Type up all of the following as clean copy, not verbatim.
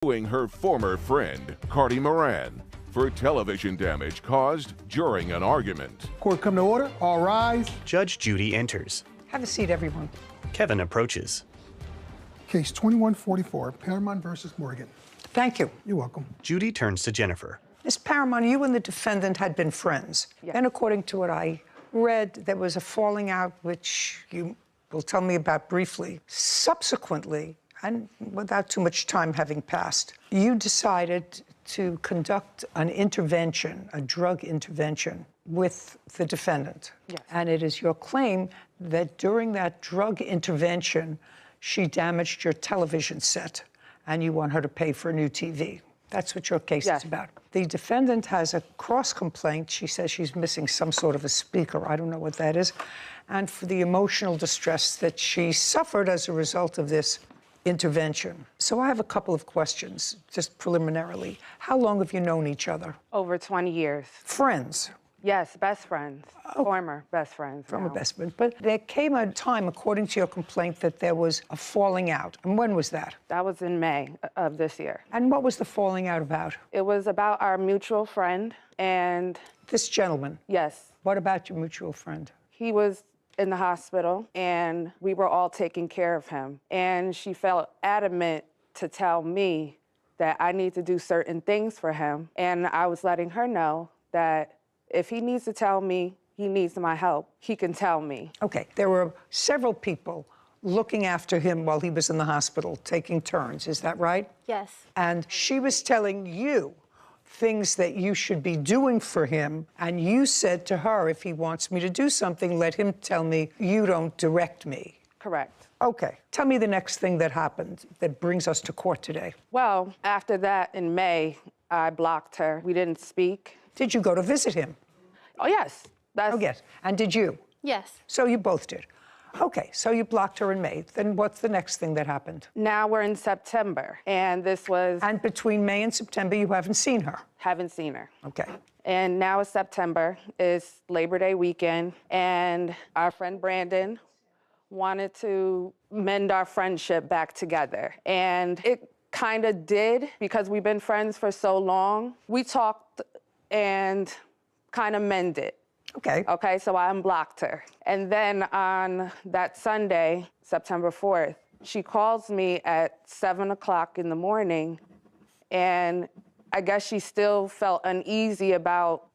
suing her former friend, Cardi Moran, for television damage caused during an argument. Court come to order. All rise. Judge Judy enters. Have a seat, everyone. Kevin approaches. Case 2144, Paramount versus Morgan. Thank you. You're welcome. Judy turns to Jennifer. Ms. Paramount, you and the defendant had been friends. Yes. Then, according to what I read, there was a falling out, which you will tell me about briefly. Subsequently, and without too much time having passed, you decided to conduct an intervention, a drug intervention, with the defendant. Yes. And it is your claim that during that drug intervention, she damaged your television set, and you want her to pay for a new TV. That's what your case Yes. is about. The defendant has a cross-complaint. She says she's missing some sort of a speaker. I don't know what that is. And for the emotional distress that she suffered as a result of this intervention. So I have a couple of questions, just preliminarily. How long have you known each other? Over 20 years. Friends? Yes, best friends. Former best friends. Former now. best friends. But there came a time, according to your complaint, that there was a falling out. And when was that? That was in May of this year. And what was the falling out about? It was about our mutual friend, and This gentleman. yes, What about your mutual friend? he was in the hospital, and we were all taking care of him. And she felt adamant to tell me that I need to do certain things for him. And I was letting her know that if he needs to tell me he needs my help, he can tell me. Okay, there were several people looking after him while he was in the hospital, taking turns. Is that right? Yes. And she was telling you things that you should be doing for him, and you said to her, if he wants me to do something, let him tell me, you don't direct me. Correct. Okay, tell me the next thing that happened that brings us to court today. Well, after that, in May, I blocked her. We didn't speak. Did you go to visit him? Oh, yes. Oh, yes. And did you? Yes. So you both did. Okay, so you blocked her in May. Then what's the next thing that happened? Now we're in September, and this was... And between May and September, you haven't seen her? Haven't seen her. Okay. And now it's September, it's Labor Day weekend, and our friend Brandon wanted to mend our friendship back together. And it kind of did, because we've been friends for so long. We talked and kind of mended. Okay. Okay, so I unblocked her. And then on that Sunday, September 4th, she calls me at 7 o'clock in the morning, and I guess she still felt uneasy about,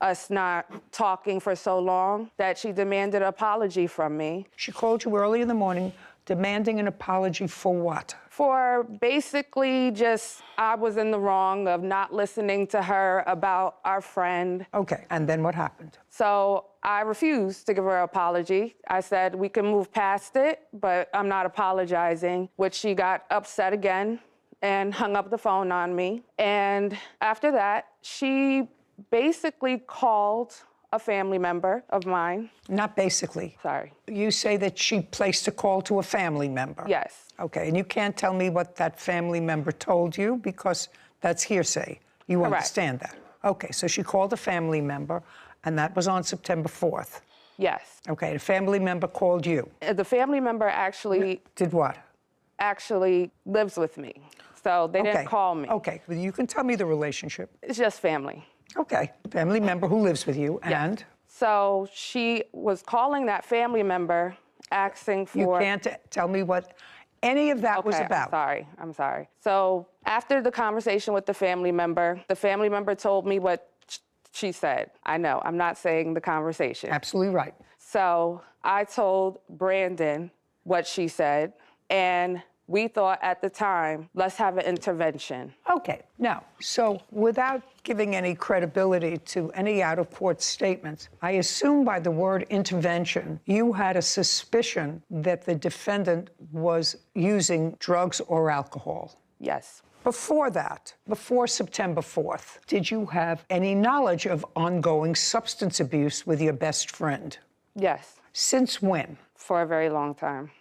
us not talking for so long, that she demanded an apology from me. She called you early in the morning demanding an apology for what? For basically just, I was in the wrong of not listening to her about our friend. Okay, and then what happened? So I refused to give her an apology. I said, we can move past it, but I'm not apologizing, which she got upset again and hung up the phone on me. And after that, she basically called a family member of mine. Not basically. Sorry. You say that she placed a call to a family member. Yes. Okay, and you can't tell me what that family member told you because that's hearsay. You Correct. understand that? Okay, so she called a family member, and that was on September 4th. Yes. Okay, a family member called you. The family member actually Did what? lives with me. So they didn't call me. Okay, well, you can tell me the relationship. It's just family. Okay, family member who lives with you, Yes. and? So she was calling that family member, asking for... You can't tell me what any of that was about. I'm sorry. So after the conversation with the family member told me what she said. I know, I'm not saying the conversation. Absolutely right. So I told Brandon what she said, and we thought at the time, let's have an intervention. Okay, now, so without giving any credibility to any out-of-court statements, I assume by the word intervention, you had a suspicion that the defendant was using drugs or alcohol. Yes. Before that, before September 4th, did you have any knowledge of ongoing substance abuse with your best friend? Yes. Since when? For a very long time.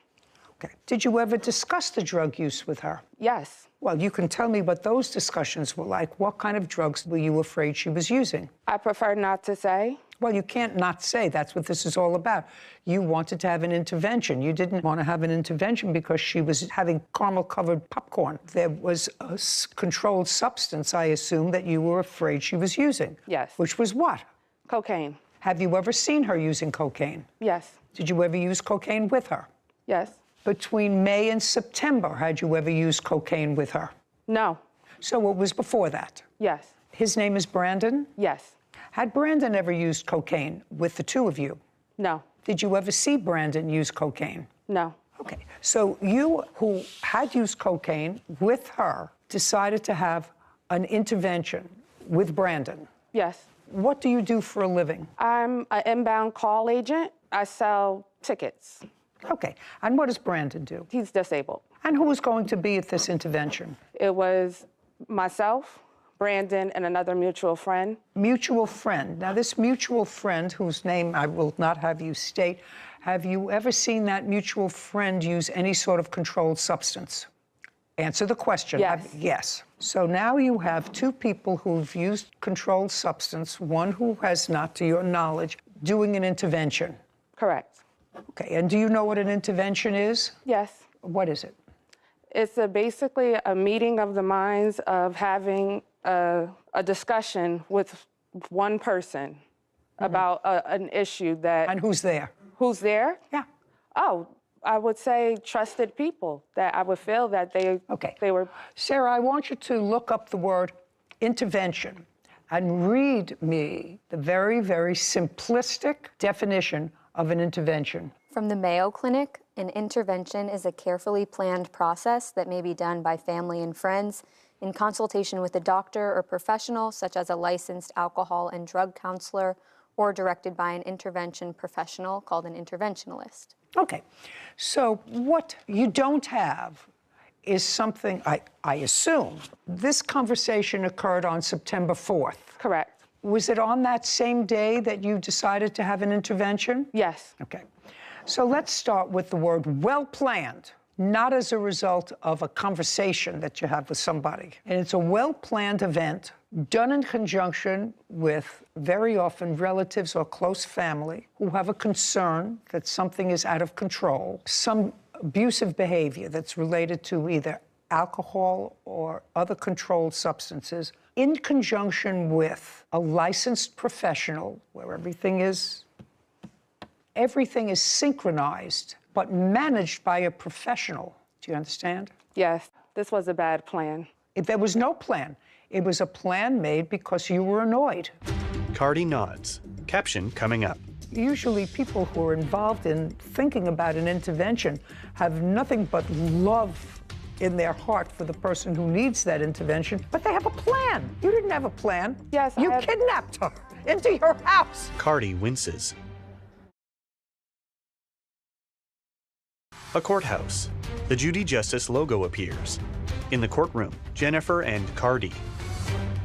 Okay. Did you ever discuss the drug use with her? Yes. Well, you can tell me what those discussions were like. What kind of drugs were you afraid she was using? I prefer not to say. Well, you can't not say that's what this is all about. You wanted to have an intervention. You didn't want to have an intervention because she was having caramel-covered popcorn. There was a controlled substance, I assume, that you were afraid she was using. Yes. Which was what? Cocaine. Have you ever seen her using cocaine? Yes. Did you ever use cocaine with her? Yes. Between May and September, had you ever used cocaine with her? No. So it was before that? Yes. His name is Brandon? Yes. Had Brandon ever used cocaine with the two of you? No. Did you ever see Brandon use cocaine? No. Okay, so you who had used cocaine with her decided to have an intervention with Brandon. Yes. What do you do for a living? I'm an inbound call agent. I sell tickets. Okay, and what does Brandon do? He's disabled. And who was going to be at this intervention? It was myself, Brandon, and another mutual friend. Mutual friend. Now, this mutual friend, whose name I will not have you state, have you ever seen that mutual friend use any sort of controlled substance? Answer the question. Yes. Yes. So now you have two people who've used controlled substance, one who has not, to your knowledge, doing an intervention. Correct. Okay, and do you know what an intervention is? Yes. What is it? It's basically a meeting of the minds of having a discussion with one person about an issue that... And who's there? Who's there? Yeah. Oh, I would say trusted people that I would feel that they were... Sarah, I want you to look up the word intervention and read me the very, very simplistic definition of an intervention. From the Mayo Clinic, an intervention is a carefully planned process that may be done by family and friends in consultation with a doctor or professional, such as a licensed alcohol and drug counselor, or directed by an intervention professional called an interventionalist. Okay, so what you don't have is something, I assume, this conversation occurred on September 4th. Correct. Was it on that same day that you decided to have an intervention? Yes. Okay. So let's start with the word well-planned, not as a result of a conversation that you have with somebody. And it's a well-planned event done in conjunction with very often relatives or close family who have a concern that something is out of control, some abusive behavior that's related to either alcohol or other controlled substances, in conjunction with a licensed professional where everything is synchronized, but managed by a professional. Do you understand? Yes, this was a bad plan. If there was no plan. It was a plan made because you were annoyed. Cardi nods. Caption coming up. Usually people who are involved in thinking about an intervention have nothing but love in their heart for the person who needs that intervention, but they have a plan. You didn't have a plan. Yes, you kidnapped her into your house. Cardi winces. A courthouse. The Judy Justice logo appears. In the courtroom, Jennifer and Cardi.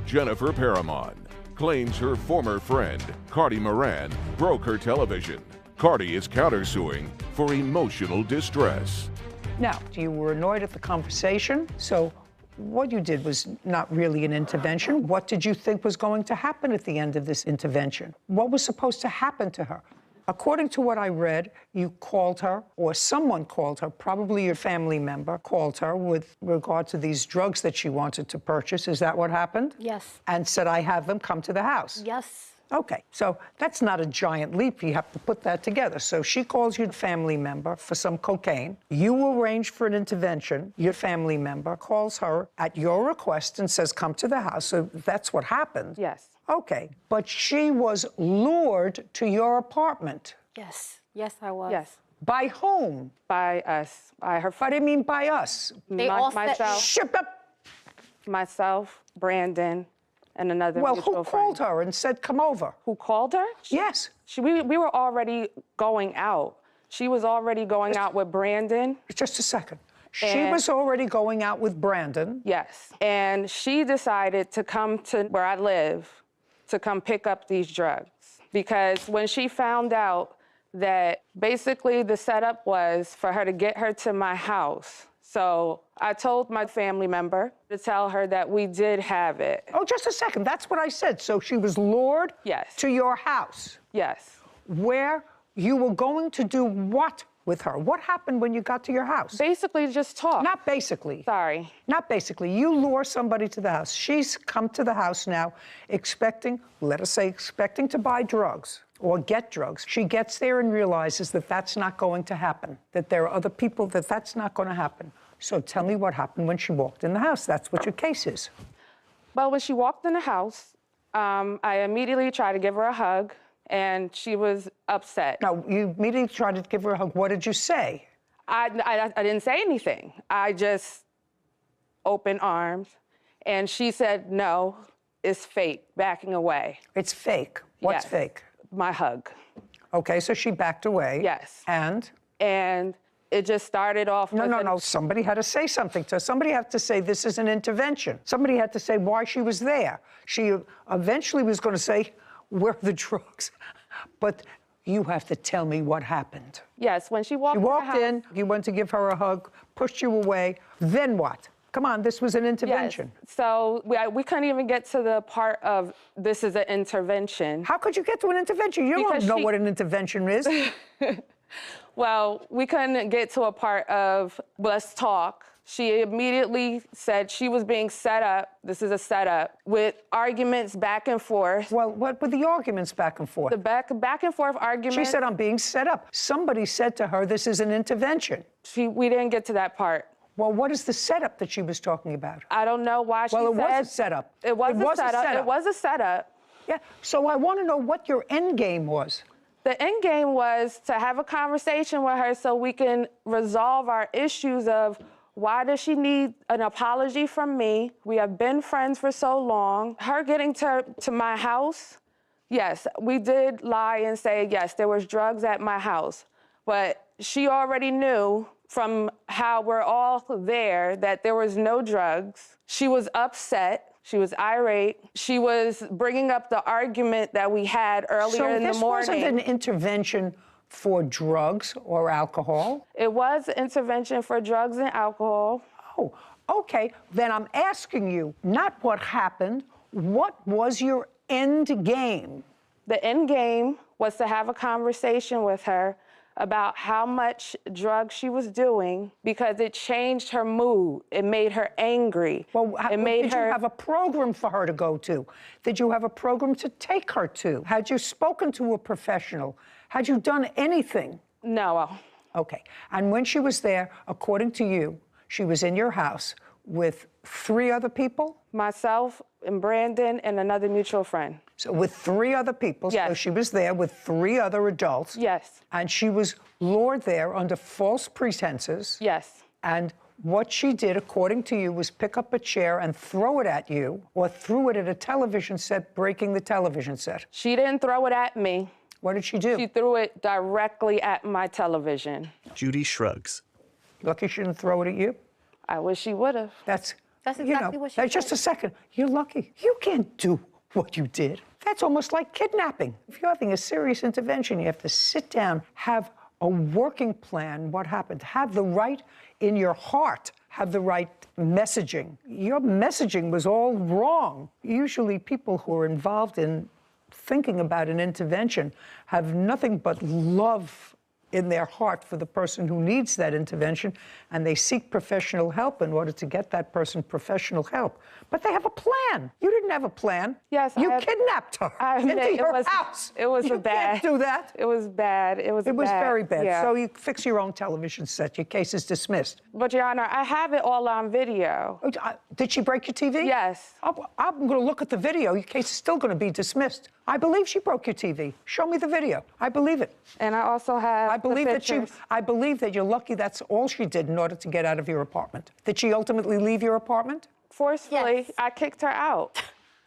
Jennifer Paramon claims her former friend, Cardi Moran, broke her television. Cardi is countersuing for emotional distress. Now, you were annoyed at the conversation, so what you did was not really an intervention. What did you think was going to happen at the end of this intervention? What was supposed to happen to her? According to what I read, you called her, or someone called her, probably your family member called her with regard to these drugs that she wanted to purchase. Is that what happened? Yes. And said, I have them, come to the house. Yes. Okay, so that's not a giant leap. You have to put that together. So she calls your family member for some cocaine. You arrange for an intervention. Your family member calls her at your request and says, come to the house. So that's what happened. Yes. Okay, but she was lured to your apartment. Yes. Yes, I was. Yes. By whom? By us. By her. What do you mean by us? They all said- myself. Shut up. Myself, Brandon, and another Well, mutual who friend. called her and said, come over? Who called her? Yes. We were already going out. She was already going out with Brandon. Just a second. She And- was already going out with Brandon. Yes. And she decided to come to where I live to come pick up these drugs. Because when she found out that basically the setup was for her to get her to my house So I told my family member to tell her that we did have it. Oh, just a second. That's what I said. So she was lured Yes. to your house. Yes. Where you were going to do what with her? What happened when you got to your house? Basically, just talk. Not basically. Sorry. Not basically. You lure somebody to the house. She's come to the house now expecting, let us say, expecting to buy drugs or get drugs. She gets there and realizes that that's not going to happen, that there are other people that that's not going to happen. So tell me what happened when she walked in the house. That's what your case is. Well, when she walked in the house, I immediately tried to give her a hug, and she was upset. Now, you immediately tried to give her a hug. What did you say? I didn't say anything. I just opened arms, and she said, no, it's fake, backing away. It's fake. What's Yes. fake? My hug. Okay, so she backed away. Yes. And? And it just started off with No. Somebody had to say something to her. Somebody had to say this is an intervention. Somebody had to say why she was there. She eventually was going to say, where are the drugs? But you have to tell me what happened. Yes, when she walked You walked in, you went to give her a hug, pushed you away. Then what? Come on, this was an intervention. Yes. So we couldn't even get to the part of this is an intervention. How could you get to an intervention? You Because don't know what an intervention is. Well, we couldn't get to a part of let's talk. She immediately said she was being set up, this is a setup, with arguments back and forth. Well, what were the arguments back and forth? The back and forth arguments. She said, I'm being set up. Somebody said to her, this is an intervention. We didn't get to that part. Well, what is the setup that she was talking about? I don't know why she said... Well, it was a setup. It was a setup. It was a setup. Yeah, so I want to know what your end game was. The end game was to have a conversation with her so we can resolve our issues of why does she need an apology from me? We have been friends for so long. Her getting to my house, yes, we did lie and say, yes, there was drugs at my house. But she already knew from how we're all there that there was no drugs. She was upset. She was irate. She was bringing up the argument that we had earlier in the morning. So this wasn't an intervention for drugs or alcohol? It was intervention for drugs and alcohol. Oh, okay. Then I'm asking you, not what happened, what was your end game? The end game was to have a conversation with her about how much drugs she was doing because it changed her mood. It made her angry. Well, it made did you have a program for her to go to? Did you have a program to take her to? Had you spoken to a professional? Had you done anything? No. Okay. And when she was there, according to you, she was in your house with 3 other people? Myself and Brandon and another mutual friend. So with 3 other people, yes. So she was there with 3 other adults. Yes. And she was lured there under false pretenses. Yes. And what she did, according to you, was pick up a chair and throw it at you, or threw it at a television set, breaking the television set. She didn't throw it at me. What did she do? She threw it directly at my television. Judy shrugs. Lucky she didn't throw it at you? I wish she would have. That's exactly what she said. Just a second. You're lucky. You can't do what you did. That's almost like kidnapping. If you're having a serious intervention, you have to sit down, have a working plan, what happened, have the right in your heart, have the right messaging. Your messaging was all wrong. Usually people who are involved in thinking about an intervention have nothing but love in their heart for the person who needs that intervention, and they seek professional help in order to get that person professional help. But they have a plan. You didn't have a plan. Yes, you kidnapped her into your house. It was you bad. You can't do that. It was bad. It was very bad. Yeah. So you fix your own television set. Your case is dismissed. But, Your Honor, I have it all on video. Did she break your TV? Yes. I'm going to look at the video. Your case is still going to be dismissed. I believe she broke your TV. Show me the video. I believe it. And I also have I believe that you're lucky that's all she did in order to get out of your apartment. Did she ultimately leave your apartment? Forcefully, Yes. I kicked her out.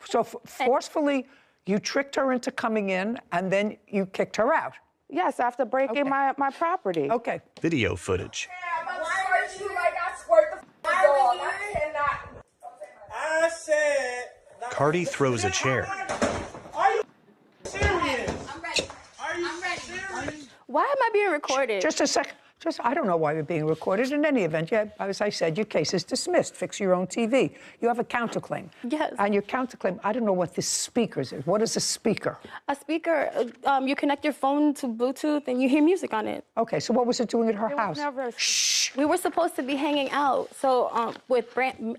So forcefully, you tricked her into coming in, and then you kicked her out. Yes, after breaking my property. Okay. Video footage. I said... Cardi throws a chair. Are you serious? I'm ready. Are you I'm ready. serious? Why am I being recorded? Just a second. I don't know why you're being recorded. In any event, yeah, as I said, your case is dismissed. Fix your own TV. You have a counterclaim. Yes. And your counterclaim, I don't know what this speaker is. What is a speaker? A speaker, you connect your phone to Bluetooth and you hear music on it. Okay, so what was it doing at her house? Shh. We were supposed to be hanging out. So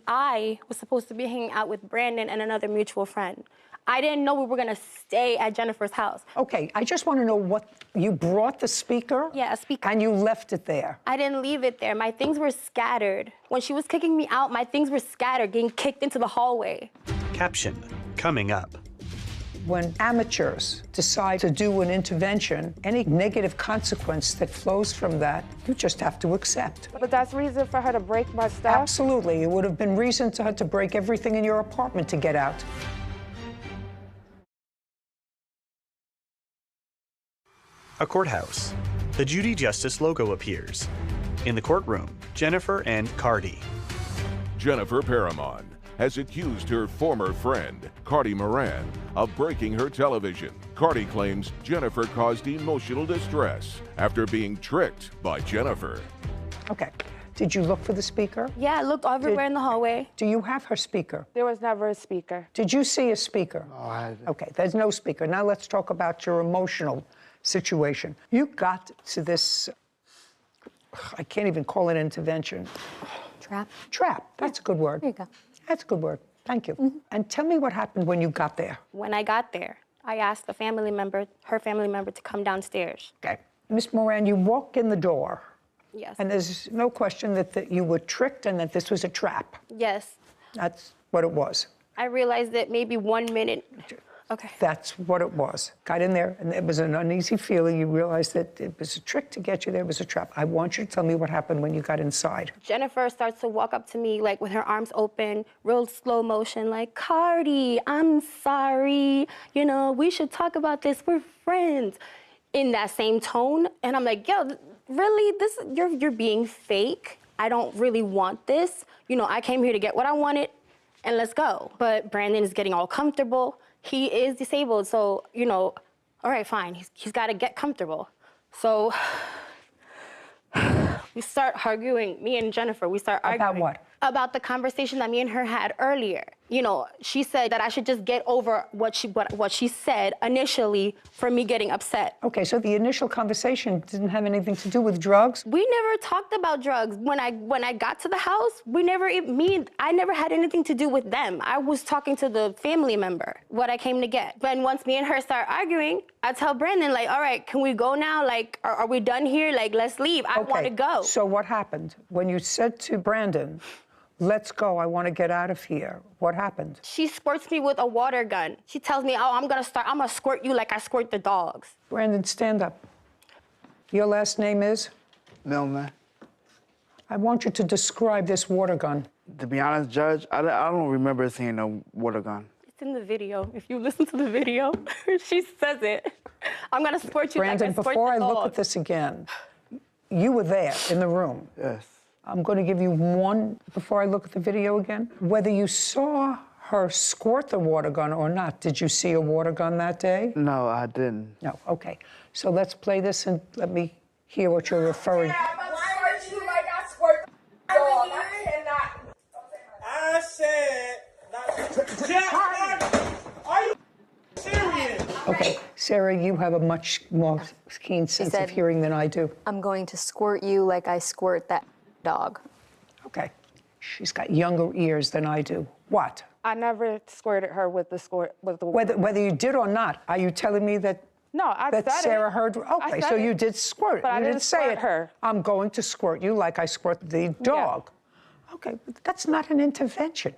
I was supposed to be hanging out with Brandon and another mutual friend. I didn't know we were gonna stay at Jennifer's house. Okay, I just want to know what, you brought the speaker? Yeah, a speaker. And you left it there? I didn't leave it there. My things were scattered. When she was kicking me out, my things were scattered, getting kicked into the hallway. Caption coming up. When amateurs decide to do an intervention, any negative consequence that flows from that, you just have to accept. But that's reason for her to break my stuff? Absolutely. It would have been reason to her to break everything in your apartment to get out. A courthouse. The Judy Justice logo appears. In the courtroom, Jennifer and Cardi. Jennifer Paramon has accused her former friend, Cardi Moran, of breaking her television. Cardi claims Jennifer caused emotional distress after being tricked by Jennifer. Okay. Did you look for the speaker? Yeah, I looked everywhere in the hallway. Do you have her speaker? There was never a speaker. Did you see a speaker? No, I didn't. Okay, there's no speaker. Now let's talk about your emotional situation. You got to this, I can't even call it intervention. Trap. Trap, that's a good word. There you go. That's a good word, thank you. And tell me what happened when you got there. When I got there, I asked her family member to come downstairs. Okay. Miss Moran, you walk in the door. Yes. And there's no question that you were tricked and that this was a trap. Yes. That's what it was. I realized that maybe 1 minute. Okay. That's what it was. Got in there, and it was an uneasy feeling. You realized that it was a trick to get you there. It was a trap. I want you to tell me what happened when you got inside. Jennifer starts to walk up to me, like, with her arms open, real slow motion, like, Cardi, I'm sorry. You know, we should talk about this. We're friends. In that same tone. And I'm like, yo, really? You're being fake. I don't really want this. You know, I came here to get what I wanted, and let's go. But Brandon is getting all comfortable. He is disabled, so, you know, all right, fine. He's got to get comfortable. So we start arguing, me and Jennifer, we start arguing. About what? About the conversation that me and her had earlier. You know, she said that I should just get over what she said initially for me getting upset. Okay, so the initial conversation didn't have anything to do with drugs? We never talked about drugs. When I got to the house, I never had anything to do with them. I was talking to the family member, what I came to get. But once me and her start arguing, I tell Brandon, like, all right, can we go now? Like, are we done here? Like, let's leave. I want to go. So what happened? When you said to Brandon, let's go, I want to get out of here, what happened? She squirts me with a water gun. She tells me, oh, I'm gonna squirt you like I squirt the dogs. Brandon, stand up. Your last name is? Milner. I want you to describe this water gun. To be honest, Judge, I don't remember seeing no water gun. It's in the video. If you listen to the video, she says it. I'm gonna squirt you Brandon, like I squirt before the I dogs. look at this again, you were there in the room. Yes. I'm going to give you one before I look at the video again. Whether you saw her squirt the water gun or not, did you see a water gun that day? No, I didn't. No, okay. So let's play this and let me hear what you're referring. I squirt you like I squirt the dog. I cannot. I said, Jack, are you serious? Okay, Sarah, you have a much more keen sense of said- hearing than I do. I'm going to squirt you like I squirt that dog. Okay, she's got younger ears than I do. What? I never squirted her with the Whether you did or not, are you telling me that? No, I that said Sarah it. heard. Okay, said so it. you did squirt. But I you didn't say squirt it. her. I'm going to squirt you like I squirt the dog. Okay, but that's not an intervention.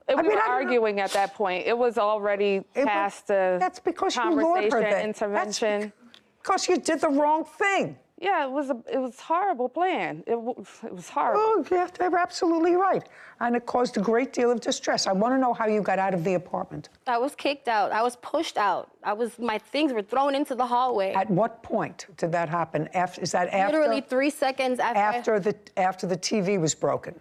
We I mean, were I don't know. arguing at that point. It was already past the That's because you lured her conversation, there. intervention. That's because you did the wrong thing. Yeah, it was a horrible plan. It was horrible. Oh, yeah, they're absolutely right. And it caused a great deal of distress. I want to know how you got out of the apartment. I was kicked out. I was pushed out. My things were thrown into the hallway. At what point did that happen? Is that after? Literally 3 seconds after. After the TV was broken.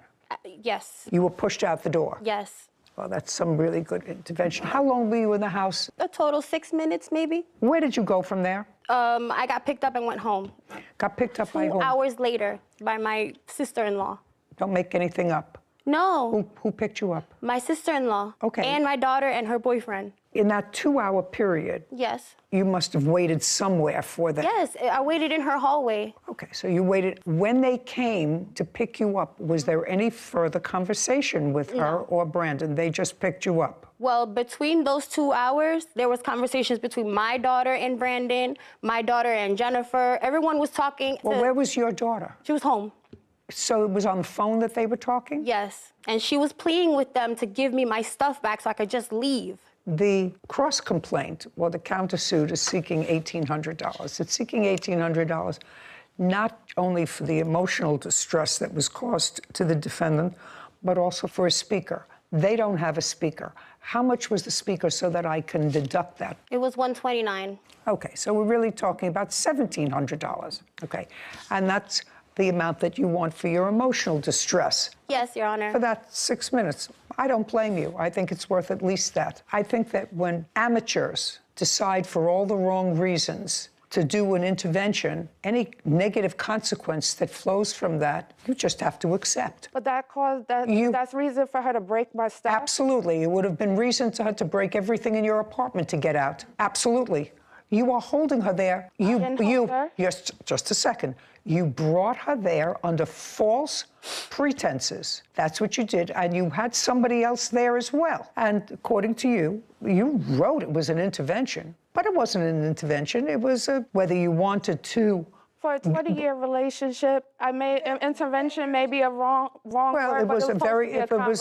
Yes. You were pushed out the door. Yes. Well, that's some really good intervention. How long were you in the house? A total 6 minutes, maybe. Where did you go from there? I got picked up and went home. Got picked up by 2 whom? hours later by my sister-in-law. Don't make anything up. No. Who picked you up? My sister-in-law. Okay. And my daughter and her boyfriend. In that 2-hour period, Yes. you must have waited somewhere for them. Yes, I waited in her hallway. Okay, so you waited. When they came to pick you up, was there any further conversation with her or Brandon? They just picked you up? Well, between those 2 hours, there was conversations between my daughter and Brandon, my daughter and Jennifer. Everyone was talking. Well, where was your daughter? She was home. So it was on the phone that they were talking? Yes, and she was pleading with them to give me my stuff back so I could just leave. The cross-complaint, or the countersuit, is seeking $1,800. It's seeking $1,800 not only for the emotional distress that was caused to the defendant, but also for a speaker. They don't have a speaker. How much was the speaker so that I can deduct that? It was $129. Okay, so we're really talking about $1,700. Okay, and that's the amount that you want for your emotional distress. Yes, Your Honor. For that 6 minutes. I don't blame you. I think it's worth at least that. I think that when amateurs decide for all the wrong reasons to do an intervention, any negative consequence that flows from that, you just have to accept. But that's reason for her to break my stuff? Absolutely. It would have been reason to her to break everything in your apartment to get out. Absolutely. You are holding her there. Yes, just a second. You brought her there under false pretenses. That's what you did. And you had somebody else there as well. And according to you, you wrote it was an intervention. But it wasn't an intervention. It was whether you wanted to. For a 20-year relationship, intervention may be a wrong word. Well, it was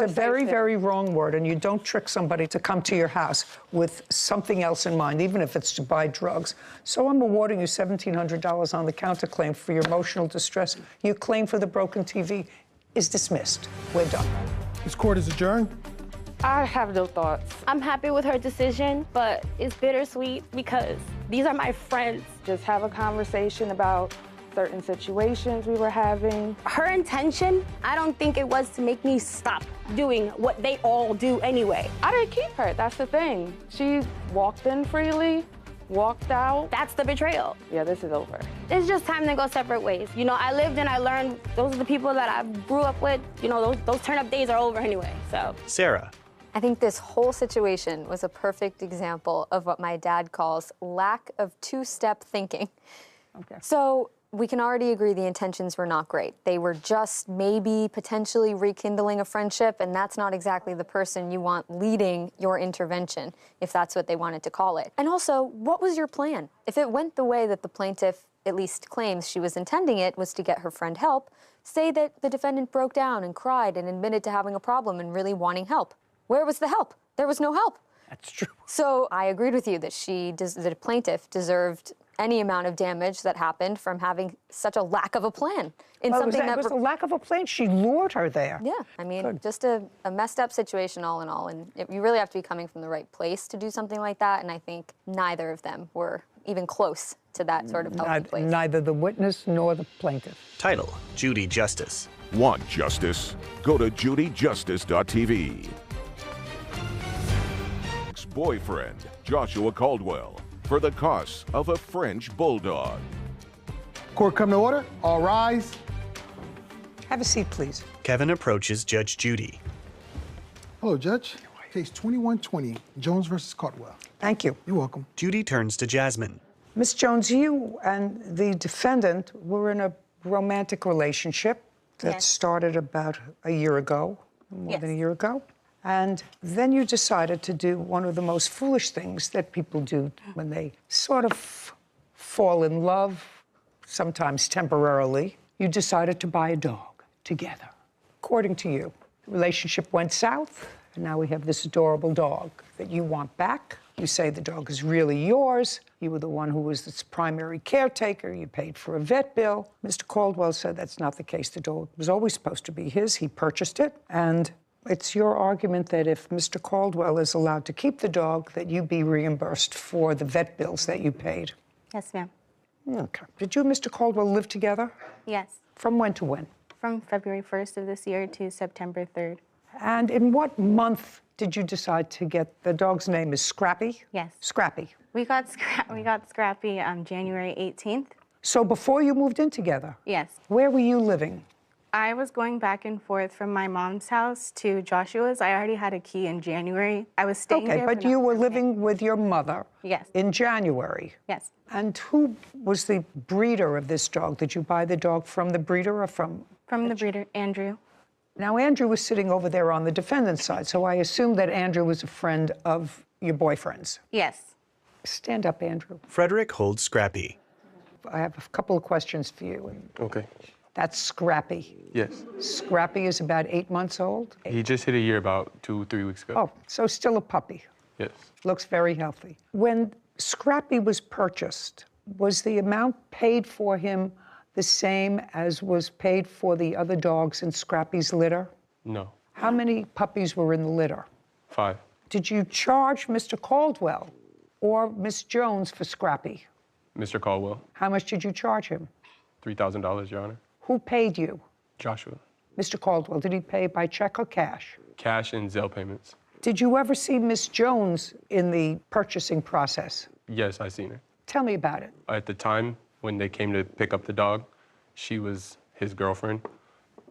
a very, very wrong word, and you don't trick somebody to come to your house with something else in mind, even if it's to buy drugs. So I'm awarding you $1,700 on the counterclaim for your emotional distress. Your claim for the broken TV is dismissed. We're done. This court is adjourned. I have no thoughts. I'm happy with her decision, but it's bittersweet because these are my friends. Just have a conversation about certain situations we were having. Her intention, I don't think it was to make me stop doing what they all do anyway. I didn't keep her, that's the thing. She walked in freely, walked out. That's the betrayal. Yeah, this is over. It's just time to go separate ways. You know, I lived and I learned. Those are the people that I grew up with. You know, those turn-up days are over anyway, so. Sarah. I think this whole situation was a perfect example of what my dad calls lack of two-step thinking. Okay. So we can already agree the intentions were not great. They were just maybe potentially rekindling a friendship, and that's not exactly the person you want leading your intervention, if that's what they wanted to call it. And also, what was your plan? If it went the way that the plaintiff at least claims she was intending it, was to get her friend help, say that the defendant broke down and cried and admitted to having a problem and really wanting help. Where was the help? There was no help. That's true. So I agreed with you that the plaintiff deserved any amount of damage that happened from having such a lack of a plan. It was a lack of a plan. She lured her there. Yeah, I mean, just a messed up situation all in all. And you really have to be coming from the right place to do something like that. And I think neither of them were even close to that sort of healthy place. Neither the witness nor the plaintiff. Title, Judy Justice. Want justice? Go to judyjustice.tv. Boyfriend Joshua Caldwell for the cost of a French bulldog. Court come to order. All rise. Have a seat, please. Kevin approaches Judge Judy. Hello, Judge. Case 2120, Jones versus Caldwell. Thank you. You're welcome. Judy turns to Jasmine. Ms. Jones, you and the defendant were in a romantic relationship that started about a year ago, more than a year ago. And then you decided to do one of the most foolish things that people do when they sort of fall in love, sometimes temporarily. You decided to buy a dog together. According to you, the relationship went south, and now we have this adorable dog that you want back. You say the dog is really yours. You were the one who was its primary caretaker. You paid for a vet bill. Mr. Caldwell said that's not the case. The dog was always supposed to be his. He purchased it, and it's your argument that if Mr. Caldwell is allowed to keep the dog, that you be reimbursed for the vet bills that you paid. Yes, ma'am. Okay. Did you and Mr. Caldwell live together? Yes. From when to when? From February 1st of this year to September 3rd. And in what month did you decide to get the dog's name is Scrappy? Yes. Scrappy. We got Scrappy January 18th. So before you moved in together? Yes. Where were you living? I was going back and forth from my mom's house to Joshua's. I already had a key in January. I was staying there. Okay, but you were living with your mother. Yes. In January. Yes. And who was the breeder of this dog? Did you buy the dog from the breeder or from? From the breeder, Andrew. Now, Andrew was sitting over there on the defendant's side, so I assume that Andrew was a friend of your boyfriend's. Yes. Stand up, Andrew. Frederick holds Scrappy. I have a couple of questions for you. Okay. That's Scrappy. Yes. Scrappy is about 8 months old? He just hit a year about 2-3 weeks ago. Oh, so still a puppy. Yes. Looks very healthy. When Scrappy was purchased, was the amount paid for him the same as was paid for the other dogs in Scrappy's litter? No. How many puppies were in the litter? 5. Did you charge Mr. Caldwell or Miss Jones for Scrappy? Mr. Caldwell. How much did you charge him? $3,000, Your Honor. Who paid you? Joshua. Mr. Caldwell, did he pay by check or cash? Cash and Zelle payments. Did you ever see Miss Jones in the purchasing process? Yes, I seen her. Tell me about it. At the time when they came to pick up the dog, she was his girlfriend,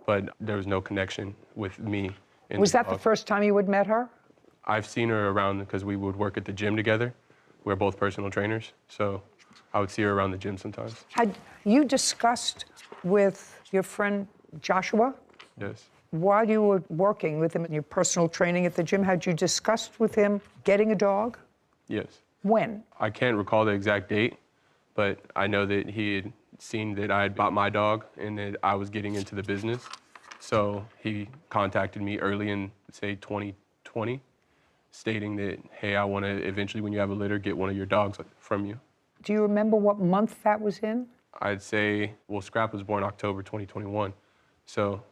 but there was no connection with me. Was that the first time you had met her? I've seen her around because we would work at the gym together. We're both personal trainers, so I would see her around the gym sometimes. Had you discussed with your friend Joshua? Yes. While you were working with him in your personal training at the gym, had you discussed with him getting a dog? Yes. When? I can't recall the exact date, but I know that he had seen that I had bought my dog and that I was getting into the business. So he contacted me early in, say, 2020, stating that, hey, I want to eventually, when you have a litter, get one of your dogs from you. Do you remember what month that was in? I'd say, well, Scrap was born October 2021. So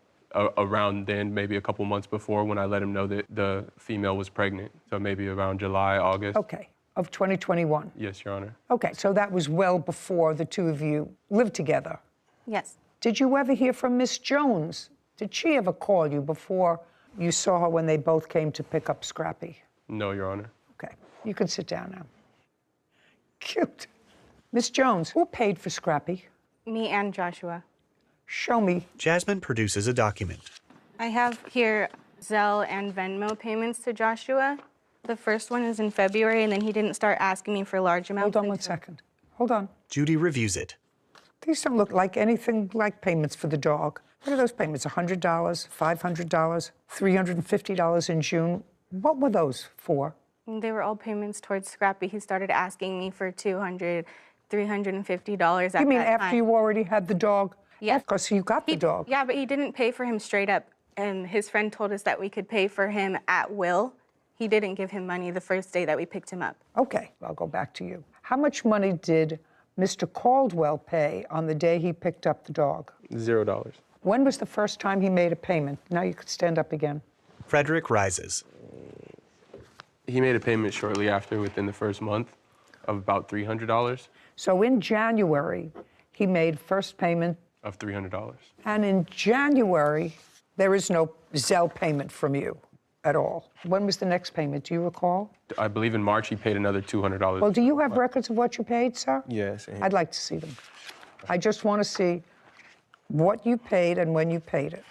around then, maybe a couple months before when I let him know that the female was pregnant. So maybe around July, August. Okay, of 2021. Yes, Your Honor. Okay, so that was well before the two of you lived together. Yes. Did you ever hear from Miss Jones? Did she ever call you before you saw her when they both came to pick up Scrappy? No, Your Honor. Okay, you can sit down now. Cute. Miss Jones, who paid for Scrappy? Me and Joshua. Show me. Jasmine produces a document. I have here Zelle and Venmo payments to Joshua. The first one is in February, and then he didn't start asking me for large amounts. Hold on one second. Hold on. Judy reviews it. These don't look like anything like payments for the dog. What are those payments? $100, $500, $350 in June. What were those for? They were all payments towards Scrappy. He started asking me for $200, $350 at that time. You mean after you already had the dog? Yes. Because you got the dog. Yeah, but he didn't pay for him straight up. And his friend told us that we could pay for him at will. He didn't give him money the first day that we picked him up. Okay, I'll go back to you. How much money did Mr. Caldwell pay on the day he picked up the dog? $0. When was the first time he made a payment? Now you could stand up again. Frederick rises. He made a payment shortly after, within the first month, of about $300. So in January, he made first payment. Of $300. And in January, there is no Zelle payment from you at all. When was the next payment? Do you recall? I believe in March he paid another $200. Well, do you have records of what you paid, sir? Yes. I'd like to see them. I just want to see what you paid and when you paid it.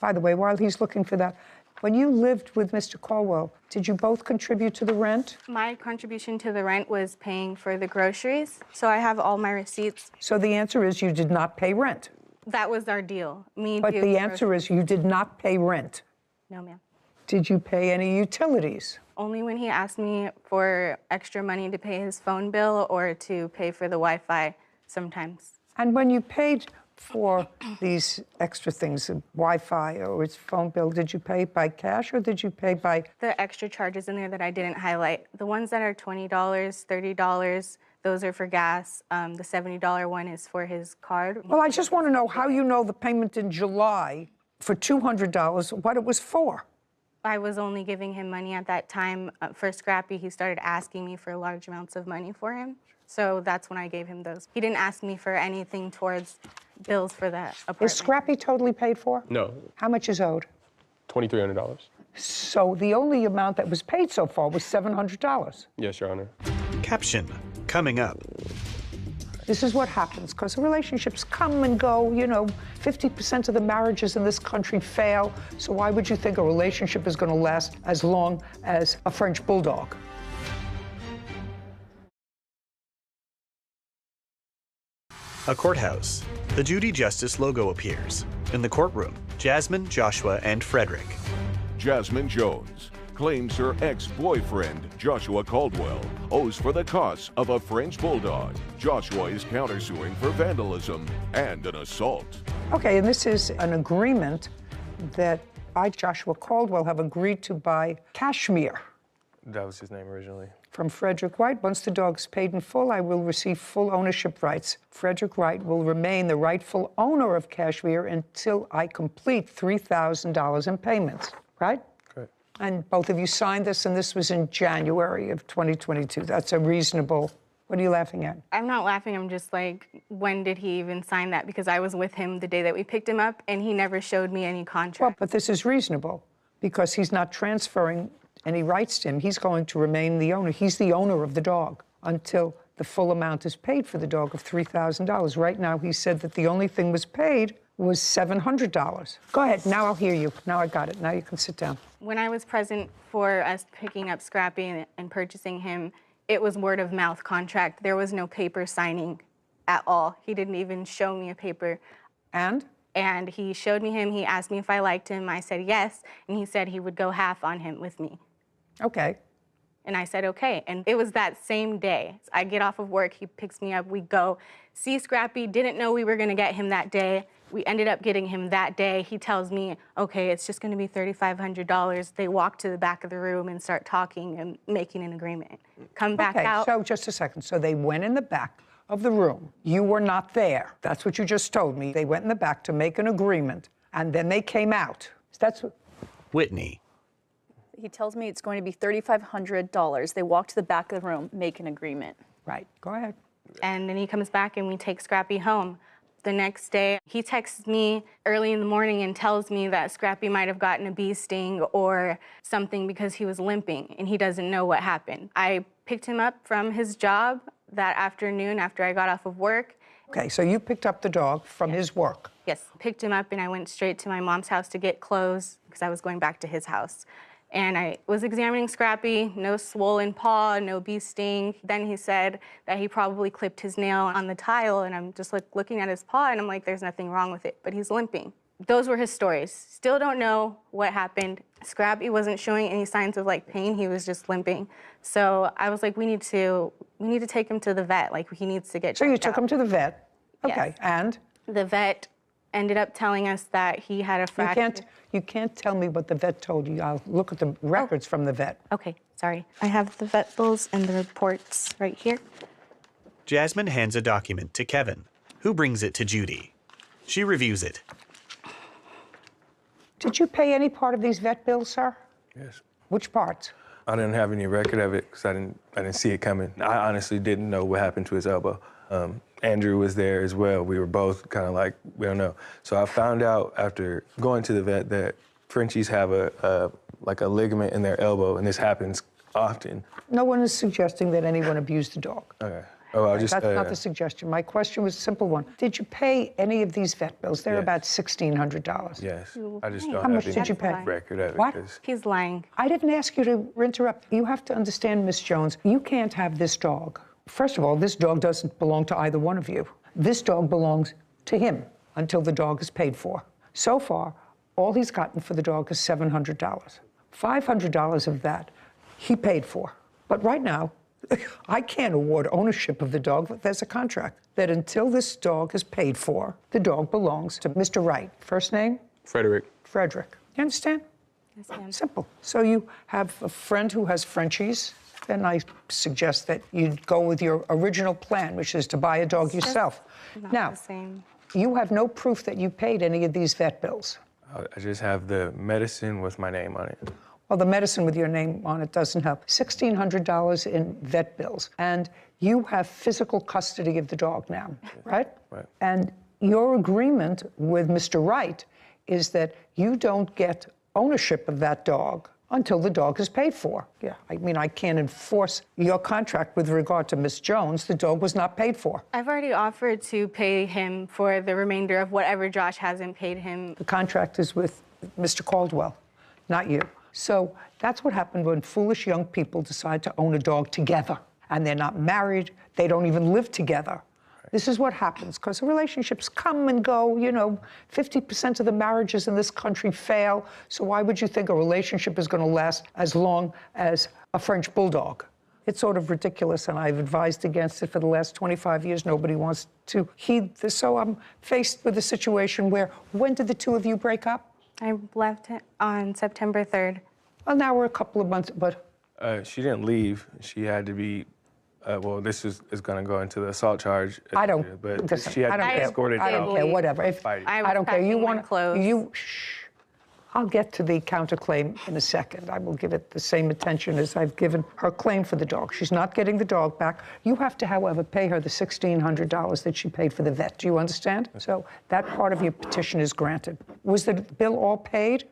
By the way, while he's looking for that, when you lived with Mr. Caldwell, did you both contribute to the rent? My contribution to the rent was paying for the groceries, so I have all my receipts. So the answer is you did not pay rent. That was our deal. But the answer is you did not pay rent. No, ma'am. Did you pay any utilities? Only when he asked me for extra money to pay his phone bill or to pay for the Wi-Fi sometimes. And when you paid for these extra things, Wi-Fi or his phone bill, did you pay by cash or did you pay by? The extra charges in there that I didn't highlight. The ones that are $20, $30, those are for gas. The $70 one is for his card. Well, I just want to know how you know the payment in July for $200, what it was for. I was only giving him money at that time. For Scrappy, he started asking me for large amounts of money for him. So that's when I gave him those. He didn't ask me for anything towards bills for that apartment. Is Scrappy totally paid for? No. How much is owed? $2,300. So the only amount that was paid so far was $700. Yes, Your Honor. Caption coming up. This is what happens, because relationships come and go. 50% of the marriages in this country fail. So why would you think a relationship is going to last as long as a French bulldog? A courthouse. The Judy Justice logo appears. In the courtroom, Jasmine, Joshua, and Frederick. Jasmine Jones claims her ex-boyfriend, Joshua Caldwell, owes for the costs of a French bulldog. Joshua is countersuing for vandalism and an assault. Okay, and this is an agreement that I, Joshua Caldwell, have agreed to buy Cashmere. That was his name originally. From Frederick Wright. Once the dog is paid in full, I will receive full ownership rights. Frederick Wright will remain the rightful owner of Cashmere until I complete $3,000 in payments, right? Correct. And both of you signed this, and this was in January of 2022. That's a reasonable... What are you laughing at? I'm not laughing. I'm just like, when did he even sign that? Because I was with him the day that we picked him up, and he never showed me any contract. Well, but this is reasonable because he's not transferring any rights to him. He's going to remain the owner. He's the owner of the dog until the full amount is paid for the dog of $3,000. Right now, he said that the only thing was paid was $700. Go ahead. Now I'll hear you. Now I got it. Now you can sit down. When I was present for us picking up Scrappy and purchasing him, it was word of mouth contract. There was no paper signing at all. He didn't even show me a paper. And? And he showed me him. He asked me if I liked him. I said yes. And he said he would go half on him with me. Okay. And I said, okay. And it was that same day. I get off of work, he picks me up, we go see Scrappy. Didn't know we were gonna get him that day. We ended up getting him that day. He tells me, okay, it's just gonna be $3,500. They walk to the back of the room and start talking and making an agreement. Come back out. So just a second. So they went in the back of the room. You were not there. That's what you just told me. They went in the back to make an agreement, and then they came out. That's what... Whitney. He tells me it's going to be $3,500. They walk to the back of the room, make an agreement. Right. Go ahead. And then he comes back and we take Scrappy home. The next day, he texts me early in the morning and tells me that Scrappy might have gotten a bee sting or something because he was limping and he doesn't know what happened. I picked him up from his job that afternoon after I got off of work. Okay, so you picked up the dog from his work. Yes, picked him up and I went straight to my mom's house to get clothes because I was going back to his house. And I was examining Scrappy, no swollen paw, no bee sting. Then he said that he probably clipped his nail on the tile, and I'm just like looking at his paw, and I'm like, there's nothing wrong with it, but he's limping. Those were his stories. Still don't know what happened. Scrappy wasn't showing any signs of like pain, he was just limping. So I was like, we need to take him to the vet, like he needs to get checked out. So you took him to the vet? Okay, Yes. and? The vet ended up telling us that he had a fracture. You can't tell me what the vet told you. I'll look at the records from the vet. Okay, sorry. I have the vet bills and the reports right here. Jasmine hands a document to Kevin, who brings it to Judy. She reviews it. Did you pay any part of these vet bills, sir? Yes. Which parts? I didn't have any record of it because I didn't see it coming. I honestly didn't know what happened to his elbow. Andrew was there as well. We were both kind of like, we don't know. So I found out after going to the vet that Frenchies have a ligament in their elbow, and this happens often. No one is suggesting that anyone abused the dog. Okay. Oh, That's not the suggestion. My question was a simple one. Did you pay any of these vet bills? They're about $1,600. Yes. I just don't How much have did you any pay? record of it. What? 'Cause He's lying. I didn't ask you to interrupt. You have to understand, Miss Jones, you can't have this dog. First of all, this dog doesn't belong to either one of you. This dog belongs to him until the dog is paid for. So far, all he's gotten for the dog is $700. $500 of that he paid for. But right now, I can't award ownership of the dog, but there's a contract that until this dog is paid for, the dog belongs to Mr. Wright. First name? Frederick. Frederick. You understand? Yes, ma'am. Simple. So you have a friend who has Frenchies, then I suggest that you go with your original plan, which is to buy a dog yourself. Not Now, the same. you have no proof that you paid any of these vet bills. I just have the medicine with my name on it. Well, the medicine with your name on it doesn't help. $1,600 in vet bills. And you have physical custody of the dog now, right? Right. And your agreement with Mr. Wright is that you don't get ownership of that dog until the dog is paid for. Yeah, I mean, I can't enforce your contract with regard to Miss Jones. The dog was not paid for. I've already offered to pay him for the remainder of whatever Josh hasn't paid him. The contract is with Mr. Caldwell, not you. So that's what happened when foolish young people decide to own a dog together. And they're not married, they don't even live together. This is what happens, because relationships come and go. You know, 50% of the marriages in this country fail. So why would you think a relationship is going to last as long as a French bulldog? It's sort of ridiculous, and I've advised against it for the last 25 years. Nobody wants to heed this. So I'm faced with a situation where, when did the two of you break up? I left on September 3rd. Well, now we're a couple of months, but... She didn't leave. She had to be... well, this is going to go into the assault charge. I don't. But Listen, she had to be escorted I don't care. Whatever. If, I don't care. You want clothes. You. Shh. I'll get to the counterclaim in a second. I will give it the same attention as I've given her claim for the dog. She's not getting the dog back. You have to, however, pay her the $1,600 that she paid for the vet. Do you understand? So that part of your petition is granted. Was the bill all paid?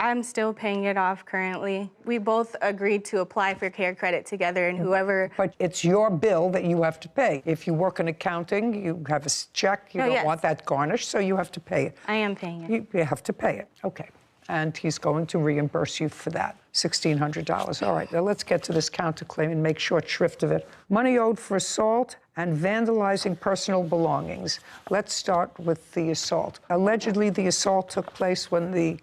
I'm still paying it off currently. We both agreed to apply for care credit together, and whoever... But it's your bill that you have to pay. If you work in accounting, you have a check, you don't want that garnished, so you have to pay it. I am paying it. You have to pay it, okay. And he's going to reimburse you for that, $1,600. All right, now let's get to this counterclaim and make short shrift of it. Money owed for assault and vandalizing personal belongings. Let's start with the assault. Allegedly, the assault took place when the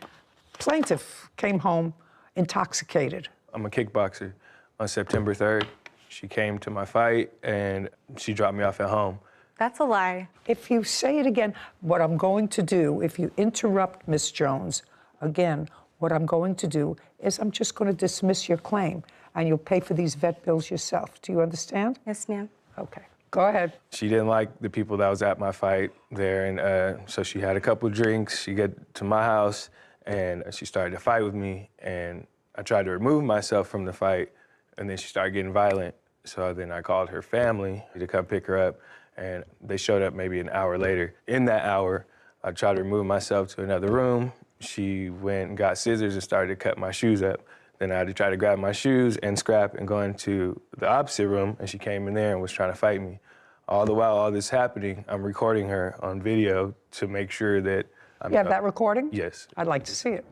plaintiff came home intoxicated. I'm a kickboxer. On September 3rd, she came to my fight, and she dropped me off at home. That's a lie. If you say it again, what I'm going to do, if you interrupt Miss Jones, again, what I'm going to do is I'm just going to dismiss your claim, and you'll pay for these vet bills yourself. Do you understand? Yes, ma'am. Okay. Go ahead. She didn't like the people that was at my fight there, and so she had a couple drinks. She got to my house, and she started to fight with me, and I tried to remove myself from the fight, and then she started getting violent. So then I called her family to come pick her up, and they showed up maybe an hour later. In that hour, I tried to remove myself to another room. She went and got scissors and started to cut my shoes up. Then I had to try to grab my shoes and scrap and go into the opposite room, and she came in there and was trying to fight me. All the while all this happening, I'm recording her on video to make sure that You have that recording? Yes. I'd like to see it.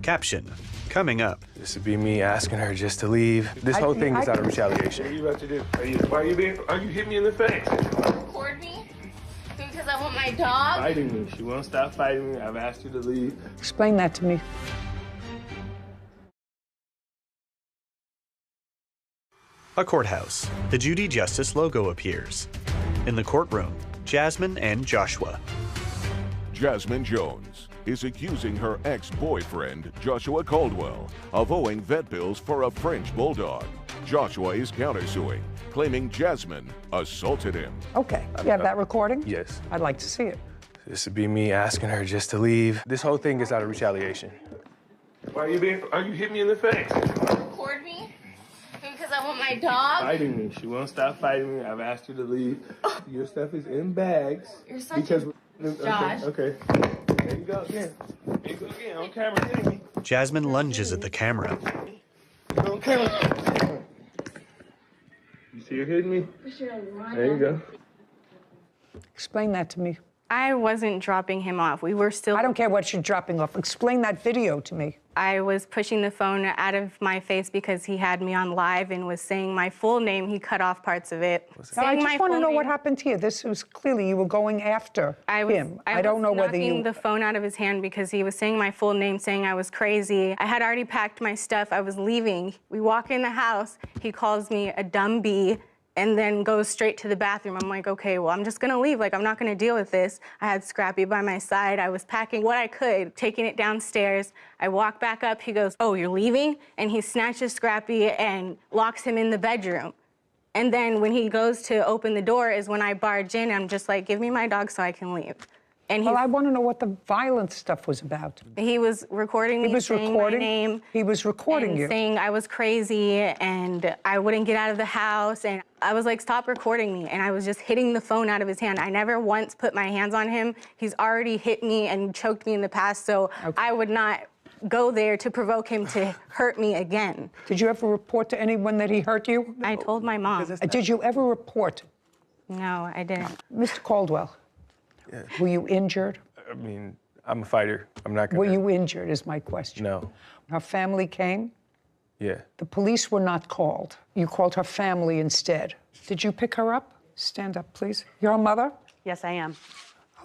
Caption, coming up. This would be me asking her just to leave. This whole thing is out of retaliation. What are you about to do? Why are you hitting me in the face? Record me? Because I want my dog? Fighting me. She won't stop fighting me. I've asked her to leave. Explain that to me. A courthouse. The Judy Justice logo appears. In the courtroom, Jasmine and Joshua. Jasmine Jones is accusing her ex-boyfriend, Joshua Caldwell, of owing vet bills for a French bulldog. Joshua is countersuing, claiming Jasmine assaulted him. Okay. You have that recording? Yes. I'd like to see it. This would be me asking her just to leave. This whole thing is out of retaliation. Why are you hitting me in the face? Record me? Because I want my dog? Fighting me. She won't stop fighting me. I've asked her to leave. Your stuff is in bags. You're such Josh. Okay. There you go again. There you go again. On camera, hitting me. Jasmine lunges at the camera. On camera. You see her hitting me? There you go. Explain that to me. I wasn't dropping him off. We were still... I don't care what you're dropping off. Explain that video to me. I was pushing the phone out of my face because he had me on live and was saying my full name. He cut off parts of it. No, I just want to know what happened here. This was clearly you were going after him. I don't know whether you... knocking the phone out of his hand because he was saying my full name, saying I was crazy. I had already packed my stuff. I was leaving. We walk in the house. He calls me a dumb bee and then goes straight to the bathroom. I'm like, okay, well, I'm just gonna leave. Like, I'm not gonna deal with this. I had Scrappy by my side. I was packing what I could, taking it downstairs. I walk back up. He goes, oh, you're leaving? And he snatches Scrappy and locks him in the bedroom. And then when he goes to open the door is when I barge in. I'm just like, give me my dog so I can leave. And well, I want to know what the violent stuff was about. He was recording me, He was saying recording? my name. He was recording and you. saying I was crazy and I wouldn't get out of the house. And I was like, stop recording me. And I was just hitting the phone out of his hand. I never once put my hands on him. He's already hit me and choked me in the past, so I would not go there to provoke him to hurt me again. Did you ever report to anyone that he hurt you? I told my mom. Did you ever report? No, I didn't. Mr. Caldwell, were you injured? I mean, I'm a fighter. I'm not gonna. Were you injured is my question. No. Her family came? Yeah. The police were not called. You called her family instead. Did you pick her up? Stand up, please. You're a mother? Yes, I am.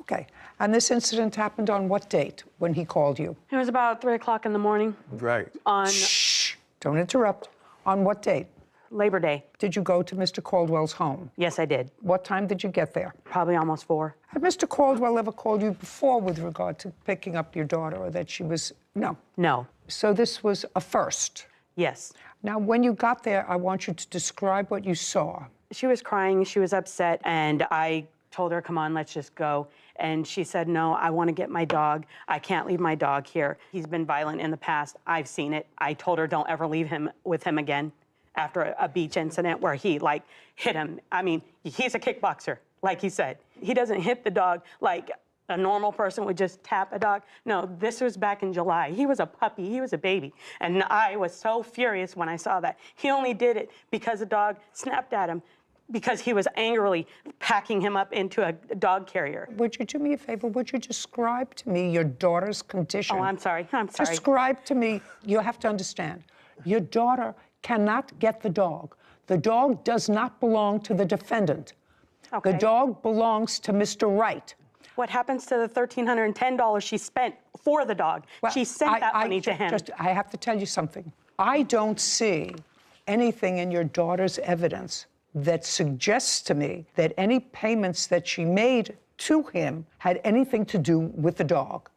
Okay. And this incident happened on what date when he called you? It was about 3 o'clock in the morning. Right. On Shh. Don't interrupt. On what date? Labor Day. Did you go to Mr. Caldwell's home? Yes, I did. What time did you get there? Probably almost 4. Had Mr. Caldwell ever called you before with regard to picking up your daughter, or that she was... No. No. So this was a first? Yes. Now, when you got there, I want you to describe what you saw. She was crying, she was upset, and I told her, come on, let's just go. And she said, no, I want to get my dog. I can't leave my dog here. He's been violent in the past. I've seen it. I told her, don't ever leave him with him again after a beach incident where he, like, hit him. I mean, he's a kickboxer, like he said. He doesn't hit the dog like a normal person would just tap a dog. No, this was back in July. He was a puppy, he was a baby. And I was so furious when I saw that. He only did it because the dog snapped at him, because he was angrily packing him up into a dog carrier. Would you do me a favor? Would you describe to me your daughter's condition? Oh, I'm sorry. Describe to me, you have to understand, your daughter cannot get the dog. The dog does not belong to the defendant. Okay. The dog belongs to Mr. Wright. What happens to the $1,310 she spent for the dog? Well, she sent that money to him. I have to tell you something. I don't see anything in your daughter's evidence that suggests to me that any payments that she made to him had anything to do with the dog.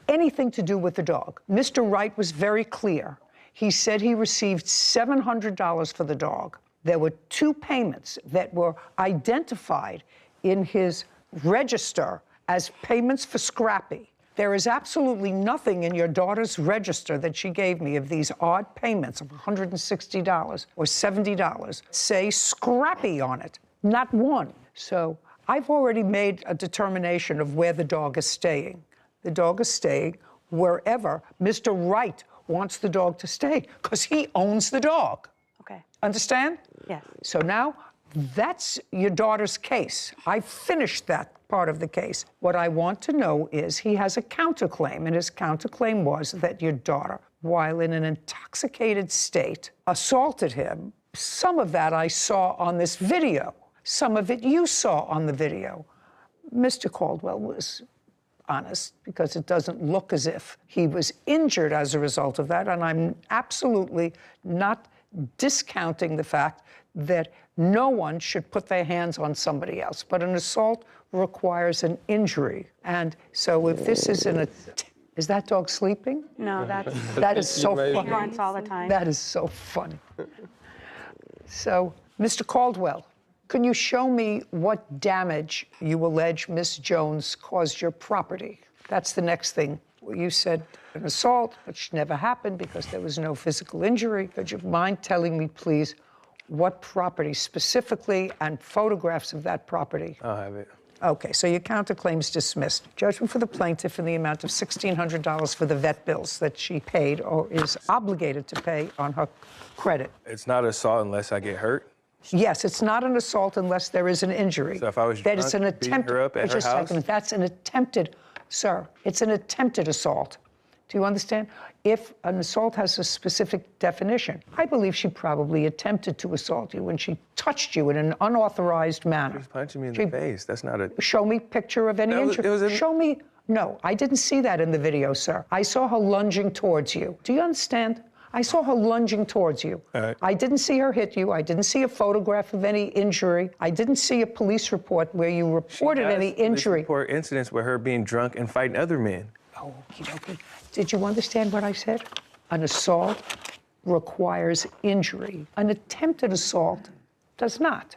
Anything to do with the dog. Mr. Wright was very clear. He said he received $700 for the dog. There were 2 payments that were identified in his register as payments for Scrappy. There is absolutely nothing in your daughter's register that she gave me of these odd payments of $160 or $70 say Scrappy on it. Not one. So I've already made a determination of where the dog is staying. The dog is staying wherever Mr. Wright wants the dog to stay, because he owns the dog. Okay. Understand? Yes. So now that's your daughter's case. I finished that part of the case. What I want to know is he has a counterclaim, and his counterclaim was that your daughter, while in an intoxicated state, assaulted him. Some of that I saw on this video. Some of it you saw on the video. Mr. Caldwell was honest, because it doesn't look as if he was injured as a result of that, and I'm absolutely not discounting the fact that no one should put their hands on somebody else, but an assault requires an injury. And so if this is is that dog sleeping? No, that is so funny. He grunts all the time. That is so funny. So, Mr. Caldwell, can you show me what damage you allege Miss Jones caused your property? That's the next thing. You said an assault, which never happened because there was no physical injury. Would you mind telling me, please, what property specifically and photographs of that property? I'll have it. Okay, so your counterclaim's dismissed. Judgment for the plaintiff in the amount of $1,600 for the vet bills that she paid or is obligated to pay on her credit. It's not assault unless I get hurt? Yes, it's not an assault unless there is an injury. So if I was that it's an beating her up at her house? That's an attempted, sir, it's an attempted assault. Do you understand? If an assault has a specific definition, I believe she probably attempted to assault you when she touched you in an unauthorized manner. She was punching me in the face. That's not a... Show me picture of any injury. Show me. No, I didn't see that in the video, sir. I saw her lunging towards you. Do you understand? I saw her lunging towards you. I didn't see her hit you. I didn't see a photograph of any injury. I didn't see a police report where you reported any injury. Report incidents with her being drunk and fighting other men. Oh, okay. Did you understand what I said? An assault requires injury. An attempted assault does not.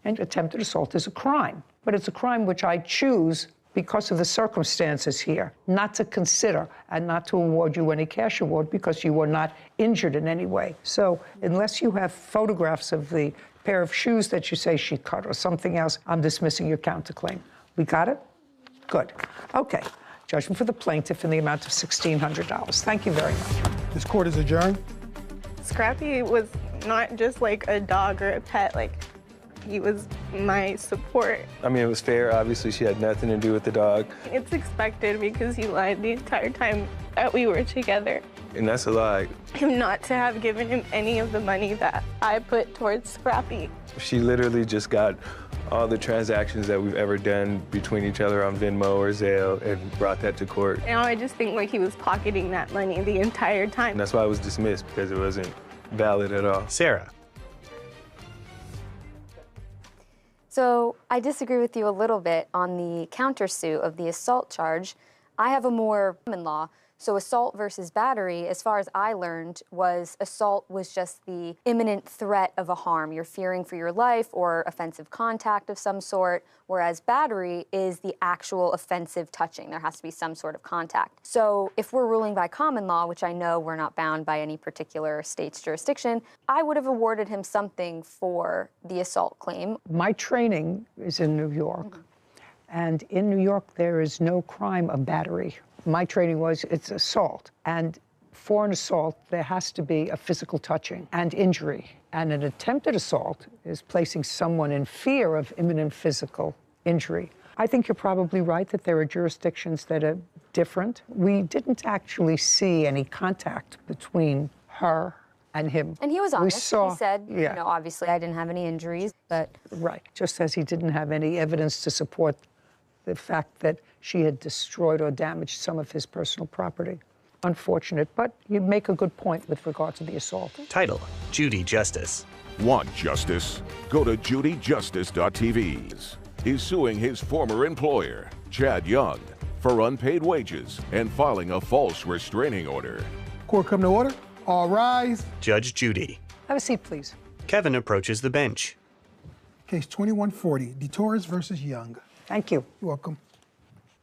And attempted assault is a crime. But it's a crime which I choose because of the circumstances here, not to consider and not to award you any cash award because you were not injured in any way. So unless you have photographs of the pair of shoes that you say she cut or something else, I'm dismissing your counterclaim. We got it? Good. Okay. Judgment for the plaintiff in the amount of $1,600. Thank you very much. This court is adjourned. Scrappy was not just like a dog or a pet, like he was my support. I mean, it was fair. Obviously, she had nothing to do with the dog. It's expected because he lied the entire time that we were together. And that's a lie. Him not to have given him any of the money that I put towards Scrappy. She literally just got all the transactions that we've ever done between each other on Venmo or Zelle and brought that to court. Now I just think like he was pocketing that money the entire time. And that's why it was dismissed, because it wasn't valid at all. Sarah. So I disagree with you a little bit on the countersuit of the assault charge. I have a more common law. So assault versus battery, as far as I learned, was assault was just the imminent threat of a harm. You're fearing for your life or offensive contact of some sort, whereas battery is the actual offensive touching. There has to be some sort of contact. So if we're ruling by common law, which I know we're not bound by any particular state's jurisdiction, I would have awarded him something for the assault claim. My training is in New York, and in New York there is no crime of battery. My training was it's assault, and for an assault there has to be a physical touching and injury, and an attempted assault is placing someone in fear of imminent physical injury. I think you're probably right that there are jurisdictions that are different. We didn't actually see any contact between her and him. And he was honest. We saw, he said, yeah. you know, obviously I didn't have any injuries, but... Right, just as he didn't have any evidence to support the fact that she had destroyed or damaged some of his personal property. Unfortunate, but you make a good point with regard to the assault. Title, Judy Justice. Want justice? Go to judyjustice.tv. He's suing his former employer, Chad Young, for unpaid wages and filing a false restraining order. Court come to order. All rise. Judge Judy. Have a seat, please. Kevin approaches the bench. Case 2140, DeTorres versus Young. Thank you. You're welcome.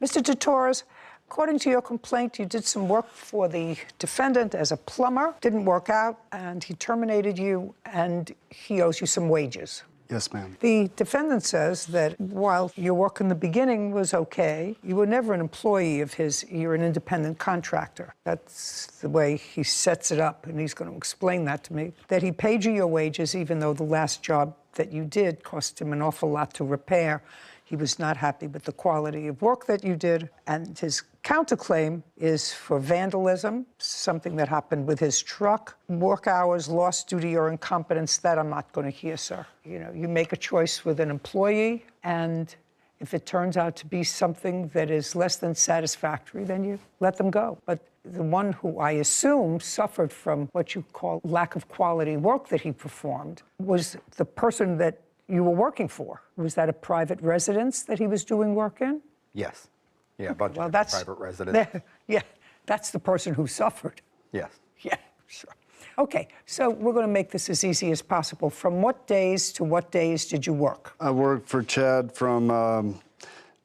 Mr. DeTorres, according to your complaint, you did some work for the defendant as a plumber. Didn't work out, and he terminated you, and he owes you some wages. Yes, ma'am. The defendant says that while your work in the beginning was okay, you were never an employee of his. You're an independent contractor. That's the way he sets it up, and he's going to explain that to me. That he paid you your wages, even though the last job that you did cost him an awful lot to repair. He was not happy with the quality of work that you did, and his counterclaim is for vandalism, something that happened with his truck, work hours lost due to your incompetence. That I'm not going to hear, sir. You know, you make a choice with an employee, and if it turns out to be something that is less than satisfactory, then you let them go. But the one who I assume suffered from what you call lack of quality work that he performed was the person that you were working for. Was that a private residence that he was doing work in? Yes. Yeah, a bunch of private residents. Yeah, that's the person who suffered. Yes. Yeah, sure. Okay, so we're going to make this as easy as possible. From what days to what days did you work? I worked for Chad from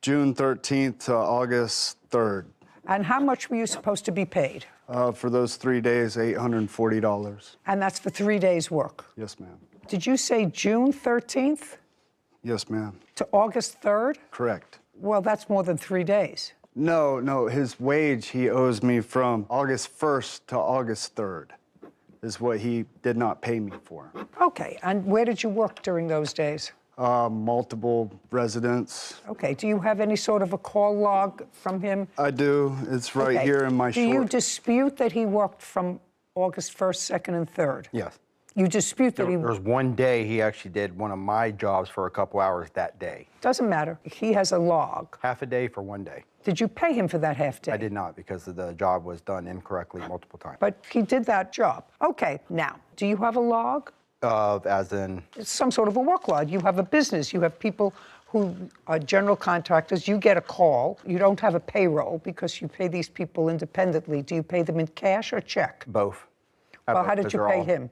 June 13th to August 3rd. And how much were you supposed to be paid? For those 3 days, $840. And that's for 3 days' work? Yes, ma'am. Did you say June 13th? Yes, ma'am. To August 3rd? Correct. Well, that's more than 3 days. No, his wage he owes me from August 1st to August 3rd is what he did not pay me for. Okay, and where did you work during those days? Multiple residents. Okay, do you have any sort of a call log from him? I do. It's right here in my Do you dispute that he worked from August 1st, 2nd, and 3rd? Yes. You dispute that There was one day he actually did one of my jobs for a couple hours that day. Doesn't matter. He has a log. Half a day for one day. Did you pay him for that half day? I did not, because the job was done incorrectly multiple times. But he did that job. Okay, now, do you have a log? As in? It's some sort of a work log. You have a business. You have people who are general contractors. You get a call. You don't have a payroll because you pay these people independently. Do you pay them in cash or check? Both. Well, how did you pay him?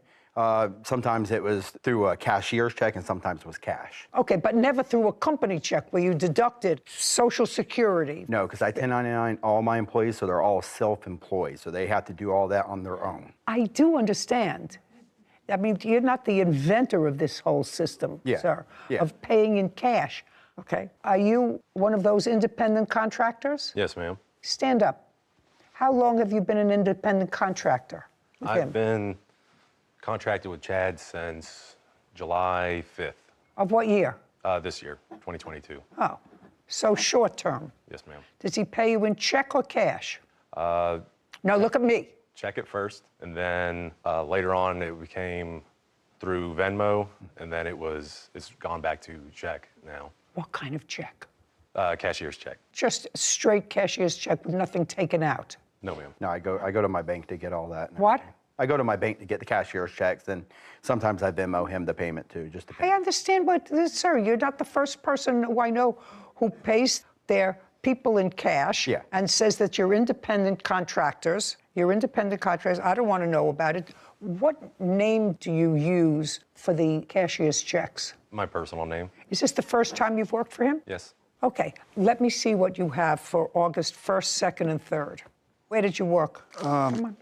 Sometimes it was through a cashier's check and sometimes it was cash. Okay, but never through a company check where you deducted Social Security. No, because I 1099 all my employees, so they're all self-employed, so they have to do all that on their own. I do understand. I mean, you're not the inventor of this whole system, sir, of paying in cash. Okay. Are you one of those independent contractors? Yes, ma'am. Stand up. How long have you been an independent contractor with him? I've been contracted with Chad since July 5th. Of what year? This year, 2022. Oh, so short term. Yes, ma'am. Does he pay you in check or cash? No, look at me. Check it first, and then later on it became through Venmo, and then it's gone back to check now. What kind of check? Cashier's check. Just a straight cashier's check with nothing taken out. No, ma'am. No, I go to my bank to get all that. What? I go to my bank to get the cashier's checks, and sometimes I Venmo him the payment too, just to pay. I understand, but sir, you're not the first person who I know who pays their people in cash and says that you're independent contractors. You're independent contractors. I don't want to know about it. What name do you use for the cashier's checks? My personal name. Is this the first time you've worked for him? Yes. Okay, let me see what you have for August 1st, 2nd, and 3rd. Where did you work? Come on.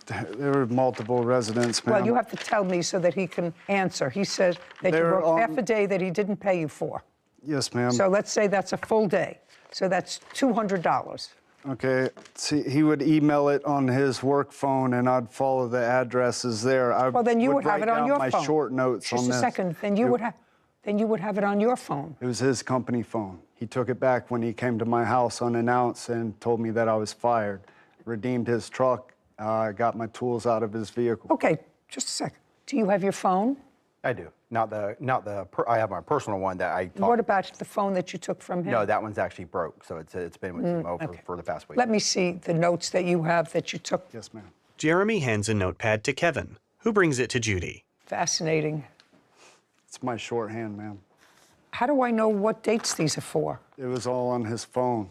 There were multiple residents, ma'am. Well, you have to tell me so that he can answer. He said that you worked half a day that he didn't pay you for. Yes, ma'am. So let's say that's a full day. So that's $200. Okay. See, he would email it on his work phone, and I'd follow the addresses there. Well, then you would have it on your phone. My short notes on this. Just a second. Then you would have it on your phone. It was his company phone. He took it back when he came to my house unannounced and told me that I was fired. Redeemed his truck. Got my tools out of his vehicle. Okay, just a second. Do you have your phone? I do. I have my personal one that I. What about the phone that you took from him? No, that one's actually broke, so it's been with Mo for the past week. Let me see the notes that you have that you took. Yes, ma'am. Jeremy hands a notepad to Kevin, who brings it to Judy. Fascinating. It's my shorthand, ma'am. How do I know what dates these are for? It was all on his phone,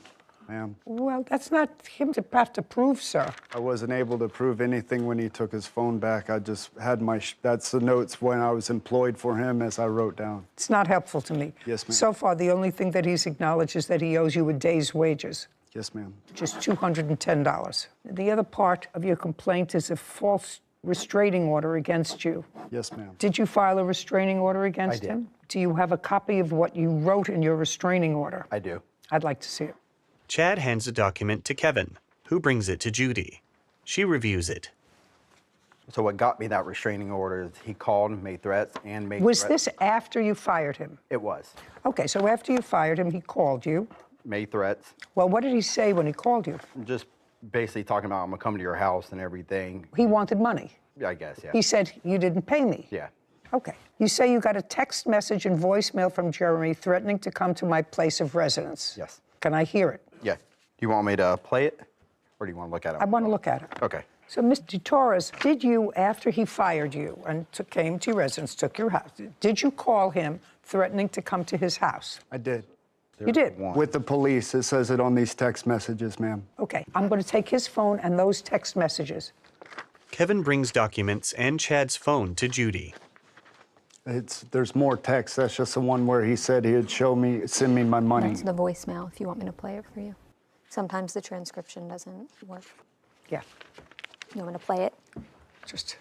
ma'am. Well, that's not him to have to prove, sir. I wasn't able to prove anything when he took his phone back. I just had that's the notes when I was employed for him, as I wrote down. It's not helpful to me. Yes, ma'am. So far, the only thing that he's acknowledged is that he owes you a day's wages. Yes, ma'am. Which is $210. The other part of your complaint is a false restraining order against you. Yes, ma'am. Did you file a restraining order against him? Do you have a copy of what you wrote in your restraining order? I do. I'd like to see it. Chad hands a document to Kevin, who brings it to Judy. She reviews it. So what got me that restraining order is he called, made threats, and made Was threats. this after you fired him? It was. Okay, so after you fired him, he called you. Made threats. Well, what did he say when he called you? Just basically talking about, I'm going to come to your house and everything. He wanted money. Yeah, I guess, yeah. He said, you didn't pay me. Yeah. Okay. You say you got a text message and voicemail from Jeremy threatening to come to my place of residence. Yes. Can I hear it? Yeah. Do you want me to play it, or do you want to look at it? I want to look at it. Okay. So, Mr. Torres, did you, after he fired you and came to your residence, took your house, did you call him threatening to come to his house? I did. You did? With the police. It says it on these text messages, ma'am. Okay. I'm going to take his phone and those text messages. Kevin brings documents and Chad's phone to Judy. There's more text. That's just the one where he said he'd send me my money. That's the voicemail, if you want me to play it for you. Sometimes the transcription doesn't work. Yeah. You want me to play it? Just.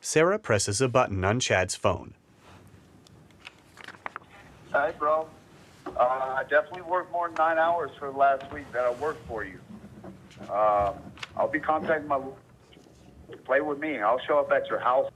Sarah presses a button on Chad's phone. Hey, bro. I definitely worked more than 9 hours for the last week that I worked for you. I'll be contacting my... Play with me. I'll show up at your house.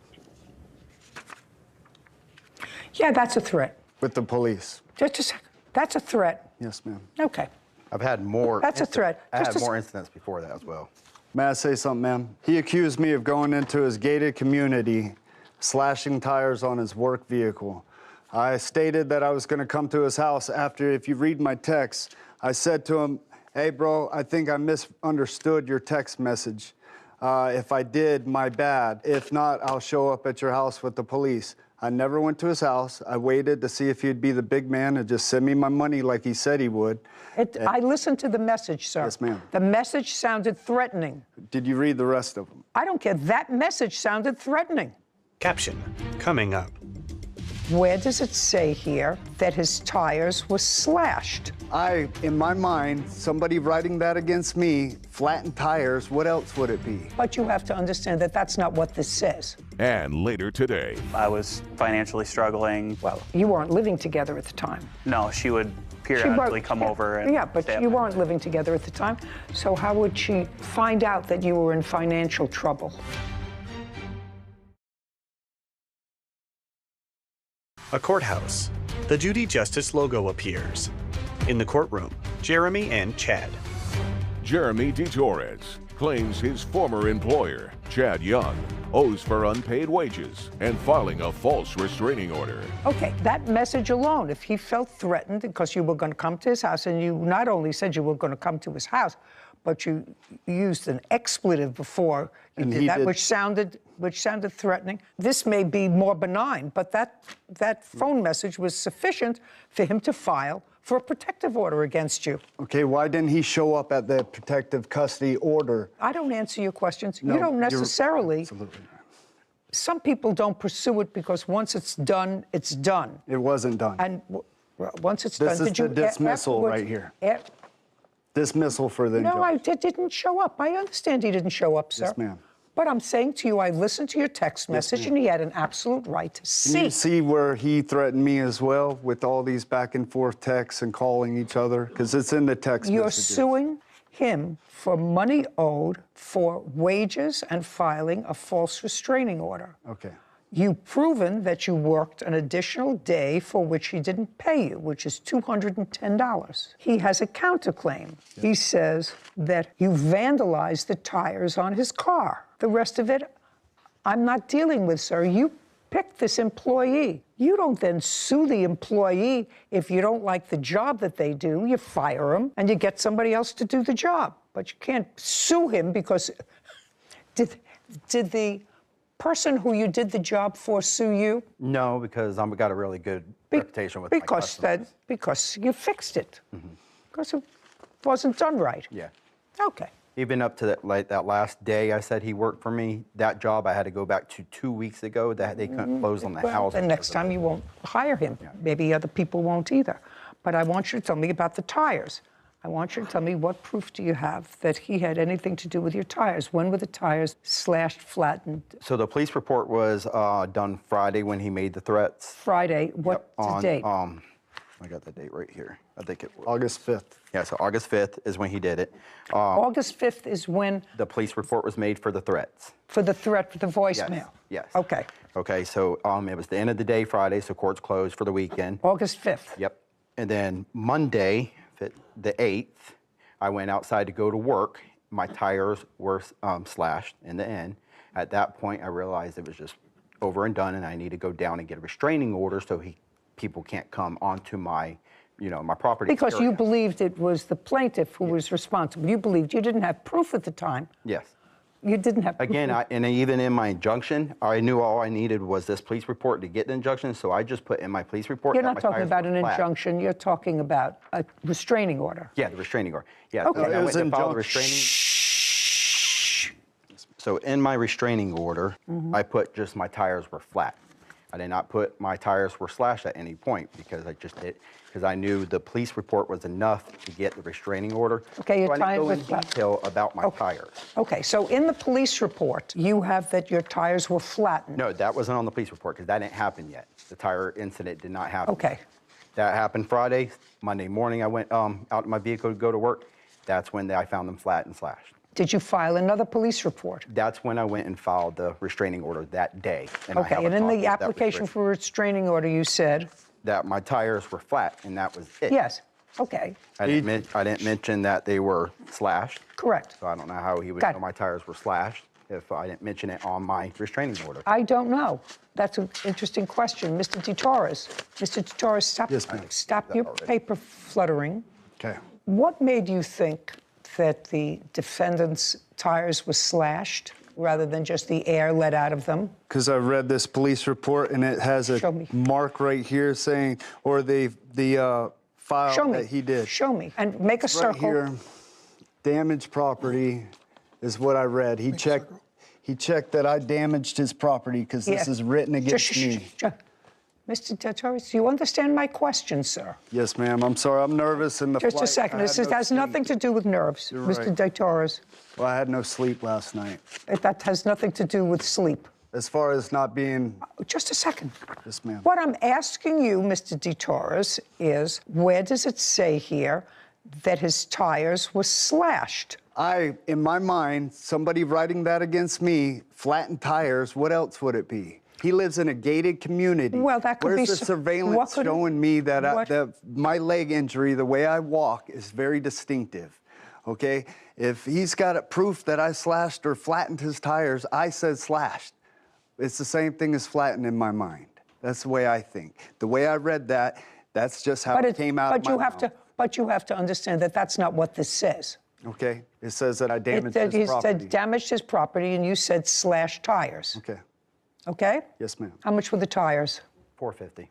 Yeah, that's a threat. With the police. Just a second. That's a threat. Yes, ma'am. Okay. I've had more. That's a threat. I had more incidents before that as well. May I say something, ma'am? He accused me of going into his gated community, slashing tires on his work vehicle. I stated that I was going to come to his house after, if you read my text, I said to him, hey, bro, I think I misunderstood your text message. If I did, my bad. If not, I'll show up at your house with the police. I never went to his house. I waited to see if he'd be the big man and just send me my money like he said he would. I listened to the message, sir. Yes, ma'am. The message sounded threatening. Did you read the rest of them? I don't care. That message sounded threatening. Caption coming up. Where does it say here that his tires were slashed? In my mind, somebody writing that against me, flattened tires, what else would it be? But you have to understand that that's not what this says. And later today. I was financially struggling. Well, you weren't living together at the time. No, she would periodically come over and yeah, but you weren't living together at the time. So how would she find out that you were in financial trouble? A courthouse. The Judy Justice logo appears. In the courtroom, Jeremy and Chad. Jeremy DeTorres claims his former employer, Chad Young, owes for unpaid wages and filing a false restraining order. Okay, that message alone, if he felt threatened because you were going to come to his house, and you not only said you were going to come to his house, but you used an expletive before you did that, which sounded threatening. This may be more benign, but that phone message was sufficient for him to file for a protective order against you. Okay, why didn't he show up at the protective custody order? I don't answer your questions. No, you don't necessarily. Absolutely. Some people don't pursue it because once it's done, it's done. It wasn't done. And once it's done, This is the dismissal right here. Dismissal for the No, I didn't show up. I understand he didn't show up, sir. Yes, ma'am. But I'm saying to you, I listened to your text message, and he had an absolute right to see. Can you see where he threatened me as well with all these back and forth texts and calling each other? Because it's in the text You're messages. suing him for money owed for wages and filing a false restraining order. Okay. You've proven that you worked an additional day for which he didn't pay you, which is $210. He has a counterclaim. Yeah. He says that you vandalized the tires on his car. The rest of it, I'm not dealing with, sir. You picked this employee. You don't then sue the employee if you don't like the job that they do. You fire them and you get somebody else to do the job. But you can't sue him because did the person who you did the job for sue you? No, because I've got a really good reputation with my customers. Because you fixed it. Because it wasn't done right. Yeah. Okay. Even up to that last day I said he worked for me, that job I had to go back to 2 weeks ago that they couldn't close on the house. And next time you won't hire him. Yeah. Maybe other people won't either. But I want you to tell me about the tires. I want you to tell me what proof do you have that he had anything to do with your tires? When were the tires slashed, flattened? So the police report was done Friday when he made the threats. Friday, what date? I got the date right here. I think it was August 5th. Yeah, so August 5th is when he did it. August 5th is when the police report was made for the threats. For the threat, for the voicemail? Yes. Okay. Okay, so it was the end of the day Friday, so court's closed for the weekend. August 5th? Yep. And then Monday, the 8th, I went outside to go to work. My tires were slashed in the end. At that point, I realized it was just over and done, and I need to go down and get a restraining order so people can't come onto my, my property. Because area. you believed it was the plaintiff who was responsible. You believed you didn't have proof at the time. Yes. You didn't have proof. Again, and even in my injunction, I knew all I needed was this police report to get the injunction, so I just put in my police report. You're not talking about an injunction. You're talking about a restraining order. Yeah, the restraining order. Yeah. Okay. I went to file the restraining. So in my restraining order, I put just my tires were flat. I did not put my tires were slashed at any point because I knew the police report was enough to get the restraining order. Okay, your so I tires didn't were go in flat. detail about my tires. Okay, so in the police report, you have that your tires were flattened. No, that wasn't on the police report because that didn't happen yet. The tire incident did not happen. Okay. That happened Friday. Monday morning, I went out in my vehicle to go to work. That's when I found them flat and slashed. Did you file another police report? That's when I went and filed the restraining order that day. Okay, and in the application for a restraining order, you said? That my tires were flat, and that was it. Yes, okay. I didn't mention that they were slashed. Correct. So I don't know how he would know my tires were slashed if I didn't mention it on my restraining order. I don't know. That's an interesting question. Mr. DeTorres. Mr. DeTorres, stop your paper fluttering. Okay. What made you think that the defendant's tires were slashed rather than just the air let out of them? Because I read this police report and it has a mark right here saying, or the file that he did. Show me. And make a circle. Right here, damaged property is what I read. He checked that I damaged his property because this is written against me. Mr. DeTorres, do you understand my question, sir? Yes, ma'am. I'm sorry. I'm nervous in the Just flight. a second. This has nothing to do with nerves, You're Mr. right. DeTorres. Well, I had no sleep last night. That has nothing to do with sleep. As far as not being... Just a second. Yes, ma'am. What I'm asking you, Mr. DeTorres, is where does it say here that his tires were slashed? In my mind, somebody writing that against me, flattened tires, what else would it be? He lives in a gated community. Well, that could be... Where's the surveillance showing me that my leg injury, the way I walk, is very distinctive, okay? If he's got proof that I slashed or flattened his tires, I said slashed. It's the same thing as flattened in my mind. That's the way I think. The way I read that, that's just how it came out of my mouth. But you have to understand that that's not what this says. Okay, it says that I damaged his property. He said damaged his property, and you said slashed tires. Okay. Okay? Yes, ma'am. How much were the tires? $450.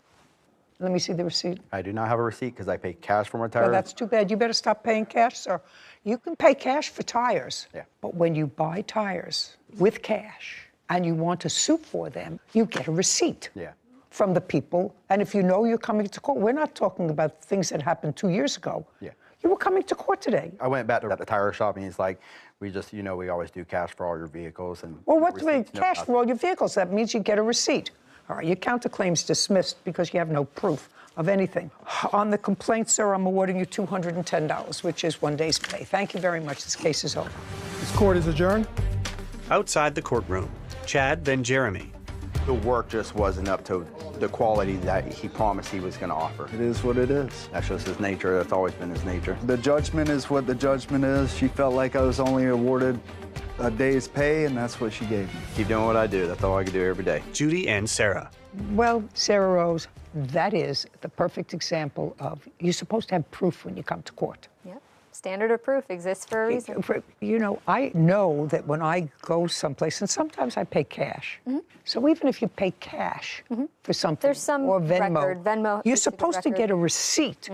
Let me see the receipt. I do not have a receipt because I pay cash for my tires. Well, that's too bad. You better stop paying cash, sir. You can pay cash for tires. Yeah. But when you buy tires with cash and you want to sue for them, you get a receipt. Yeah. From the people. And if you know you're coming to court, we're not talking about things that happened 2 years ago. Yeah. You were coming to court today. I went back to the tire shop and he's like, we just, we always do cash for all your vehicles. And well, what do you mean cash for all your vehicles? That means you get a receipt. All right, your counterclaim's dismissed because you have no proof of anything. On the complaint, sir, I'm awarding you $210, which is 1 day's pay. Thank you very much. This case is over. This court is adjourned. Outside the courtroom, Chad, then Jeremy. The work just wasn't up to the quality that he promised he was going to offer. It is what it is. That's just his nature. That's always been his nature. The judgment is what the judgment is. She felt like I was only awarded a day's pay, and that's what she gave me. Keep doing what I do. That's all I can do every day. Judy and Sarah. Well, Sarah Rose, that is the perfect example of you're supposed to have proof when you come to court. Yep. Standard of proof exists for a reason. I know that when I go someplace, and sometimes I pay cash. Mm-hmm. So even if you pay cash for something, there's some or Venmo, record. Venmo, you're supposed to get a receipt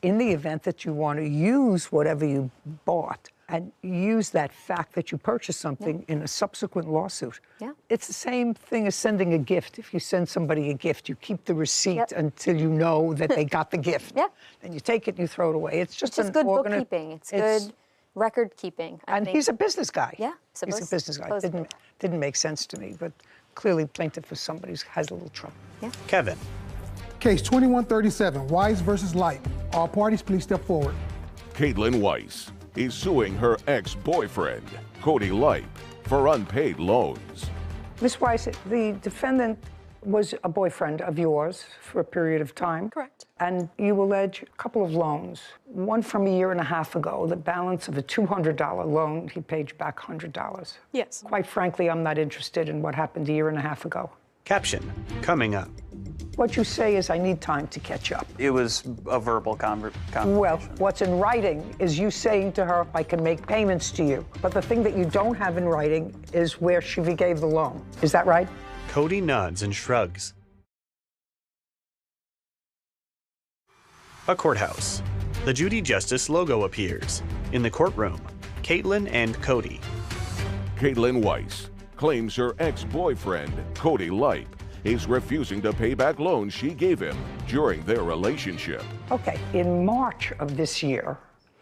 in the event that you want to use whatever you bought and use that fact that you purchased something in a subsequent lawsuit. Yeah. It's the same thing as sending a gift. If you send somebody a gift, you keep the receipt until you know that they got the gift. Yeah. Then you take it and you throw it away. It's just good bookkeeping. It's good record keeping. And he's a business guy. Yeah. He's a business guy. Didn't make sense to me, but clearly plaintiff for somebody who has a little trouble. Yeah. Kevin. Case 2137, Weiss versus Light. All parties, please step forward. Caitlin Weiss is suing her ex-boyfriend, Cody Light, for unpaid loans. Ms. Weiss, the defendant was a boyfriend of yours for a period of time. Correct. And you allege a couple of loans. One from a year and a half ago, the balance of a $200 loan, he paid you back $100. Yes. Quite frankly, I'm not interested in what happened a year and a half ago. Caption, coming up. What you say is, I need time to catch up. It was a verbal conversation. Well, what's in writing is you saying to her, I can make payments to you. But the thing that you don't have in writing is where she gave the loan. Is that right? Cody nods and shrugs. A courthouse. The Judy Justice logo appears. In the courtroom, Caitlin and Cody. Caitlin Weiss claims her ex-boyfriend, Cody Light, is refusing to pay back loans she gave him during their relationship. Okay, in March of this year,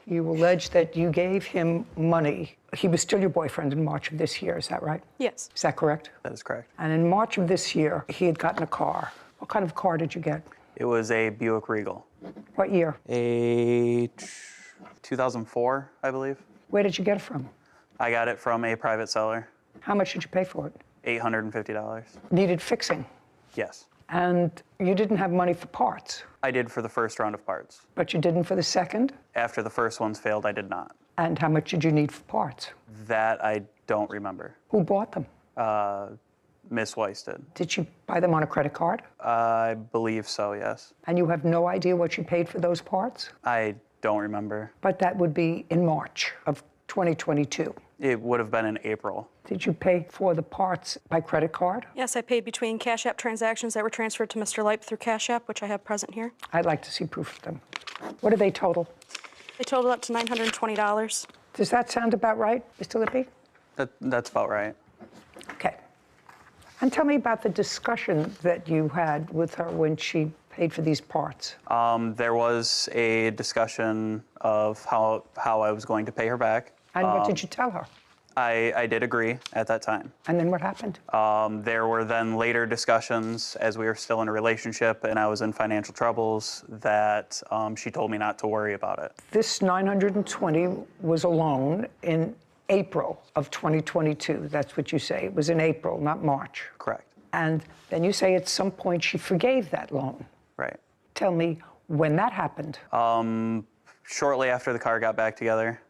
you allege that you gave him money. He was still your boyfriend in March of this year, is that right? Yes. Is that correct? That is correct. And in March of this year, he had gotten a car. What kind of car did you get? It was a Buick Regal. What year? A 2004, I believe. Where did you get it from? I got it from a private seller. How much did you pay for it? $850. Needed fixing. Yes. And you didn't have money for parts. I did for the first round of parts. But you didn't for the second? After the first ones failed, I did not. And how much did you need for parts? That I don't remember. Who bought them? Miss Weiss did. Did she buy them on a credit card? I believe so, yes. And you have no idea what you paid for those parts? I don't remember. But that would be in March of 2022. It would have been in April. Did you pay for the parts by credit card? Yes, I paid between Cash App transactions that were transferred to Mr. Leip through Cash App, which I have present here. I'd like to see proof of them. What do they total? They totaled up to $920. Does that sound about right, Mr. Lippy? That's about right. Okay. And tell me about the discussion that you had with her when she paid for these parts. There was a discussion of how I was going to pay her back. And what did you tell her? I did agree at that time. And then what happened? There were then later discussions as we were still in a relationship and I was in financial troubles that she told me not to worry about it. This $920 was a loan in April of 2022. That's what you say. It was in April, not March. Correct. And then you say at some point she forgave that loan. Right. Tell me when that happened. Shortly after the car got back together,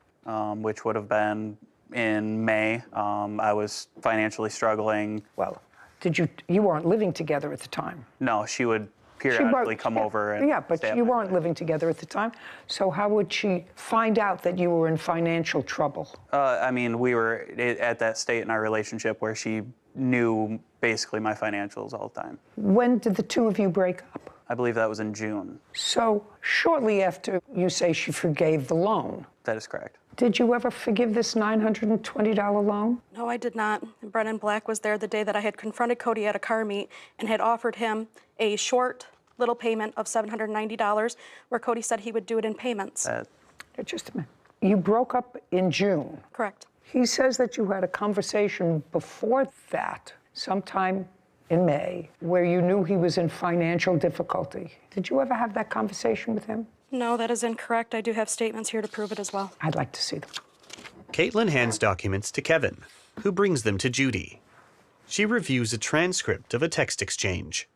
which would have been in May. I was financially struggling. Well, you weren't living together at the time? No, she would periodically come over and yeah, but you weren't living together at the time. So how would she find out that you were in financial trouble? I mean, we were at that state in our relationship where she knew basically my financials all the time. When did the two of you break up? I believe that was in June. So shortly after you say she forgave the loan. That is correct. Did you ever forgive this $920 loan? No, I did not. Brennan Black was there the day that I had confronted Cody at a car meet and had offered him a short little payment of $790 where Cody said he would do it in payments. Just a minute. You broke up in June. Correct. He says that you had a conversation before that, sometime in May, where you knew he was in financial difficulty. Did you ever have that conversation with him? No, that is incorrect. I do have statements here to prove it as well. I'd like to see them. Caitlin hands documents to Kevin, who brings them to Judy. She reviews a transcript of a text exchange.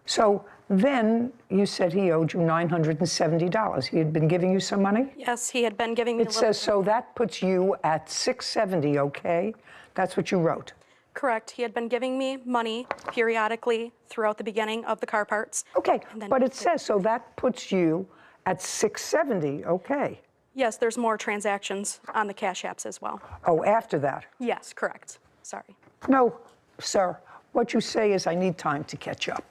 So then you said he owed you $970. He had been giving you some money? Yes, he had been giving me It says, so that puts you at $670, okay? That's what you wrote. Correct. He had been giving me money periodically throughout the beginning of the car parts. Okay, but it says, so that puts you at $670, okay? Yes, there's more transactions on the Cash Apps as well. Oh, after that? Yes, correct. Sorry. No, sir. What you say is I need time to catch up.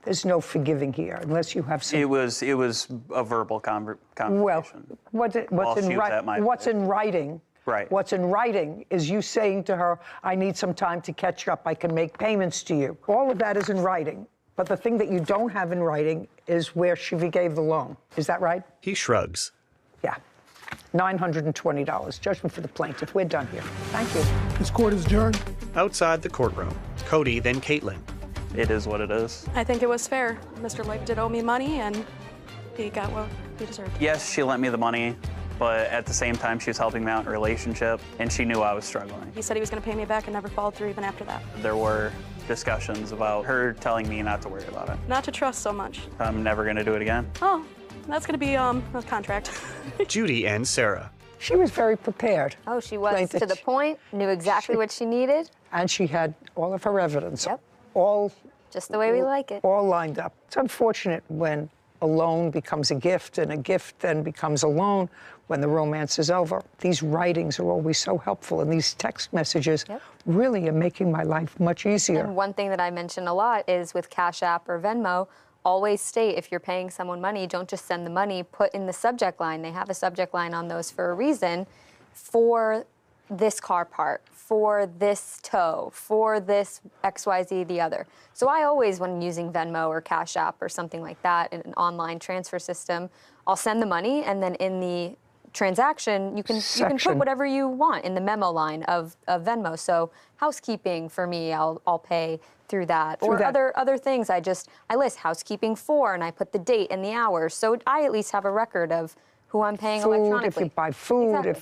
There's no forgiving here unless you have some... It was a verbal conversation. Well, what's in writing? Right. What's in writing is you saying to her, I need some time to catch up. I can make payments to you. All of that is in writing. But the thing that you don't have in writing is where she forgave the loan. Is that right? He shrugs. Yeah. $920. Judgment for the plaintiff. We're done here. Thank you. This court is adjourned. Outside the courtroom, Cody, then Caitlin. It is what it is. I think it was fair. Mr. Leip did owe me money, and he got what he deserved. Yes, she lent me the money, but at the same time, she was helping me out in a relationship, and she knew I was struggling. He said he was going to pay me back and never followed through even after that. There were discussions about her telling me not to worry about it. Not to trust so much. I'm never going to do it again. Oh, that's going to be a contract. Judy and Sarah. She was very prepared. Oh, she was to the point, knew exactly what she needed. And she had all of her evidence. Yep. All just the way we like it. All lined up. It's unfortunate when a loan becomes a gift and a gift then becomes a loan when the romance is over. These writings are always so helpful, and these text messages really are making my life much easier. And one thing that I mention a lot is with Cash App or Venmo, always state if you're paying someone money, don't just send the money, put in the subject line. They have a subject line on those for a reason, for this car part, for this tow, for this XYZ, the other. So I always, when using Venmo or Cash App or something like that, in an online transfer system, I'll send the money, and then in the transaction, you can put whatever you want in the memo line of Venmo. So housekeeping for me, I'll pay through that. Other things, I list housekeeping for, and I put the date and the hours. So I at least have a record of who I'm paying electronically. If you buy food,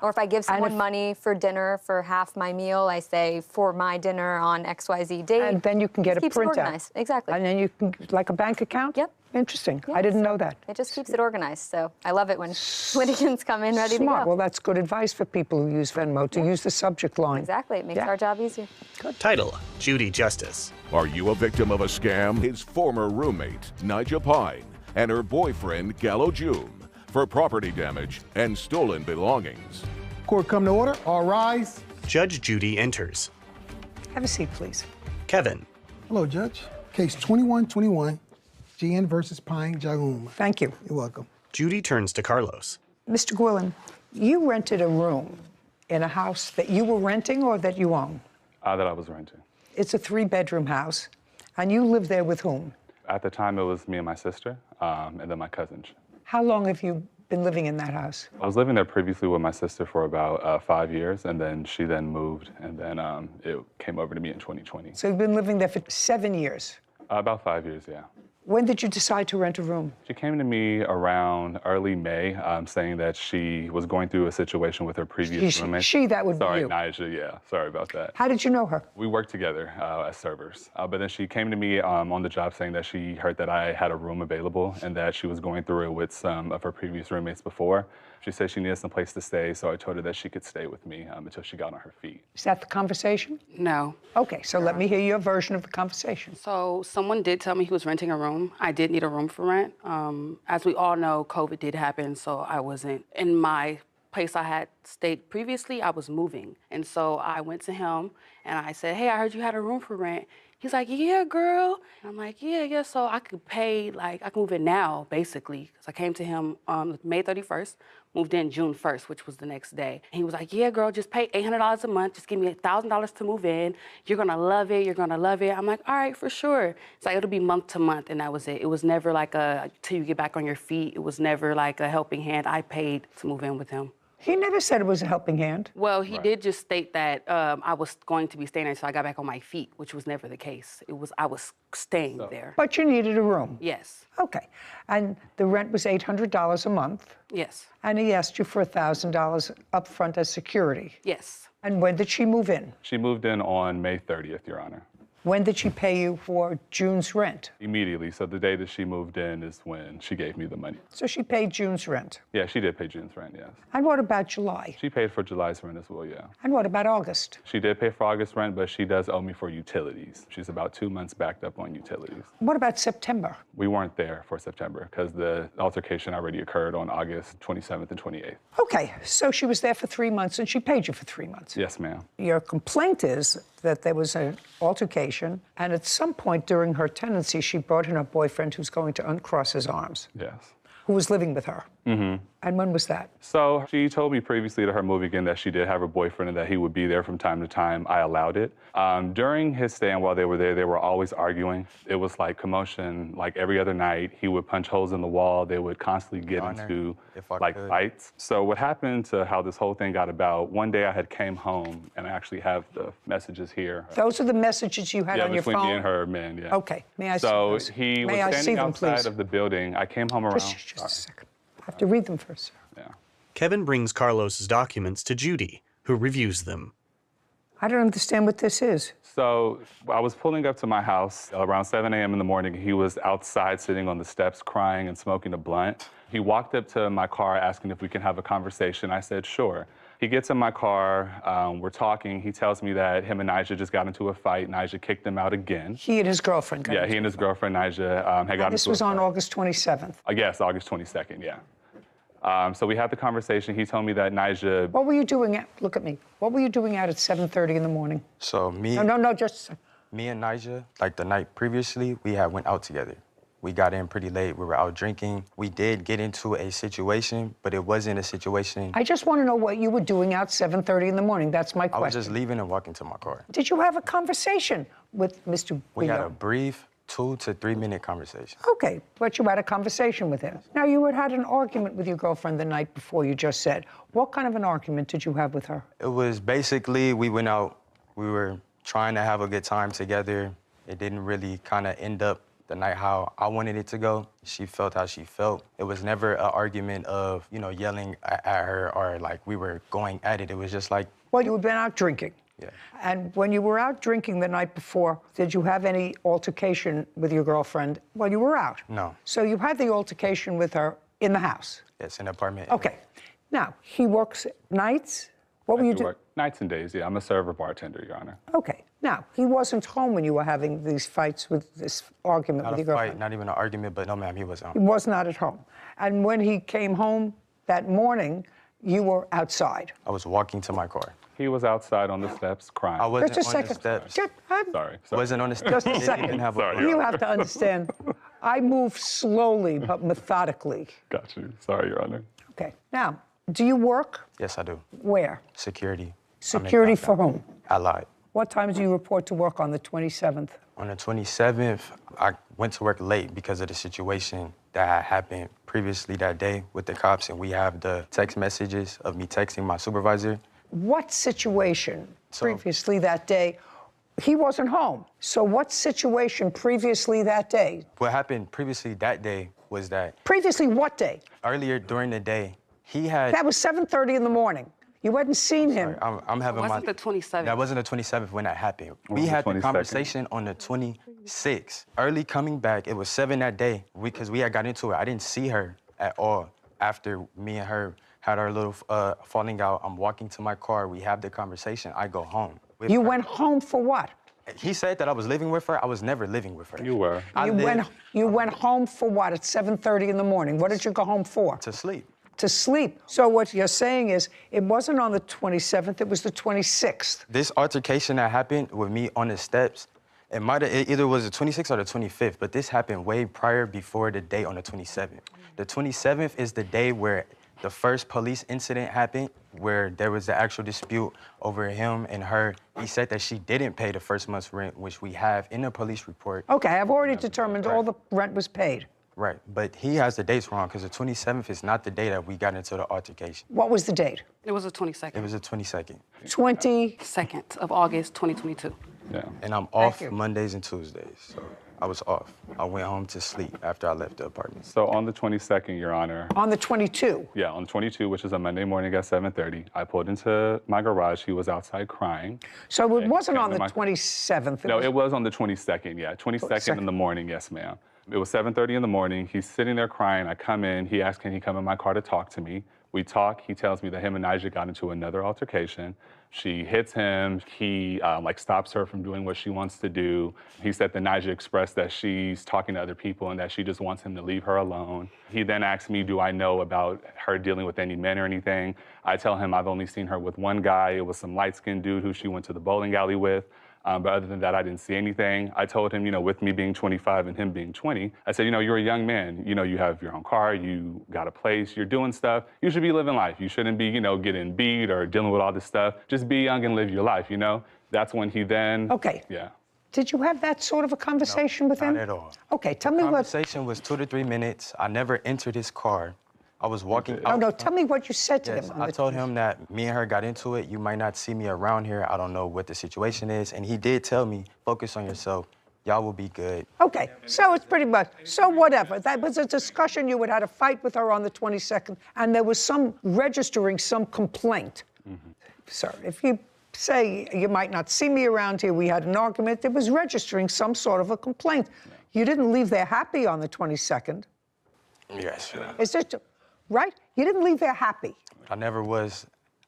or if I give someone money for dinner for half my meal, I say for my dinner on XYZ date. And then you can get a printout. Organized. Exactly. And then you can, like a bank account? Yep. Interesting. I didn't know that. It just keeps it organized. So I love it when litigants come in ready to go. Well, that's good advice for people who use Venmo, to use the subject line. Exactly. It makes our job easier. Good. Title, Judy Justice. Are you a victim of a scam? His former roommate, Nigel Pine, and her boyfriend, Gallo June, for property damage and stolen belongings. Court come to order. All rise. Judge Judy enters. Have a seat, please. Kevin. Hello, Judge. Case 2121, GN versus Pine Jaum. Thank you. You're welcome. Judy turns to Carlos. Mr. Gwilyn, you rented a room in a house that you were renting or that you own? That I was renting. It's a 3-bedroom house, and you live there with whom? At the time, it was me and my sister, and then my cousin. How long have you been living in that house? I was living there previously with my sister for about 5 years, and then she then moved, and then it came over to me in 2020. So you've been living there for 7 years? About 5 years, yeah. When did you decide to rent a room? She came to me around early May, saying that she was going through a situation with her previous roommate. That would be you. Sorry, Nyjah, yeah. Sorry about that. How did you know her? We worked together as servers. But then she came to me on the job saying that she heard that I had a room available and that she was going through it with some of her previous roommates before. She said she needed some place to stay, so I told her that she could stay with me until she got on her feet. Is that the conversation? No. Okay, so let me hear your version of the conversation. So someone did tell me he was renting a room. I did need a room for rent. As we all know, COVID did happen, so I wasn't in my place I had stayed previously. I was moving. And so I went to him and I said, hey, I heard you had a room for rent. He's like, yeah, girl. And I'm like, yeah. So I could pay, I can move in now, basically. Because I came to him May 31st, moved in June 1st, which was the next day. And he was like, yeah, girl, just pay $800 a month. Just give me $1,000 to move in. You're going to love it. You're going to love it. I'm like, all right, for sure. It's like, it'll be month to month, and that was it. It was never like till you get back on your feet. It was never like a helping hand. I paid to move in with him. He never said it was a helping hand. Well, he did just state that I was going to be staying there until I got back on my feet, which was never the case. I was staying there. But you needed a room. Yes. Okay. And the rent was $800 a month. Yes. And he asked you for $1,000 up front as security. Yes. And when did she move in? She moved in on May 30th, Your Honor. When did she pay you for June's rent? Immediately. So the day that she moved in is when she gave me the money. So she paid June's rent? Yeah, she did pay June's rent, yes. And what about July? She paid for July's rent as well, yeah. And what about August? She did pay for August rent, but she does owe me for utilities. She's about 2 months backed up on utilities. What about September? We weren't there for September because the altercation already occurred on August 27th and 28th. Okay, so she was there for 3 months and she paid you for 3 months. Yes, ma'am. Your complaint is that there was an altercation, and at some point during her tenancy, she brought in a boyfriend who's going to uncross his arms. Yes. Who was living with her. Mm-hmm. And when was that? So she told me previously to her moving in that she did have a boyfriend and that he would be there from time to time. I allowed it. During his stay and while they were there, they were always arguing. It was like commotion, like every other night. He would punch holes in the wall. They would constantly get into fights. So what happened to how this whole thing got about, one day I had came home and I actually have the messages here. Those are the messages you had on your phone? Yeah, between me and her man, yeah. Okay, may I see those? So he was May I see standing them, outside please? of the building. I came home around. Just a second. I have to read them first. Yeah. Kevin brings Carlos's documents to Judy, who reviews them. I don't understand what this is. So I was pulling up to my house around 7 a.m. in the morning. He was outside sitting on the steps crying and smoking a blunt. He walked up to my car asking if we can have a conversation. I said, sure. He gets in my car, we're talking. He tells me that him and Nyjah just got into a fight. Nyjah kicked him out again. He and his girlfriend got Yeah, he and his girlfriend, Nyjah, had gotten into a fight. This was on August 27th. Yes, August 22nd, yeah. So we had the conversation. He told me that Nyjah... What were you doing look at me. What were you doing out at 7:30 in the morning? So me... No, just... Me and Nyjah, like the night previously, we had went out together. We got in pretty late. We were out drinking. We did get into a situation, but it wasn't a situation... I just want to know what you were doing out 7:30 in the morning. That's my question. I was just leaving and walking to my car. Did you have a conversation with Mr. We had Guido? a brief 2 to 3 minute conversation. Okay, but you had a conversation with him. Now, you had an argument with your girlfriend the night before, you just said. What kind of an argument did you have with her? It was basically, we went out, we were trying to have a good time together. It didn't really kind of end up the night how I wanted it to go. She felt how she felt. It was never an argument of, yelling at her or like we were going at it. It was just like... Well, you had been out drinking. Yeah. And when you were out drinking the night before, did you have any altercation with your girlfriend while you were out? No. So you had the altercation with her in the house? Yes, in an apartment. Okay. Now, he works nights? What were you doing? Nights and days, yeah. I'm a server bartender, Your Honor. Okay. Now, he wasn't home when you were having these fights with this argument with your girlfriend? Not even an argument, but no, ma'am, he was home. He was not at home. And when he came home that morning, You were outside. I was walking to my car. He was outside on the steps crying. I wasn't Just a on the second. steps. Sorry. Wasn't on the steps. Just a Didn't second. even have a Sorry, phone. You have to understand, I move slowly but methodically. Got you. Sorry, Your Honor. Okay. Now, do you work? Yes, I do. Where? Security. Security for whom? I lied. What time do you report to work on the 27th? On the 27th, I went to work late because of the situation that had happened previously that day with the cops, and we have the text messages of me texting my supervisor. What situation previously that day? He wasn't home. So what situation previously that day? What happened previously that day was that Previously what day? earlier during the day, he had... That was 7:30 in the morning. You hadn't seen him. I'm having my... Wasn't the 27th? That wasn't the 27th when that happened. was We the had the 22nd? conversation on the 26th. Early coming back, it was 7 that day because we had got into it. I didn't see her at all after me and her had our little falling out. I'm walking to my car. We have the conversation. I go home. You went home for what? He said that I was living with her. I was never living with her. You were. You went home for what at 7:30 in the morning? What did you go home for? To sleep. To sleep. So what you're saying is it wasn't on the 27th, it was the 26th. This altercation that happened with me on the steps, it either was the 26th or the 25th, but this happened way prior before the day on the 27th. The 27th is the day where the first police incident happened, where there was the actual dispute over him and her. He said that she didn't pay the first month's rent, which we have in the police report. Okay, I've already determined all the rent was paid. Right, but he has the dates wrong because the 27th is not the day that we got into the altercation. What was the date? It was the 22nd. It was the 22nd. 22nd of August, 2022. Yeah. And I'm off Mondays and Tuesdays, so I was off. I went home to sleep after I left the apartment. So on the 22nd, Your Honor. On the 22? Yeah, on the 22, which is a Monday morning at 7:30. I pulled into my garage. He was outside crying. So it wasn't on the 27th? No, it was on the 22nd, yeah. 22nd in the morning, yes, ma'am. It was 7:30 in the morning. He's sitting there crying. I come in. He asks, can he come in my car to talk to me? We talk. He tells me that him and Nigel got into another altercation. She hits him. He stops her from doing what she wants to do. He said that Nigel expressed that she's talking to other people and that she just wants him to leave her alone. He then asked me, do I know about her dealing with any men or anything? I tell him I've only seen her with one guy. It was some light-skinned dude who she went to the bowling alley with. But other than that, I didn't see anything. I told him, with me being 25 and him being 20, I said, you're a young man. You have your own car, you got a place, you're doing stuff. You should be living life. You shouldn't be, getting beat or dealing with all this stuff. Just be young and live your life, That's when he then... Okay. Yeah. Did you have that sort of a conversation with him? Not at all. Okay, tell me what... The conversation was 2 to 3 minutes. I never entered his car. I was walking out. No, tell me what you said to him. I told him that me and her got into it. You might not see me around here. I don't know what the situation is. And he did tell me, focus on yourself. Y'all will be good. Okay, so it's pretty much, so whatever. That was a discussion. You had a fight with her on the 22nd, and there was some registering some complaint. Sir, if you say you might not see me around here, we had an argument, it was registering some sort of a complaint. You didn't leave there happy on the 22nd. Yes, sure. Is it... Right? You didn't leave there happy. I never was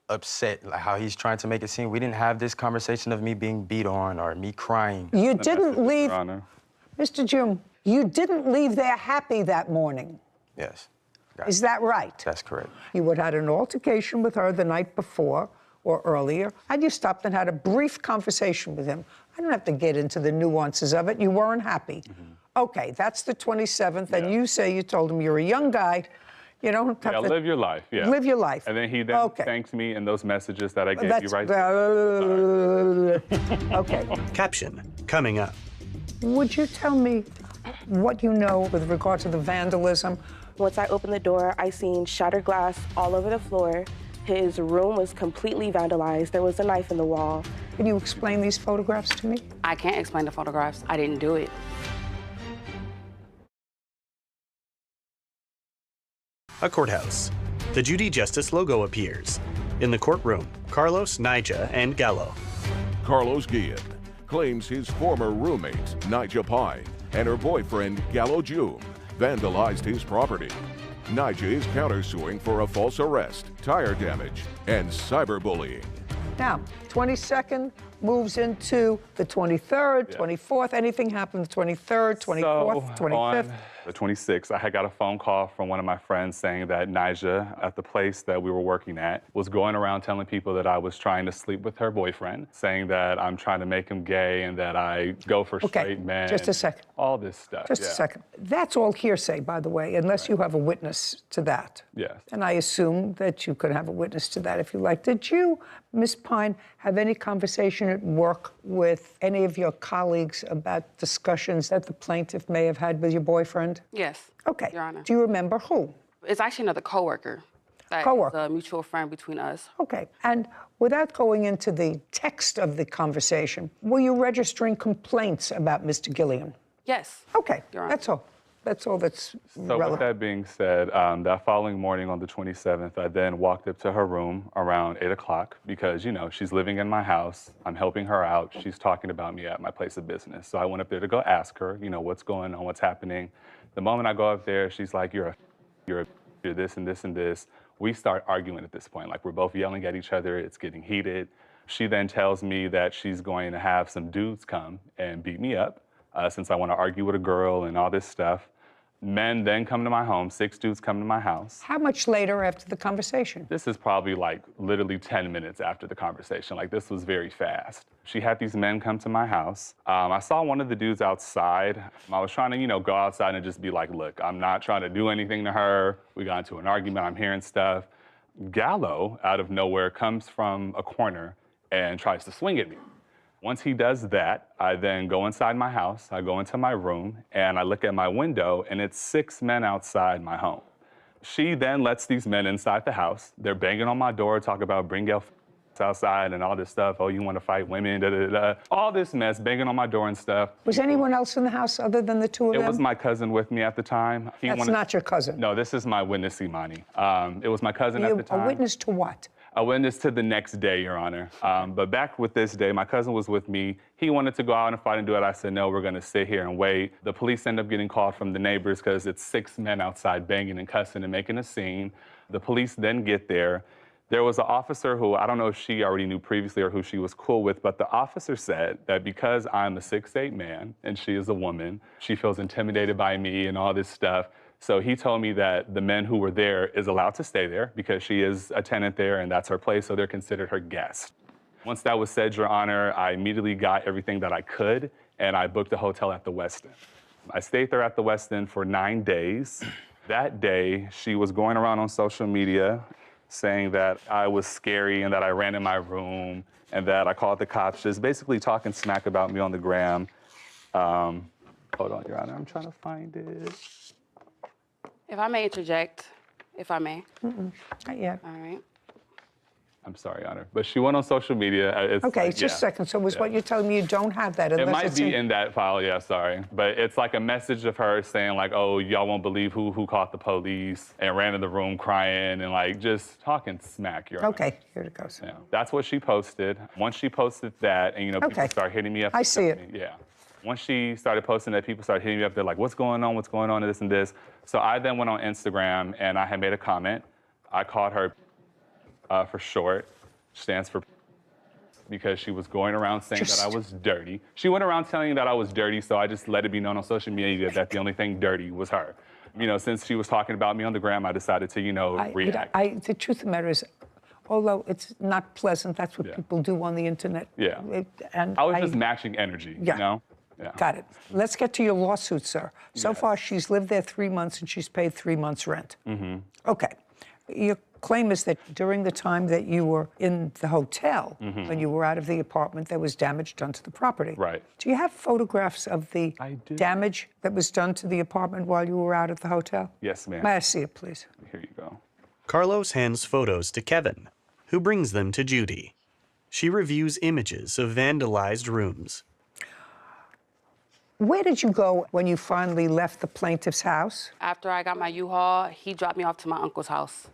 upset, like how he's trying to make it seem. We didn't have this conversation of me being beat on or me crying. You didn't leave... Mr. June, you didn't leave there happy that morning. Yes. Is that right? That's correct. You had an altercation with her the night before or earlier, and you stopped and had a brief conversation with him. I don't have to get into the nuances of it. You weren't happy. Okay, that's the 27th, and you say you told him you're a young guy. You don't have to... live your life, yeah. Live your life. And then he thanks me in those messages that I gave you right Okay. Caption, coming up. Would you tell me what you know with regard to the vandalism? Once I opened the door, I seen shattered glass all over the floor. His room was completely vandalized. There was a knife in the wall. Can you explain these photographs to me? I can't explain the photographs. I didn't do it. A courthouse. The Judy Justice logo appears. In the courtroom, Carlos, Nija, and Gallo. Carlos Guillen claims his former roommate, Nija Pine, and her boyfriend, Gallo June, vandalized his property. Nija is countersuing for a false arrest, tire damage, and cyberbullying. Now, 22nd moves into the 23rd, 24th. Anything happened the 23rd, 24th, 25th? The 26th, I had got a phone call from one of my friends saying that Nyjah, at the place that we were working at, was going around telling people that I was trying to sleep with her boyfriend, saying that I'm trying to make him gay and that I go for straight men. Just a second. All this stuff. Just a second. That's all hearsay, by the way, unless you have a witness to that. Yes. And I assume that you could have a witness to that if you like. Did you, Ms. Pine, have any conversation at work with any of your colleagues about discussions that the plaintiff may have had with your boyfriend? Yes. Okay. Your Honor. Do you remember who? It's actually another coworker. Coworker. A mutual friend between us. Okay. And without going into the text of the conversation, were you registering complaints about Mr. Gilliam? Yes. Okay. That's all. That's all that's So relevant. with that being said, that following morning on the 27th, I then walked up to her room around 8 o'clock because, you know, she's living in my house. I'm helping her out. She's talking about me at my place of business. So I went up there to go ask her, you know, what's going on, what's happening. The moment I go up there, she's like, you're this and this and this. We start arguing at this point. Like, we're both yelling at each other. It's getting heated. She then tells me that she's going to have some dudes come and beat me up since I want to argue with a girl and all this stuff. Men then come to my home. 6 dudes come to my house. How much later after the conversation? This is probably like literally 10 minutes after the conversation. Like, this was very fast. She had these men come to my house. I saw one of the dudes outside. I was trying to, you know, go outside and just be like, look, I'm not trying to do anything to her. We got into an argument. I'm hearing stuff. Gallo, out of nowhere, comes from a corner and tries to swing at me. Once he does that, I then go inside my house, I go into my room, and I look at my window, and it's 6 men outside my home. She then lets these men inside the house. They're banging on my door, talk about bring your outside and all this stuff. Oh, you want to fight women, da, da, da. All this mess, banging on my door and stuff. Was anyone else in the house other than the two of them? It was my cousin with me at the time. That's not your cousin. No, this is my witness, Imani. It was my cousin at the time. A witness to what? A witness to the next day, Your Honor. But back with this day, my cousin was with me. He wanted to go out and fight and do it. I said, no, we're gonna sit here and wait. The police end up getting called from the neighbors because it's 6 men outside banging and cussing and making a scene. The police then get there. There was an officer who, I don't know if she already knew previously or who she was cool with, but the officer said that because I'm a 6'8" man and she is a woman, she feels intimidated by me and all this stuff. So he told me that the men who were there is allowed to stay there because she is a tenant there and that's her place, so they're considered her guest. Once that was said, Your Honor, I immediately got everything that I could and I booked a hotel at the Westin. I stayed there at the Westin for 9 days. That day, she was going around on social media saying that I was scary and that I ran in my room and that I called the cops, just basically talking smack about me on the gram. Hold on, Your Honor, I'm trying to find it. If I may interject, if I may. Not yet. All right. I'm sorry, Your Honor. But she went on social media. It's Okay, like, just a second. So was what you're telling me you don't have that It unless might it's be in that file, yeah, sorry. But it's like a message of her saying like, oh, y'all won't believe who caught the police and ran in the room crying and like just talking smack, Your Honor. Okay, here it goes. Yeah, that's what she posted. Once she posted that and, you know, people start hitting me up. I see it. Yeah. Once she started posting that, people started hitting me up. They're like, what's going on, and this and this. So I then went on Instagram and I had made a comment. I called her for short, stands for because she was going around saying that I was dirty. She went around telling that I was dirty, so I just let it be known on social media that the only thing dirty was her. You know, since she was talking about me on the gram, I decided to, you know, react. The truth of the matter is, although it's not pleasant, that's what people do on the internet. Yeah. And I was just matching energy, you know? Yeah. Got it. Let's get to your lawsuit, sir. So far, she's lived there 3 months and she's paid 3 months' rent. Mm-hmm. Okay. Your claim is that during the time that you were in the hotel, when you were out of the apartment, there was damage done to the property. Right. Do you have photographs of the damage that was done to the apartment while you were out at the hotel? Yes, ma'am. May I see it, please? Here you go. Carlos hands photos to Kevin, who brings them to Judy. She reviews images of vandalized rooms. Where did you go when you finally left the plaintiff's house? After I got my U-Haul, he dropped me off to my uncle's house.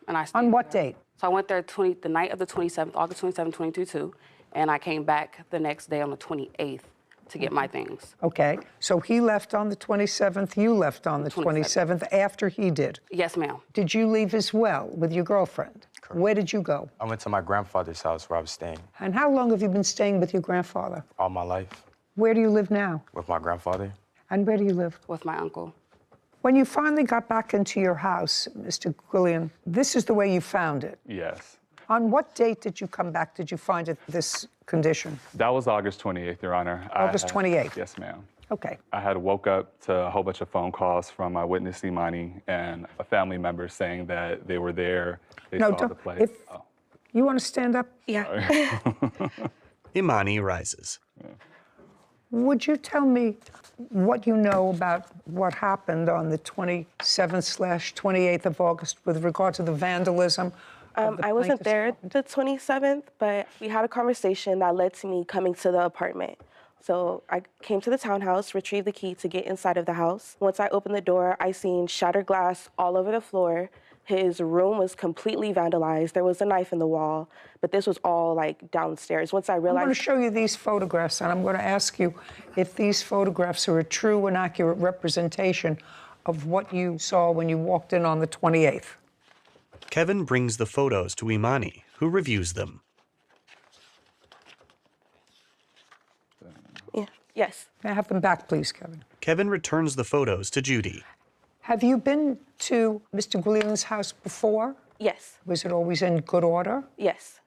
And I stayed On what date? So I went there the night of the 27th, August 27th, 2022, and I came back the next day on the 28th to get my things. Okay, so he left on the 27th, you left on the 27th after he did? Yes, ma'am. Did you leave as well with your girlfriend? Correct. Where did you go? I went to my grandfather's house where I was staying And how long have you been staying with your grandfather? all my life Where do you live now? with my grandfather. And where do you live? With my uncle. When you finally got back into your house, Mr. Quillian, this is the way you found it. Yes. On what date did you come back? Did you find it this condition? That was August 28th, Your Honor. August 28th? Yes, ma'am. Okay. I had woke up to a whole bunch of phone calls from my witness, Imani, and a family member saying that they were there, they saw the place. If you want to stand up? Yeah. Imani rises. Would you tell me what you know about what happened on the 27th/28th of August with regard to the vandalism? I wasn't there the 27th, but we had a conversation that led to me coming to the apartment. So I came to the townhouse, retrieved the key to get inside of the house. Once I opened the door, I seen shattered glass all over the floor. His room was completely vandalized. There was a knife in the wall, but this was all like downstairs. Once I realized— I'm going to show you these photographs, and I'm going to ask you if these photographs are a true and accurate representation of what you saw when you walked in on the 28th. Kevin brings the photos to Imani, who reviews them. Yeah. Yes. May I have them back, please, Kevin? Kevin returns the photos to Judy. Have you been to Mr. Quillian's house before? Yes. Was it always in good order? Yes.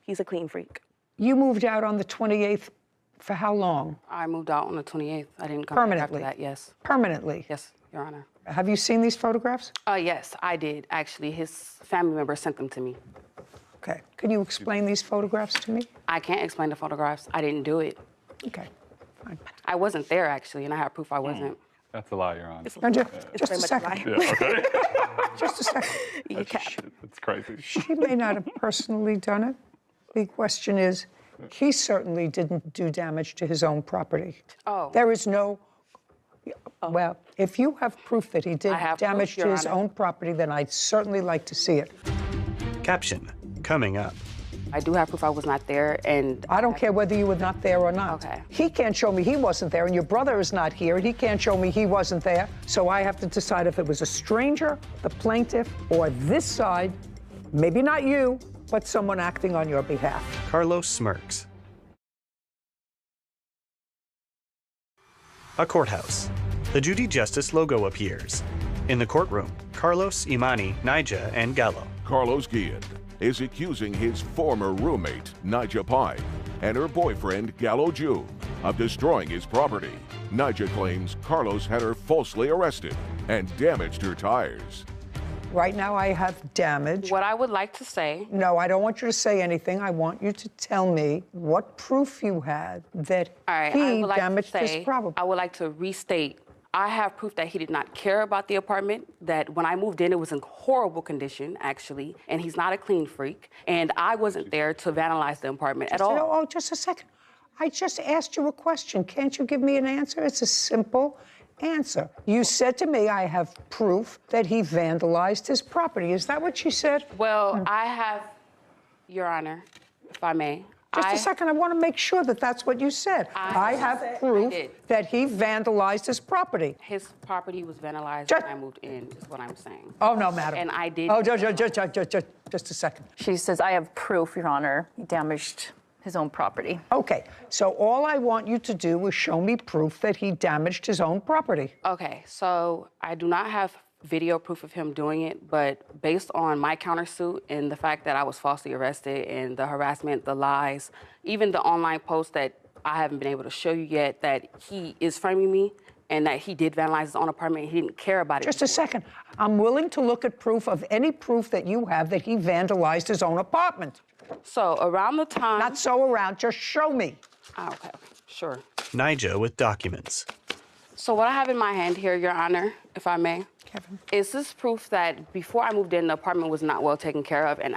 He's a clean freak. You moved out on the 28th for how long? I moved out on the 28th. I didn't come Permanently? back after that, yes. Permanently? Yes, Your Honor. Have you seen these photographs? Yes, I did, actually. His family member sent them to me. Okay. Can you explain these photographs to me? I can't explain the photographs. I didn't do it. Okay, fine. I wasn't there, actually, and I have proof I wasn't. That's a lie, Your Honor. Just a second. Yeah, okay. Just a second. It's crazy. She may not have personally done it. The question is, he certainly didn't do damage to his own property. Oh. There is no, well, if you have proof that he did damage to his own property, then I'd certainly like to see it. Caption, coming up. I do have proof I was not there, and I don't care whether you were not there or not. Okay. He can't show me he wasn't there, and your brother is not here, and he can't show me he wasn't there. So I have to decide if it was a stranger, the plaintiff, or this side, maybe not you, but someone acting on your behalf. Carlos smirks. A courthouse. The Judy Justice logo appears. In the courtroom, Carlos, Imani, Nija, and Gallo. Carlos Guillen is accusing his former roommate, Nija Pine, and her boyfriend, Gallo June, of destroying his property. Nija claims Carlos had her falsely arrested and damaged her tires. Right now I have damage. What I would like to say— No, I don't want you to say anything. I want you to tell me what proof you had that he damaged his property. I would like to restate, I have proof that he did not care about the apartment, that when I moved in, it was in horrible condition, actually, and he's not a clean freak, and I wasn't there to vandalize the apartment at all. Oh, just a second. I just asked you a question. Can't you give me an answer? It's a simple answer. You said to me, I have proof that he vandalized his property. Is that what you said? Well, I have, Your Honor, if I may. Just a second, I want to make sure that that's what you said. I have proof that he vandalized his property. His property was vandalized when I moved in, is what I'm saying. Oh, no, madam. And I did— Oh, just a second. She says, I have proof, Your Honor, he damaged his own property. Okay, so all I want you to do is show me proof that he damaged his own property. Okay, so I do not have video proof of him doing it, but based on my countersuit and the fact that I was falsely arrested and the harassment, the lies, even the online post that I haven't been able to show you yet, that he is framing me and that he did vandalize his own apartment, he didn't care about it. Just a second. I'm willing to look at proof of any proof that you have that he vandalized his own apartment. So around the time— Not so around, just show me. Okay, sure. Nija with documents. So what I have in my hand here, Your Honor, if I may, Kevin, is this proof that before I moved in, the apartment was not well taken care of. And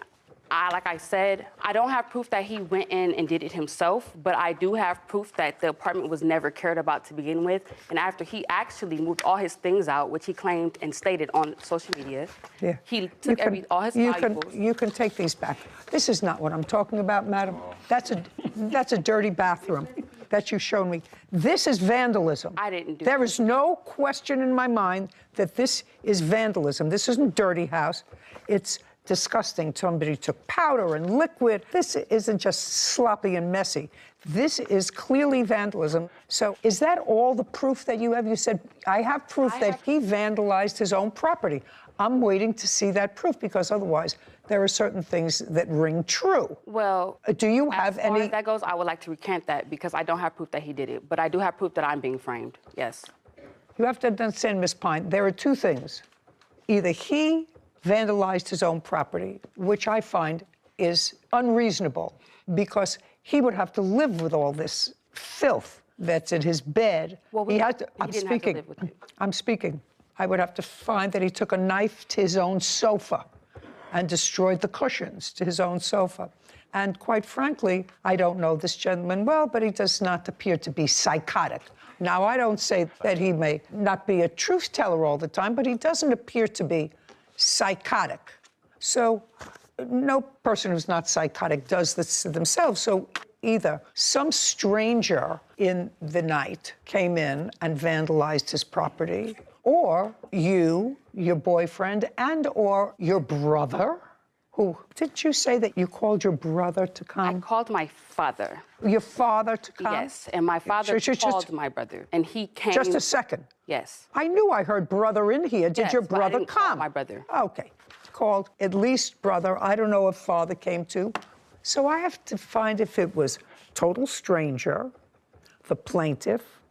like I said, I don't have proof that he went in and did it himself, but I do have proof that the apartment was never cared about to begin with. And after he actually moved all his things out, which he claimed and stated on social media, he took all his valuables. You can take these back. This is not what I'm talking about, madam. That's a dirty bathroom that you showed me. This is vandalism. I didn't do There is no question in my mind that this is vandalism. This isn't dirty house. It's disgusting. Somebody took powder and liquid. This isn't just sloppy and messy. This is clearly vandalism. So is that all the proof that you have? You said, I have proof that he vandalized his own property. I'm waiting to see that proof because otherwise there are certain things that ring true. Well, do you have as far any? as that goes, I would like to recant that because I don't have proof that he did it, but I do have proof that I'm being framed. Yes. You have to understand, Ms. Pine, there are two things. Either he vandalized his own property, which I find is unreasonable because he would have to live with all this filth that's in his bed. Well, he had to, he didn't have to live with it. I'm speaking. I would have to find that he took a knife to his own sofa and destroyed the cushions to his own sofa. And quite frankly, I don't know this gentleman well, but he does not appear to be psychotic. Now, I don't say that he may not be a truth teller all the time, but he doesn't appear to be psychotic. So no person who's not psychotic does this to themselves. So either some stranger in the night came in and vandalized his property, or you, your boyfriend, and or your brother, who, didn't you say that you called your brother to come? I called my father. Your father to come? Yes, and my father called my brother, and he came. Just a second. Yes. I knew I heard brother in here. Did Yes, your but I brother didn't call come? my brother. Okay. Called at least brother. I don't know if father came too. So I have to find if it was total stranger, the plaintiff,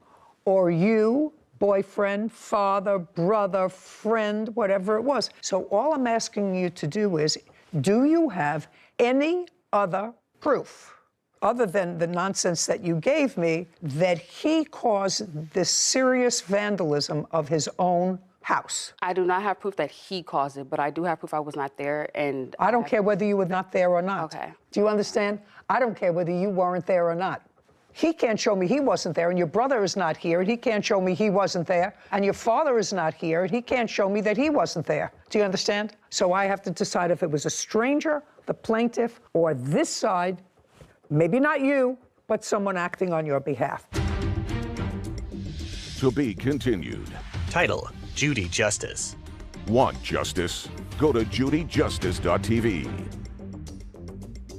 or you, boyfriend, father, brother, friend, whatever it was. So all I'm asking you to do is, do you have any other proof, other than the nonsense that you gave me, that he caused this serious vandalism of his own house? I do not have proof that he caused it, but I do have proof I was not there, and I don't care whether you were not there or not. Okay. Do you understand? I don't care whether you weren't there or not. He can't show me he wasn't there, and your brother is not here, and he can't show me he wasn't there, and your father is not here, and he can't show me that he wasn't there. Do you understand? So I have to decide if it was a stranger, the plaintiff, or this side, maybe not you, but someone acting on your behalf. To be continued. Title: Judy Justice. Want justice? Go to judyjustice.tv.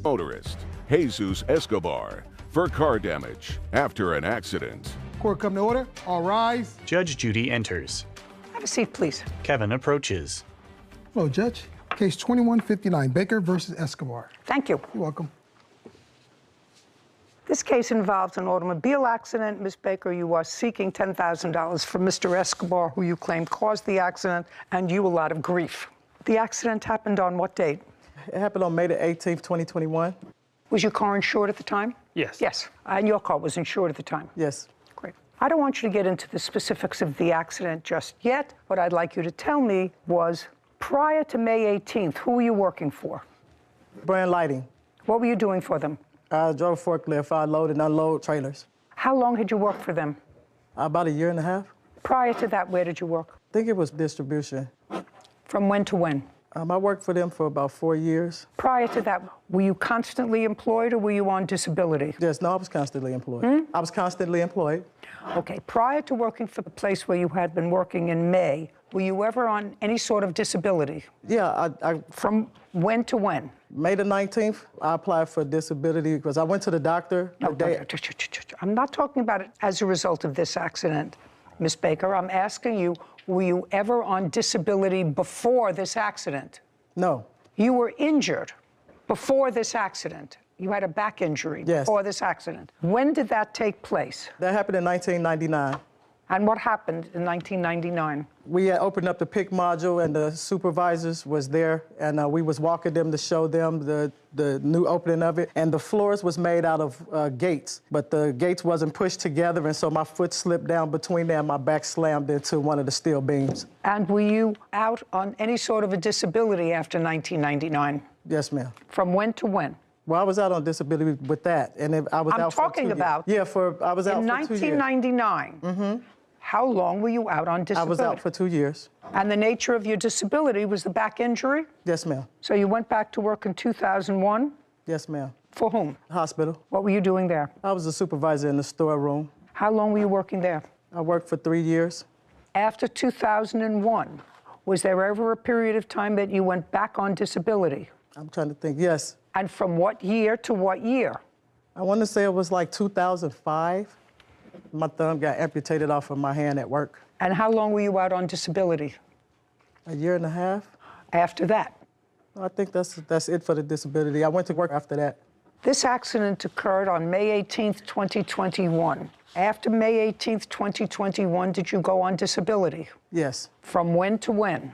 Motorist Jesus Escobar for car damage after an accident. Court come to order. All rise. Judge Judy enters. Have a seat, please. Kevin approaches. Hello, Judge. Case 2159, Baker versus Escobar. Thank you. You're welcome. This case involves an automobile accident. Ms. Baker, you are seeking $10,000 from Mr. Escobar, who you claim caused the accident and you a lot of grief. The accident happened on what date? It happened on May the 18th, 2021. Was your car insured at the time? Yes. Yes. And your car was insured at the time? Yes. Great. I don't want you to get into the specifics of the accident just yet. What I'd like you to tell me was, prior to May 18th, who were you working for? Brand Lighting. What were you doing for them? I drove a forklift. I load and unload trailers. How long had you worked for them? About a year and a half. Prior to that, where did you work? I think it was distribution. From when to when? I worked for them for about 4 years. Prior to that, were you constantly employed or were you on disability? Yes, no, I was constantly employed. I was constantly employed. Okay, prior to working for the place where you had been working in May, were you ever on any sort of disability? Yeah, From when to when? May the 19th, I applied for disability because I went to the doctor. I'm not talking about it as a result of this accident, Ms. Baker. I'm asking you, were you ever on disability before this accident? No. You were injured before this accident. You had a back injury before this accident. When did that take place? That happened in 1999. And what happened in 1999? We had opened up the PIC module and the supervisors was there and we was walking them to show them the new opening of it. And the floors was made out of gates, but the gates wasn't pushed together and so my foot slipped down between there and my back slammed into one of the steel beams. And were you out on any sort of a disability after 1999? Yes, ma'am. From when to when? Well, I was out on disability with that, and I was out for 2 years. I'm talking about. Yeah, I was out in for 2 years. 1999. Mm-hmm. How long were you out on disability? I was out for 2 years. And the nature of your disability was the back injury? Yes, ma'am. So you went back to work in 2001? Yes, ma'am. For whom? Hospital. What were you doing there? I was a supervisor in the storeroom. How long were you working there? I worked for 3 years. After 2001, Was there ever a period of time that you went back on disability? I'm trying to think, yes. And from what year to what year? I want to say it was like 2005. My thumb got amputated off of my hand at work. And how long were you out on disability? A year and a half. After that? I think that's it for the disability. I went to work after that. This accident occurred on May 18th, 2021. After May 18th, 2021, did you go on disability? Yes. From when to when?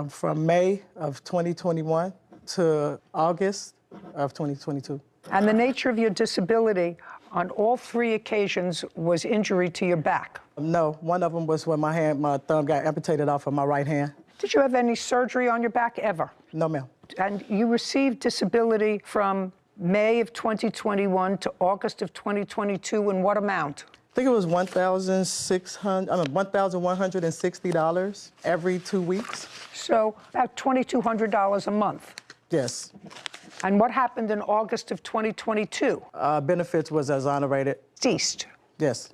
From May of 2021 to August of 2022. And the nature of your disability on all 3 occasions was injury to your back? No, one of them was when my thumb got amputated off of my right hand. Did you have any surgery on your back ever? No, ma'am. And you received disability from May of 2021 to August of 2022 in what amount? I think it was $1,160 every 2 weeks. So about $2,200 a month? Yes. And what happened in August of 2022? Benefits was exonerated. Ceased? Yes.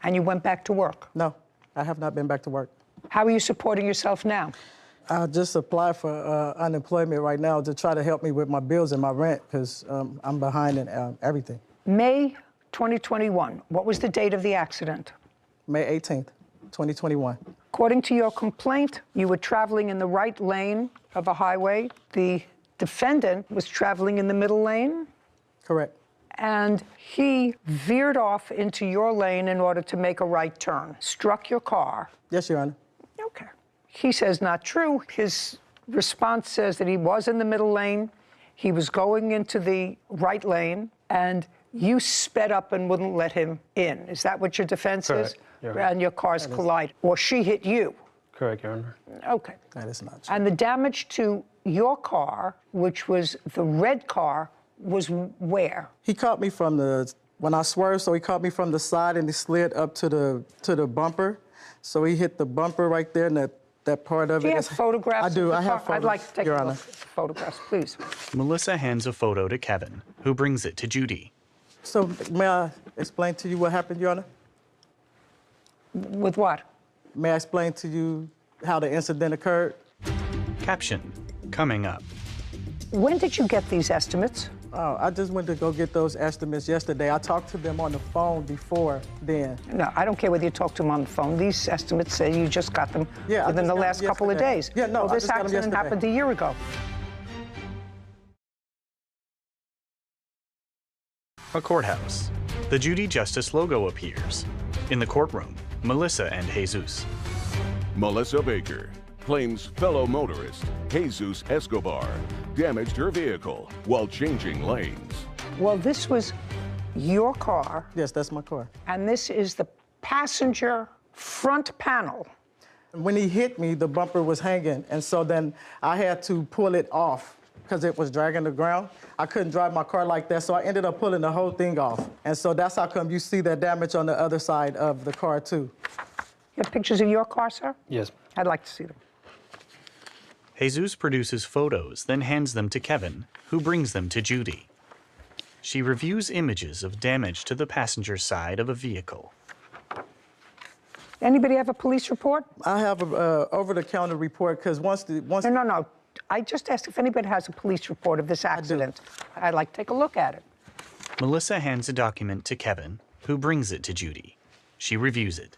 And you went back to work? No, I have not been back to work. How are you supporting yourself now? I just applied for unemployment right now to try to help me with my bills and my rent because I'm behind in everything. May 2021, what was the date of the accident? May 18th, 2021. According to your complaint, you were traveling in the right lane of a highway. The defendant was traveling in the middle lane? Correct. And he veered off into your lane in order to make a right turn, struck your car. Yes, Your Honor. Okay. He says not true. His response says that he was in the middle lane, he was going into the right lane, and you sped up and wouldn't let him in. Is that what your defense is? Your Honor. And your cars collided. Or she hit you? Correct, Your Honor. Okay. That is not true. And the damage to your car, which was the red car, was where? He caught me from when I swerved, so he caught me from the side and he slid up to the bumper. So he hit the bumper right there and that part of it. Do you have photographs? I do. I have photos, I'd like to take Your a Honor. look at the photographs, please. Melissa hands a photo to Kevin, who brings it to Judy. So may I explain to you what happened, Your Honor? With what? May I explain to you how the incident occurred? Caption, coming up. When did you get these estimates? Oh, I just went to go get those estimates yesterday. I talked to them on the phone before then. No, I don't care whether you talk to them on the phone. These estimates say you just got them within the last couple of days. Yeah, no, well, I this just got them accident yesterday. happened a year ago. A courthouse. The Judy Justice logo appears. In the courtroom, Melissa and Jesus. Melissa Baker claims fellow motorist Jesus Escobar damaged her vehicle while changing lanes. Well, this was your car. Yes, that's my car. And this is the passenger front panel. When he hit me, the bumper was hanging, and so then I had to pull it off because it was dragging the ground. I couldn't drive my car like that, so I ended up pulling the whole thing off. And so that's how come you see that damage on the other side of the car, too. You have pictures of your car, sir? Yes. I'd like to see them. Jesus produces photos, then hands them to Kevin, who brings them to Judy. She reviews images of damage to the passenger side of a vehicle. Anybody have a police report? I have a over-the-counter report because once No. I just asked if anybody has a police report of this accident. I'd like to take a look at it. Melissa hands a document to Kevin, who brings it to Judy. She reviews it.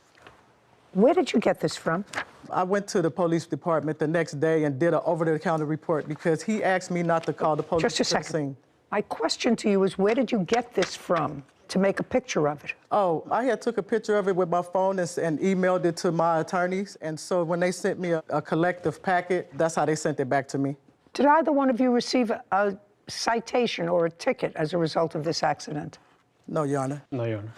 Where did you get this from? I went to the police department the next day and did an over-the-counter report because he asked me not to call the police. Just a second. My question to you is, where did you get this from to make a picture of it? Oh, I had took a picture of it with my phone and emailed it to my attorneys. And so when they sent me a collective packet, that's how they sent it back to me. Did either one of you receive a citation or a ticket as a result of this accident? No, Your Honor. No, Your Honor.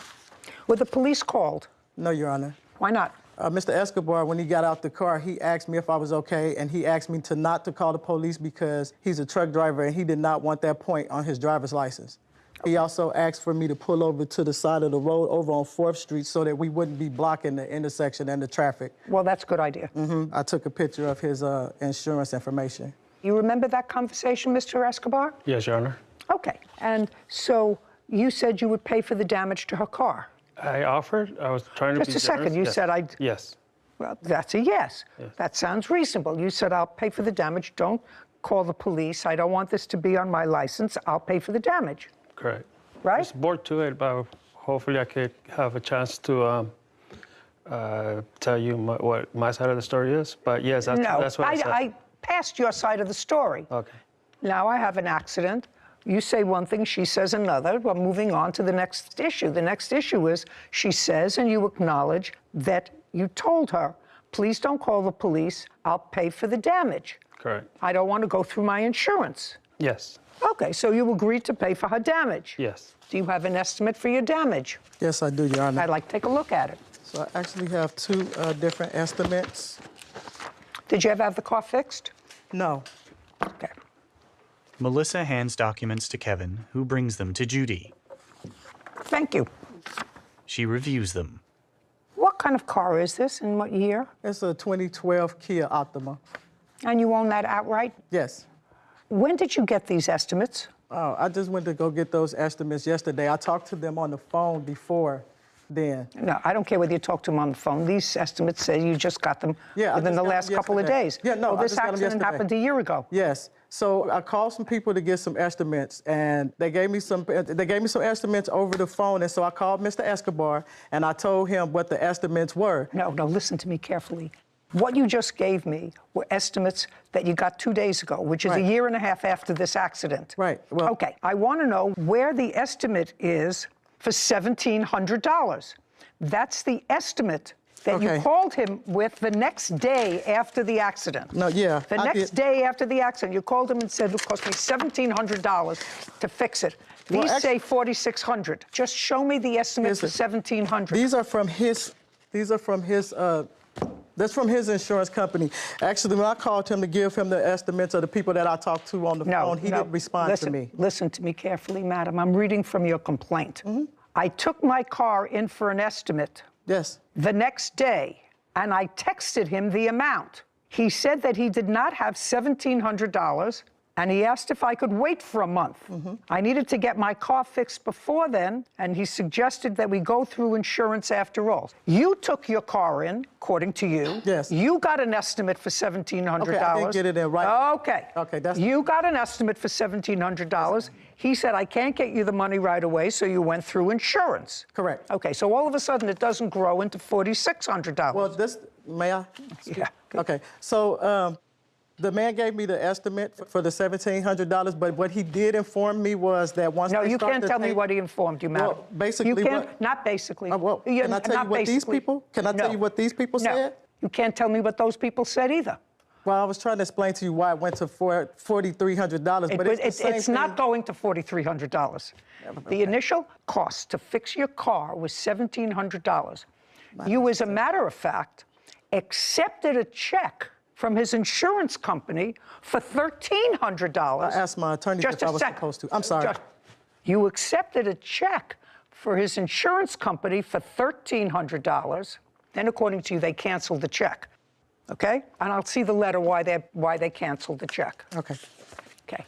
Were the police called? No, Your Honor. Why not? Mr. Escobar, when he got out the car, he asked me if I was okay, and he asked me to not to call the police because he's a truck driver and he did not want that point on his driver's license. He also asked for me to pull over to the side of the road over on 4th Street so that we wouldn't be blocking the intersection and the traffic. Well, that's a good idea. I took a picture of his insurance information. You remember that conversation, Mr. Escobar? Yes, Your Honor. Okay. And so you said you would pay for the damage to her car? I offered. I was trying to be Just a second. generous. You Yes. said I'd... Yes. Well, that's a yes. That sounds reasonable. You said, I'll pay for the damage. Don't call the police. I don't want this to be on my license. I'll pay for the damage. Correct. Right? Just bored to it, but hopefully I could have a chance to tell you what my side of the story is. But yes, that's what I said. I passed your side of the story. Okay. Now I have an accident. You say one thing, she says another. We're moving on to the next issue. The next issue is she says, and you acknowledge that you told her, please don't call the police. I'll pay for the damage. Correct. I don't want to go through my insurance. Yes. Okay, so you agreed to pay for her damage. Yes. Do you have an estimate for your damage? Yes, I do, Your Honor. I'd like to take a look at it. So I actually have two different estimates. Did you ever have the car fixed? No. Okay. Melissa hands documents to Kevin, who brings them to Judy. Thank you. She reviews them. What kind of car is this and what year? It's a 2012 Kia Optima. And you own that outright? Yes. When did you get these estimates? Oh, I just went to go get those estimates yesterday. I talked to them on the phone before then. No, I don't care whether you talk to them on the phone. These estimates say you just got them within the last couple of days. Yeah, no, well, this accident happened a year ago. Yes. So I called some people to get some estimates, and they gave me some estimates over the phone. And so I called Mr. Escobar, and I told him what the estimates were. No, listen to me carefully. What you just gave me were estimates that you got 2 days ago, which is a year and a half after this accident. Right. Well, okay, I want to know where the estimate is for $1,700. That's the estimate that you called him with the next day after the accident. No, yeah. The next day after the accident, you called him and said it cost me $1,700 to fix it. These say $4,600. Just show me the estimate for $1,700. These are from his. That's from his insurance company. Actually, when I called him to give him the estimates of the people that I talked to on the phone, he didn't respond to me. Listen to me carefully, madam. I'm reading from your complaint. I took my car in for an estimate. Yes. The next day, and I texted him the amount. He said that he did not have $1,700, and he asked if I could wait for a month. I needed to get my car fixed before then, and he suggested that we go through insurance after all. You took your car in, according to you. Yes. You got an estimate for $1,700. Okay, I didn't get it in right. Okay. Okay, that's. You got an estimate for $1,700. He said, I can't get you the money right away, so you went through insurance. Correct. Okay, so all of a sudden it doesn't grow into $4,600. Well, may I? Yeah. Okay, so the man gave me the estimate for the $1,700, but what he did inform me was that once No, you can't tell me what he informed you, madam. Well, basically, you can't, not basically. Can I tell you what these people? Can I tell you what these people said? You can't tell me what those people said either. Well, I was trying to explain to you why it went to $4,300, but it's not going to $4,300. The initial cost to fix your car was $1,700. You, as a matter of fact, accepted a check from his insurance company for $1,300. I asked my attorney if I was supposed to. I'm sorry. You accepted a check for his insurance company for $1,300. Then, according to you, they canceled the check. Okay? And I'll see the letter why they canceled the check. Okay. Okay.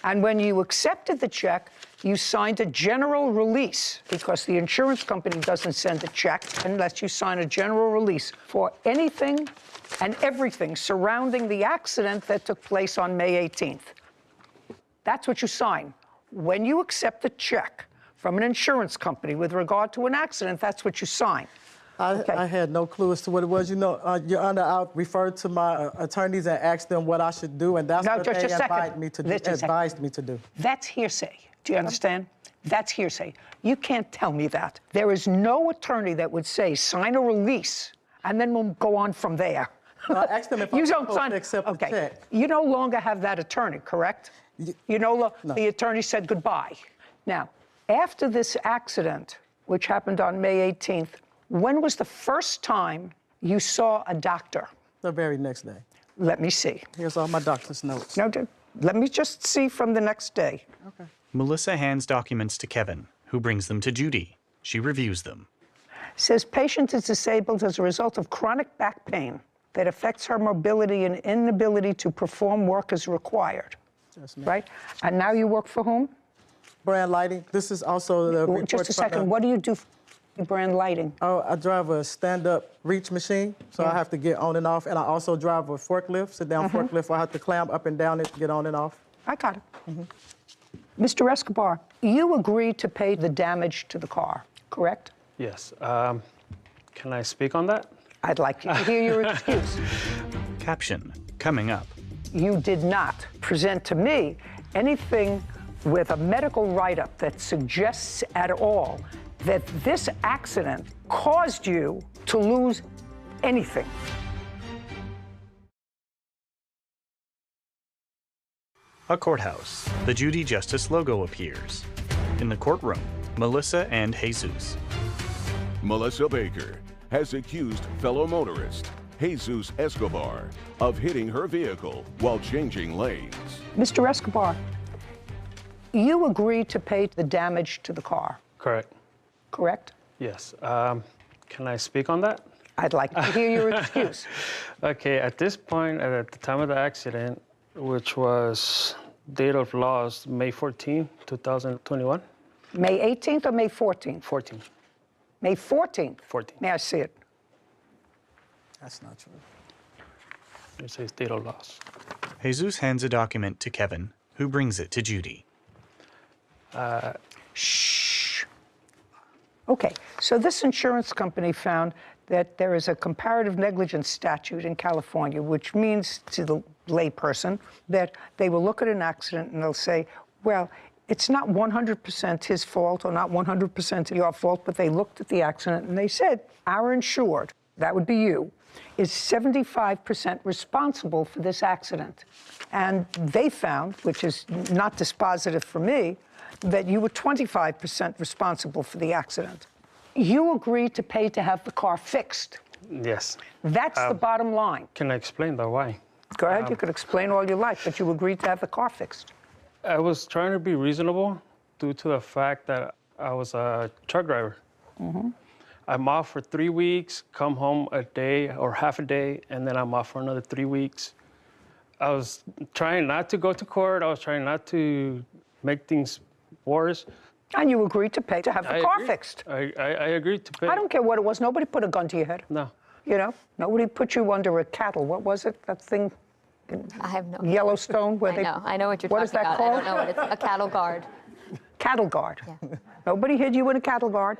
And when you accepted the check, you signed a general release, because the insurance company doesn't send a check unless you sign a general release for anything and everything surrounding the accident that took place on May 18th. That's what you sign. When you accept a check from an insurance company with regard to an accident, that's what you sign. I had no clue as to what it was. You know, Your Honor, I referred to my attorneys and asked them what I should do, and that's what they advised me to do. That's hearsay. Do you understand? That's hearsay. You can't tell me that. There is no attorney that would say, sign a release, and then we'll go on from there. I asked them if I was supposed to accept the check. You no longer have that attorney, correct? No. The attorney said goodbye. Now, after this accident, which happened on May 18th, when was the first time you saw a doctor? The very next day. Let me see. Here's all my doctor's notes. No, let me just see from the next day. Okay. Melissa hands documents to Kevin, who brings them to Judy. She reviews them. Says patient is disabled as a result of chronic back pain that affects her mobility and inability to perform work as required. Yes, ma'am. Right? And now you work for whom? Brand Lighting. This is also the report. Just a second. What do you do? brand lighting? Oh, I drive a stand-up reach machine, so I have to get on and off. And I also drive a forklift, sit-down forklift, where I have to climb up and down it to get on and off. I got it. Mr. Escobar, you agreed to pay the damage to the car, correct? Yes. Can I speak on that? I'd like you to hear your excuse. Caption coming up. You did not present to me anything with a medical write-up that suggests at all that this accident caused you to lose anything. A courthouse. The Judy Justice logo appears. In the courtroom, Melissa and Jesus. Melissa Baker has accused fellow motorist Jesus Escobar of hitting her vehicle while changing lanes. Mr. Escobar, you agreed to pay the damage to the car, Correct. correct? Yes. Can I speak on that? I'd like to hear your excuse. Okay, at this point, at the time of the accident, which was date of loss, May 14, 2021. May 18th or May 14th? 14. May 14th? 14. May I see it? That's not true. It says date of loss. Jesus hands a document to Kevin, who brings it to Judy. Shh. Okay, so this insurance company found that there is a comparative negligence statute in California, which means to the layperson that they will look at an accident and they'll say, well, it's not 100% his fault or not 100% your fault, but they looked at the accident and they said, our insured, that would be you, is 75% responsible for this accident. And they found, which is not dispositive for me, that you were 25% responsible for the accident. You agreed to pay to have the car fixed. Yes. That's the bottom line. Can I explain the why? Go ahead, you could explain all you like, but you agreed to have the car fixed. I was trying to be reasonable due to the fact that I was a truck driver. I'm off for 3 weeks, come home a day or half a day, and then I'm off for another 3 weeks. I was trying not to go to court. I was trying not to make things worse. And you agreed to pay to have the car agreed. fixed. I agreed to pay. I don't care what it was. Nobody put a gun to your head. No. You know, nobody put you under a cattle. What was it? That thing? I have no. Yellowstone, where I know what you're what talking is that about. called? I don't know what it's a cattle guard. Cattle guard. Yeah. Nobody hid you in a cattle guard.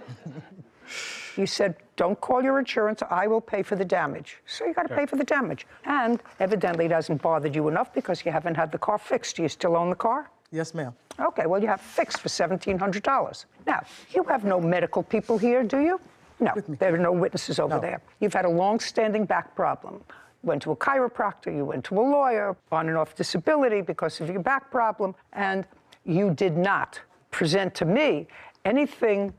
You said, don't call your insurance, I will pay for the damage. So you got to pay for the damage. And evidently it hasn't bothered you enough because you haven't had the car fixed. Do you still own the car? Yes, ma'am. Okay, well, you have fixed for $1,700. Now, you have no medical people here, do you? No, there are no witnesses over there. You've had a long-standing back problem. You went to a chiropractor, you went to a lawyer, on and off disability because of your back problem, and you did not present to me anything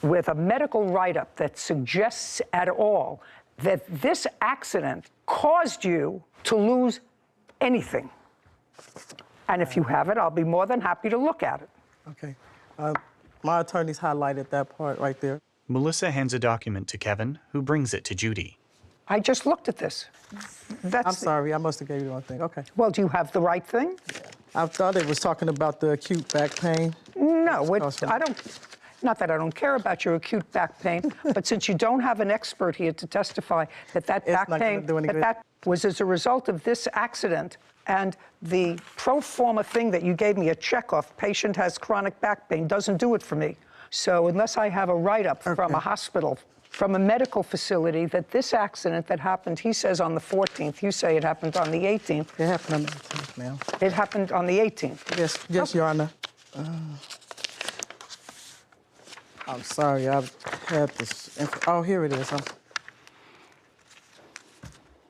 with a medical write-up that suggests at all that this accident caused you to lose anything. And if you have it, I'll be more than happy to look at it. Okay. My attorneys highlighted that part right there. Melissa hands a document to Kevin, who brings it to Judy. I just looked at this. I'm sorry, I must have gave you the wrong thing. Okay. Well, do you have the right thing? I thought it was talking about the acute back pain. No, I don't. Not that I don't care about your acute back pain, but since you don't have an expert here to testify that that back pain, that was as a result of this accident, and the pro forma thing that you gave me a check off, patient has chronic back pain, doesn't do it for me. So unless I have a write-up from a hospital, from a medical facility, that this accident that happened, he says on the 14th, you say it happened on the 18th. It happened on the 18th, ma'am. It happened on the 18th. Yes, Your Honor. I'm sorry, I've had this. Oh, here it is.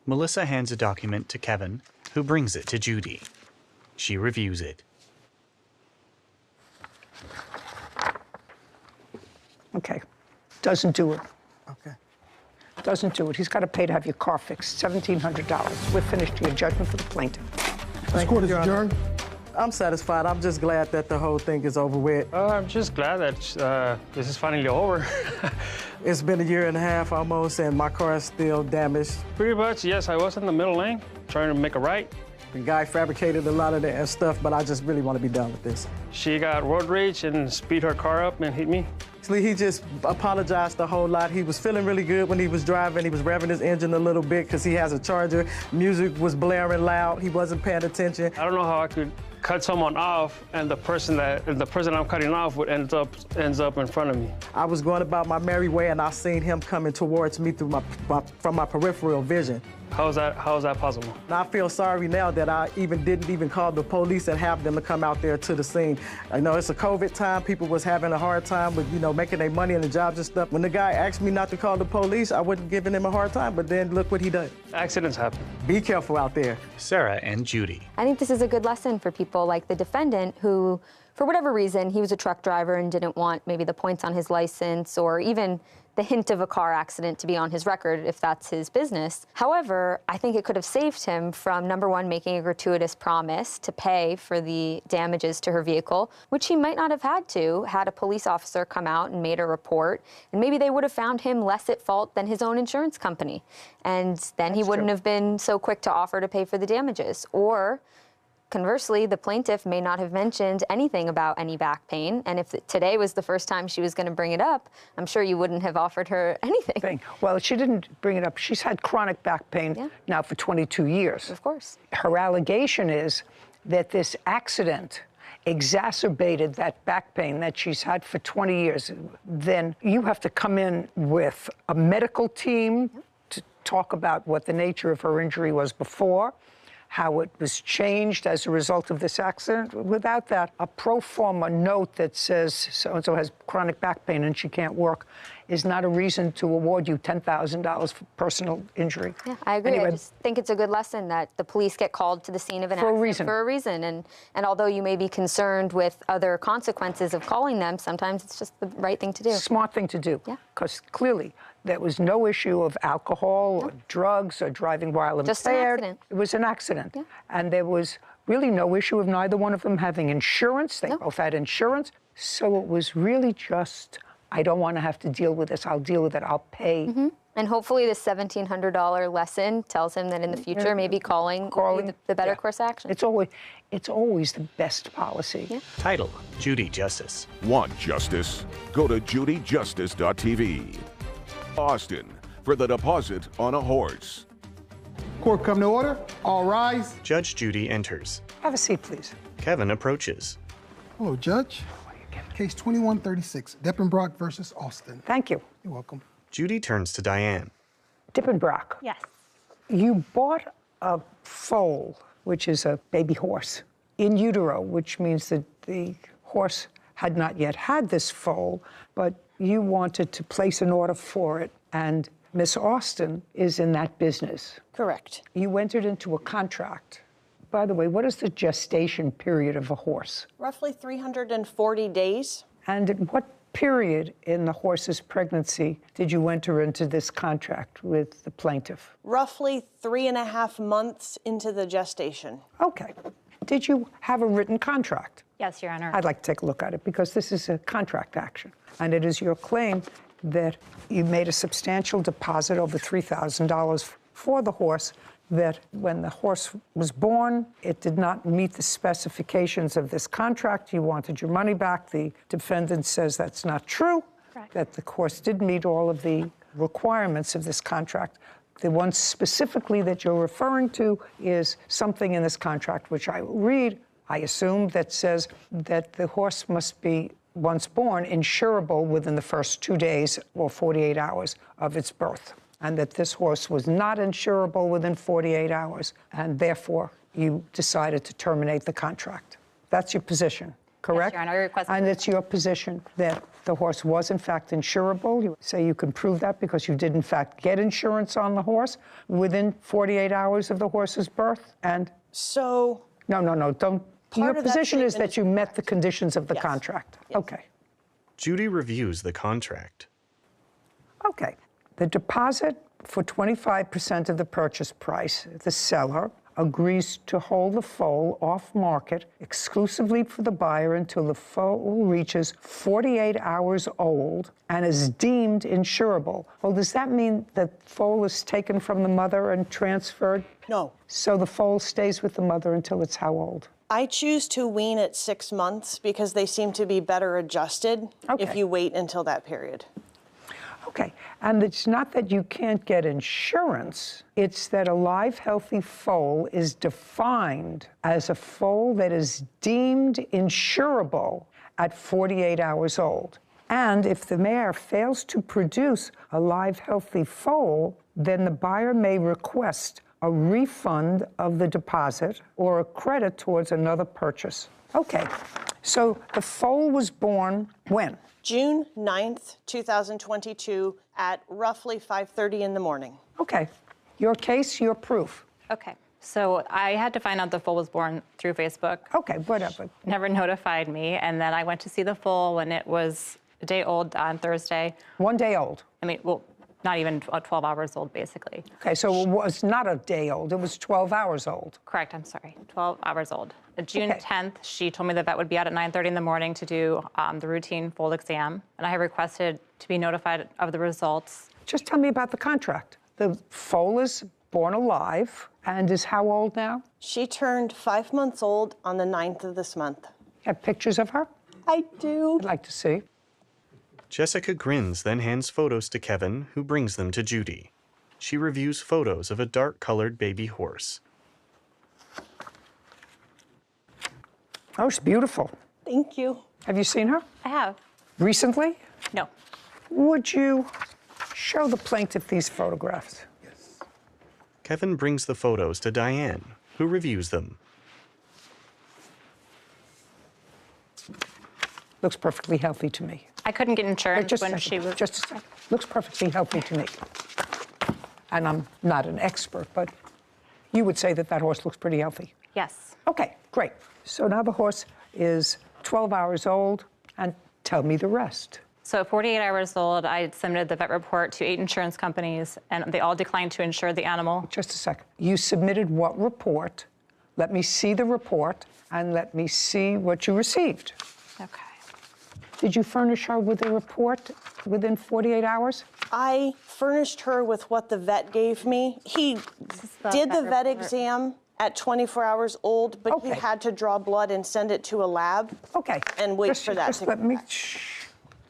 Melissa hands a document to Kevin, who brings it to Judy. She reviews it. Okay. Doesn't do it. Okay. Doesn't do it. He's got to pay to have your car fixed. $1,700. We're finished here. Judgment for the plaintiff. This court is adjourned. I'm satisfied. I'm just glad that the whole thing is over with. I'm just glad that this is finally over. It's been a year and a half almost, and my car is still damaged. Pretty much, yes. I was in the middle lane trying to make a right, The guy fabricated a lot of that stuff, but I just really want to be done with this. She got road rage and speed her car up and hit me. He just apologized a whole lot. He was feeling really good when he was driving. He was revving his engine a little bit because he has a Charger. Music was blaring loud. He wasn't paying attention. I don't know how I could cut someone off and the person I'm cutting off would ends up in front of me. I was going about my merry way and I seen him coming towards me through from my peripheral vision. How is that possible? And I feel sorry now that I didn't call the police and have them to come out there to the scene. I know it's a COVID time. People was having a hard time with, making their money and the jobs and stuff. When the guy asked me not to call the police, I wasn't giving him a hard time, but then look what he did. Accidents happen. Be careful out there. Sarah and Judy. I think this is a good lesson for people like the defendant who, for whatever reason, he was a truck driver and didn't want maybe the points on his license or even the hint of a car accident to be on his record if that's his business. However, I think it could have saved him from, number one, making a gratuitous promise to pay for the damages to her vehicle, which he might not have had to had a police officer come out and made a report, and maybe they would have found him less at fault than his own insurance company. And then he wouldn't have been so quick to offer to pay for the damages. Or conversely, the plaintiff may not have mentioned anything about any back pain, and if today was the first time she was going to bring it up, I'm sure you wouldn't have offered her anything. Well, she didn't bring it up. She's had chronic back pain now for 22 years. Of course. Her allegation is that this accident exacerbated that back pain that she's had for 20 years. Then you have to come in with a medical team to talk about what the nature of her injury was before, how it was changed as a result of this accident. Without that, a pro forma note that says so-and-so has chronic back pain and she can't work is not a reason to award you $10,000 for personal injury. Yeah, I agree. Anyway, I just think it's a good lesson that the police get called to the scene of an accident for a reason. And although you may be concerned with other consequences of calling them, sometimes it's just the right thing to do. Smart thing to do. Yeah. Because clearly there was no issue of alcohol or drugs or driving while impaired. Just an accident. It was an accident. Yeah. And there was really no issue of neither one of them having insurance. They both had insurance. So it was really just, I don't want to have to deal with this. I'll deal with it. I'll pay. Mm-hmm. And hopefully this $1,700 lesson tells him that in the future, maybe calling would be the better course of action. It's always the best policy. Yeah. Title, Judy Justice. Want justice? Go to judyjustice.tv. Austin for the deposit on a horse. Court come to order. All rise. Judge Judy enters. Have a seat, please. Kevin approaches. Hello, Judge. Case 2136, Dippenbrock versus Austin. Thank you. You're welcome. Judy turns to Diane. Dippenbrock. Yes. You bought a foal, which is a baby horse, in utero, which means that the horse had not yet had this foal, but you wanted to place an order for it, and Miss Austin is in that business. Correct. You entered into a contract. By the way, what is the gestation period of a horse? Roughly 340 days. And at what period in the horse's pregnancy did you enter into this contract with the plaintiff? Roughly 3.5 months into the gestation. Okay. Did you have a written contract? Yes, Your Honor. I'd like to take a look at it because this is a contract action. And it is your claim that you made a substantial deposit, over $3,000, for the horse, that when the horse was born, it did not meet the specifications of this contract. You wanted your money back. The defendant says that's not true, that the horse did meet all of the requirements of this contract. The one specifically that you're referring to is something in this contract, which I will read, I assume, that says that the horse must be, once born, insurable within the first 2 days or 48 hours of its birth, and that this horse was not insurable within 48 hours, and therefore you decided to terminate the contract. That's your position, correct? Yes, Your Honor. I request and it's your position that the horse was, in fact, insurable. You say you can prove that because you did, in fact, get insurance on the horse within 48 hours of the horse's birth, and... So... No, don't... Your position is that you met the conditions of the contract. Yes. Okay. Judy reviews the contract. Okay. The deposit for 25% of the purchase price, the seller agrees to hold the foal off market exclusively for the buyer until the foal reaches 48 hours old and is deemed insurable. Well, does that mean that foal is taken from the mother and transferred? No. So the foal stays with the mother until it's how old? I choose to wean at 6 months because they seem to be better adjusted if you wait until that period. Okay, and it's not that you can't get insurance, it's that a live, healthy foal is defined as a foal that is deemed insurable at 48 hours old. And if the mare fails to produce a live, healthy foal, then the buyer may request a refund of the deposit or a credit towards another purchase. Okay, so the foal was born when? June 9th, 2022 at roughly 5:30 in the morning. Okay, your case, your proof. Okay, so I had to find out the foal was born through Facebook. Okay, whatever. Never notified me, and then I went to see the foal when it was a day old on Thursday. 1 day old? I mean, well, not even 12 hours old, basically. Okay, so it was not a day old, it was 12 hours old. Correct, I'm sorry, 12 hours old. June 10th, she told me the vet would be out at 9:30 in the morning to do the routine foal exam, and I had requested to be notified of the results. Just tell me about the contract. The foal is born alive and is how old now? She turned 5 months old on the 9th of this month. Have pictures of her? I do. I'd like to see. Jessica grins, then hands photos to Kevin, who brings them to Judy. She reviews photos of a dark-colored baby horse. Oh, she's beautiful. Thank you. Have you seen her? I have. Recently? No. Would you show the plaintiff these photographs? Kevin brings the photos to Diane, who reviews them. Looks perfectly healthy to me. I couldn't get insurance when she was... Just a second. Looks perfectly healthy to me. And I'm not an expert, but you would say that that horse looks pretty healthy. Yes. Okay, great. So now the horse is 12 hours old, and tell me the rest. So at 48 hours old, I submitted the vet report to 8 insurance companies, and they all declined to insure the animal. Just a second. You submitted what report? Let me see the report, and let me see what you received. Okay. Did you furnish her with a report within 48 hours? I furnished her with what the vet gave me. He did the vet exam at 24 hours old, but he had to draw blood and send it to a lab. Okay. And wait for that to let me.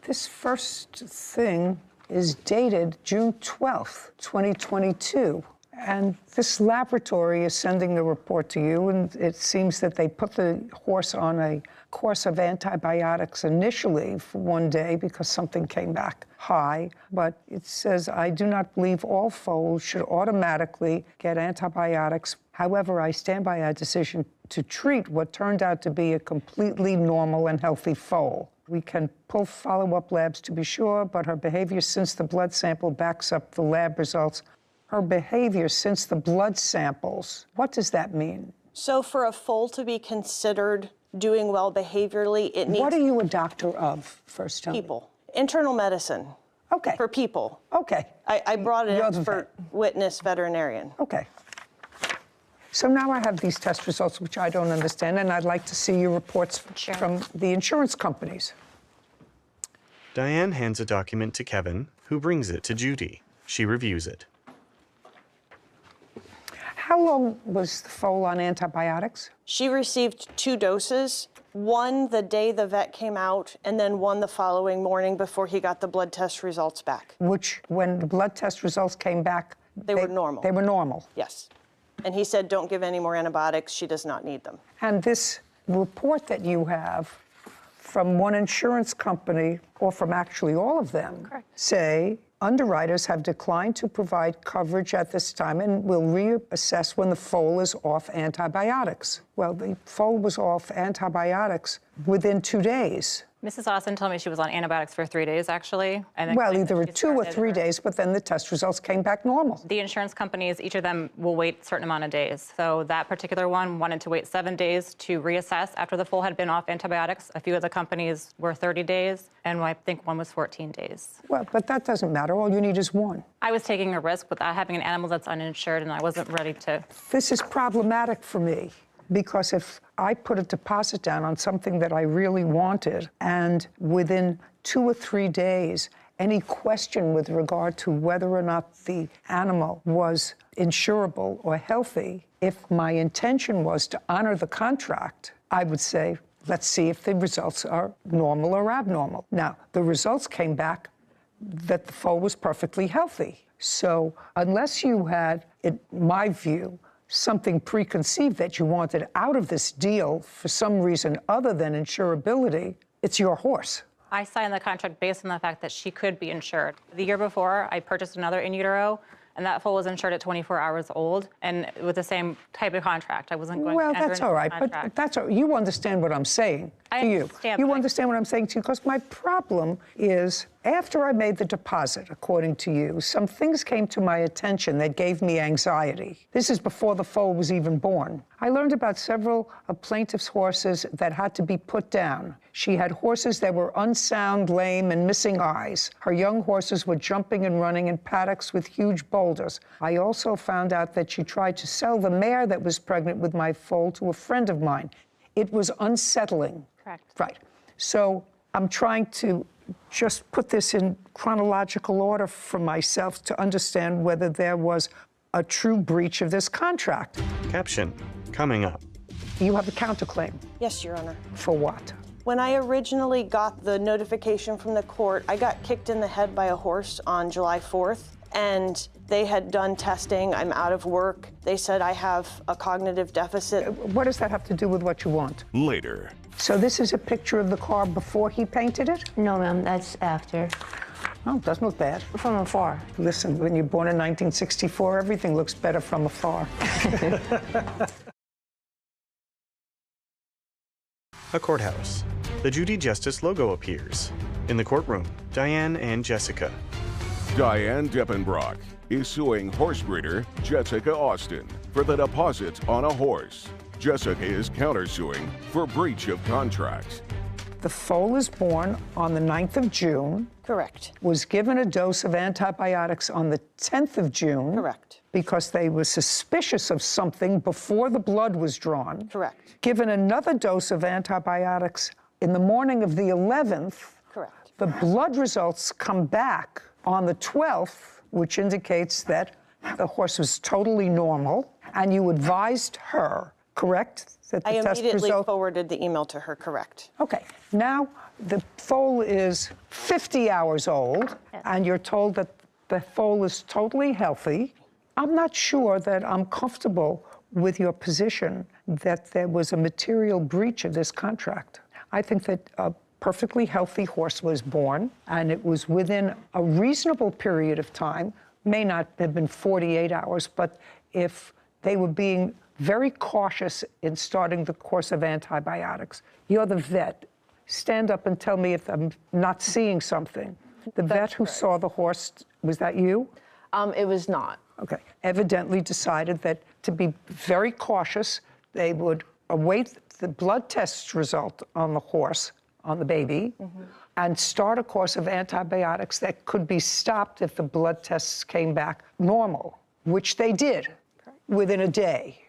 This first thing is dated June 12th, 2022. And this laboratory is sending the report to you, and it seems that they put the horse on a course of antibiotics initially for 1 day because something came back high. But it says, I do not believe all foals should automatically get antibiotics. However, I stand by our decision to treat what turned out to be a completely normal and healthy foal. We can pull follow-up labs to be sure, but her behavior since the blood sample backs up the lab results. Her behavior since the blood samples, what does that mean? So for a foal to be considered doing well behaviorally, it needs... What are you a doctor of, first tell me? People. Internal medicine. Okay. For people. Okay. I brought an expert witness veterinarian. Okay. So now I have these test results, which I don't understand, and I'd like to see your reports from the insurance companies. Diane hands a document to Kevin, who brings it to Judy. She reviews it. How long was the foal on antibiotics? She received 2 doses, one the day the vet came out, and then one the following morning before he got the blood test results back. Which, when the blood test results came back, they were normal. They were normal? Yes. And he said, don't give any more antibiotics. She does not need them. And this report that you have from one insurance company, or from actually all of them, say underwriters have declined to provide coverage at this time and will reassess when the foal is off antibiotics. Well, the foal was off antibiotics within 2 days. Mrs. Austin told me she was on antibiotics for 3 days, actually. And then Well, either 2 or 3 days, but then the test results came back normal. The insurance companies, each of them will wait a certain amount of days. So that particular one wanted to wait 7 days to reassess after the foal had been off antibiotics. A few of the companies were 30 days, and I think one was 14 days. Well, but that doesn't matter. All you need is one. I was taking a risk with having an animal that's uninsured, and I wasn't ready to. This is problematic for me, because if I put a deposit down on something that I really wanted, and within 2 or 3 days, any question with regard to whether or not the animal was insurable or healthy, if my intention was to honor the contract, I would say, let's see if the results are normal or abnormal. Now, the results came back that the foal was perfectly healthy. So unless you had, in my view, something preconceived that you wanted out of this deal for some reason other than insurability, it's your horse. I signed the contract based on the fact that she could be insured. The year before, I purchased another in utero, and that foal was insured at 24 hours old, and with the same type of contract. I wasn't going to enter That's into all the right, contract. but that's all. You understand what I'm saying to you. You understand what I'm saying to you, because my problem is, after I made the deposit, according to you, some things came to my attention that gave me anxiety. This is before the foal was even born. I learned about several of plaintiff's horses that had to be put down. She had horses that were unsound, lame, and missing eyes. Her young horses were jumping and running in paddocks with huge boulders. I also found out that she tried to sell the mare that was pregnant with my foal to a friend of mine. It was unsettling. Correct. Right. So I'm trying to just put this in chronological order for myself to understand whether there was a true breach of this contract. Caption coming up. You have a counterclaim. Yes, Your Honor. For what? When I originally got the notification from the court, I got kicked in the head by a horse on July 4th, and they had done testing. I'm out of work. They said I have a cognitive deficit. What does that have to do with what you want? Later. So this is a picture of the car before he painted it? No, ma'am, that's after. Oh, it doesn't look bad. From afar. Listen, when you're born in 1964, everything looks better from afar. A courthouse. The Judy Justice logo appears. In the courtroom, Diane and Jessica. Diane Deppenbrock is suing horse breeder Jessica Austin for the deposit on a horse. Jessica is countersuing for breach of contract. The foal is born on the 9th of June. Correct. Was given a dose of antibiotics on the 10th of June. Correct. Because they were suspicious of something before the blood was drawn. Correct. Given another dose of antibiotics in the morning of the 11th. Correct. The blood results come back on the 12th, which indicates that the horse was totally normal, and you advised her, correct? That the I test immediately result... forwarded the email to her, correct. Okay, now the foal is 50 hours old, and you're told that the foal is totally healthy. I'm not sure that I'm comfortable with your position that there was a material breach of this contract. I think that a perfectly healthy horse was born, and it was within a reasonable period of time, may not have been 48 hours, but if they were being very cautious in starting the course of antibiotics. You're the vet. Stand up and tell me if I'm not seeing something. The vet who saw the horse, was that you? It was not. Okay. Evidently decided that to be very cautious, they would await the blood test result on the horse, on the baby, and start a course of antibiotics that could be stopped if the blood tests came back normal, which they did within a day.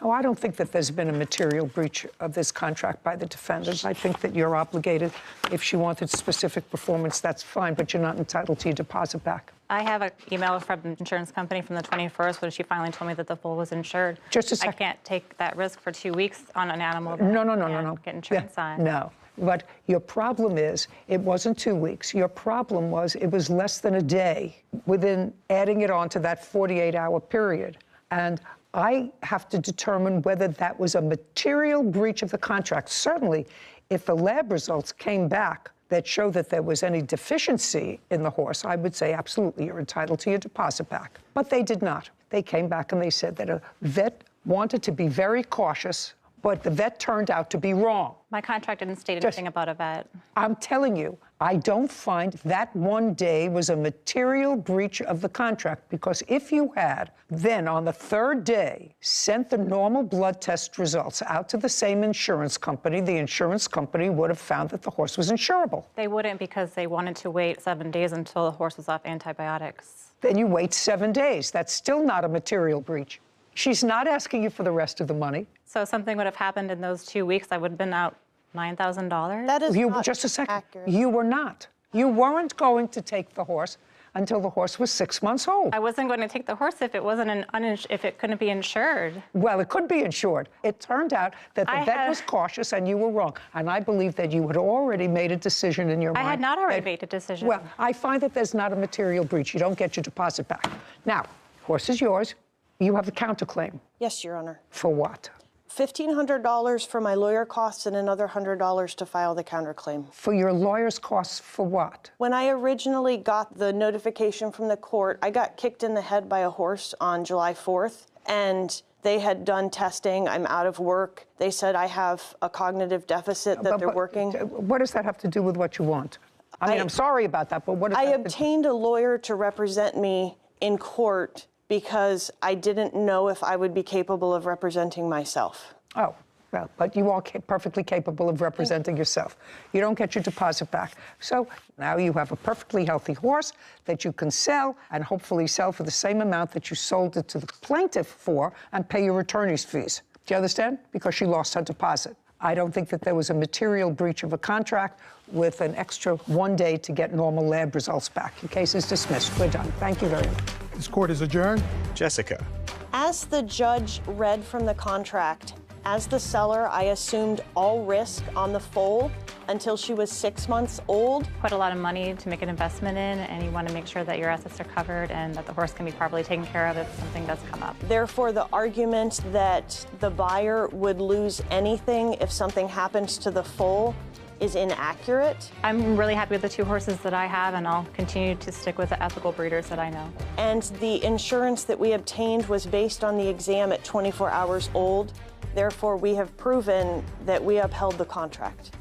Oh, I don't think that there's been a material breach of this contract by the defendants. I think that you're obligated. If she wanted specific performance, that's fine, but you're not entitled to your deposit back. I have an email from the insurance company from the 21st when she finally told me that the foal was insured. Just a second. I can't take that risk for 2 weeks on an animal. No. Get insurance on. No. But your problem is, it wasn't 2 weeks. Your problem was, it was less than a day within adding it on to that 48-hour period. And I have to determine whether that was a material breach of the contract. Certainly, if the lab results came back that show that there was any deficiency in the horse, I would say absolutely you're entitled to your deposit back. But they did not. They came back and they said that a vet wanted to be very cautious but the vet turned out to be wrong. My contract didn't state anything about a vet. I'm telling you, I don't find that one day was a material breach of the contract, because if you had then on the third day sent the normal blood test results out to the same insurance company, the insurance company would have found that the horse was insurable. They wouldn't, because they wanted to wait 7 days until the horse was off antibiotics. Then you wait 7 days. That's still not a material breach. She's not asking you for the rest of the money. So if something would have happened in those 2 weeks, I would have been out $9,000. That is not just a second. accurate. You were not. You weren't going to take the horse until the horse was 6 months old. I wasn't going to take the horse if it wasn't if it couldn't be insured. Well, it could be insured. It turned out that the vet was cautious and you were wrong. And I believe that you had already made a decision in your mind. I had not already made a decision. Well, I find that there's not a material breach. You don't get your deposit back. Now, horse is yours. You have a counterclaim. Yes, Your Honor. For what? $1,500 for my lawyer costs and another $100 to file the counterclaim. For your lawyer's costs for what? When I originally got the notification from the court, I got kicked in the head by a horse on July 4th, and they had done testing. I'm out of work. They said I have a cognitive deficit that they're working. What does that have to do with what you want? I mean, I'm sorry about that, but what does I that obtained a lawyer to represent me in court because I didn't know if I would be capable of representing myself. Oh, well, but you are perfectly capable of representing yourself. You don't get your deposit back. So now you have a perfectly healthy horse that you can sell, and hopefully sell for the same amount that you sold it to the plaintiff for, and pay your attorney's fees. Do you understand? Because she lost her deposit. I don't think that there was a material breach of a contract with an extra 1 day to get normal lab results back. Your case is dismissed. We're done. Thank you very much. This court is adjourned. Jessica. As the judge read from the contract, as the seller, I assumed all risk on the foal until she was 6 months old. Put a lot of money to make an investment in, and you want to make sure that your assets are covered and that the horse can be properly taken care of if something does come up. Therefore, the argument that the buyer would lose anything if something happens to the foal is inaccurate. I'm really happy with the 2 horses that I have, and I'll continue to stick with the ethical breeders that I know. And the insurance that we obtained was based on the exam at 24 hours old. Therefore, we have proven that we upheld the contract.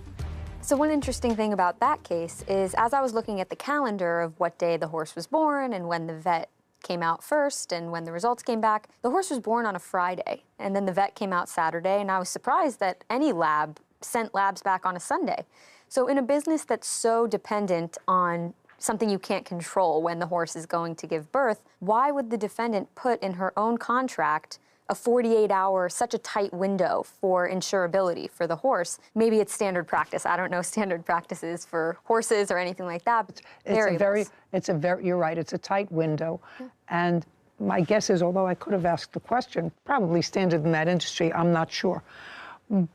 So one interesting thing about that case is, as I was looking at the calendar of what day the horse was born and when the vet came out first and when the results came back, the horse was born on a Friday, and then the vet came out Saturday, and I was surprised that any lab sent labs back on a Sunday. So in a business that's so dependent on something you can't control, when the horse is going to give birth, why would the defendant put in her own contract a 48-hour, such a tight window for insurability for the horse? Maybe it's standard practice. I don't know standard practices for horses or anything like that. But you're right, it's a tight window. Yeah. And my guess is, although I could have asked the question, probably standard in that industry, I'm not sure.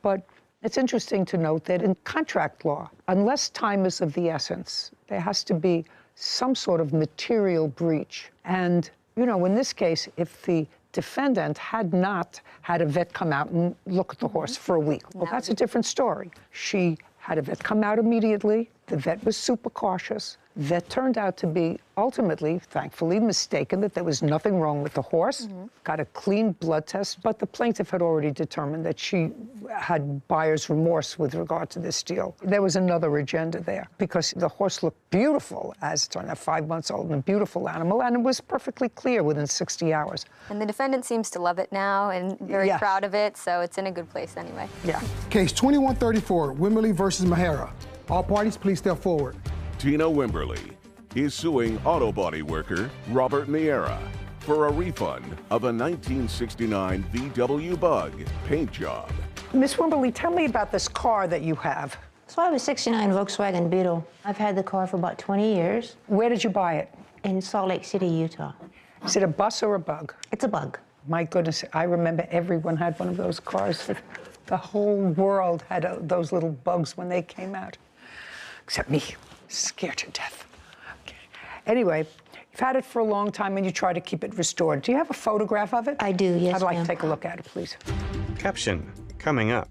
But it's interesting to note that in contract law, unless time is of the essence, there has to be some sort of material breach. And, you know, in this case, if the defendant had not had a vet come out and look at the horse for a week, well, that's a different story. She had a vet come out immediately. The vet was super cautious. Vet turned out to be ultimately, thankfully, mistaken that there was nothing wrong with the horse. Got a clean blood test, but the plaintiff had already determined that she had buyer's remorse with regard to this deal. There was another agenda there because the horse looked beautiful as it turned out, 5 months old, and a beautiful animal, and it was perfectly clear within 60 hours. And the defendant seems to love it now and very proud of it, so it's in a good place anyway. Yeah. Case 2134, Wimberly versus Mahara. All parties, please step forward. Tina Wimberly is suing auto body worker Robert Miera for a refund of a 1969 VW Bug paint job. Miss Wimberly, tell me about this car that you have. So I have a 69 Volkswagen Beetle. I've had the car for about 20 years. Where did you buy it? In Salt Lake City, Utah. Is it a bus or a Bug? It's a Bug. My goodness, I remember everyone had one of those cars. The whole world had those little Bugs when they came out, except me. Scared to death. Okay. Anyway, you've had it for a long time and you try to keep it restored. Do you have a photograph of it? I do, yes, I'd like ma'am. to take a look at it, please. Caption coming up.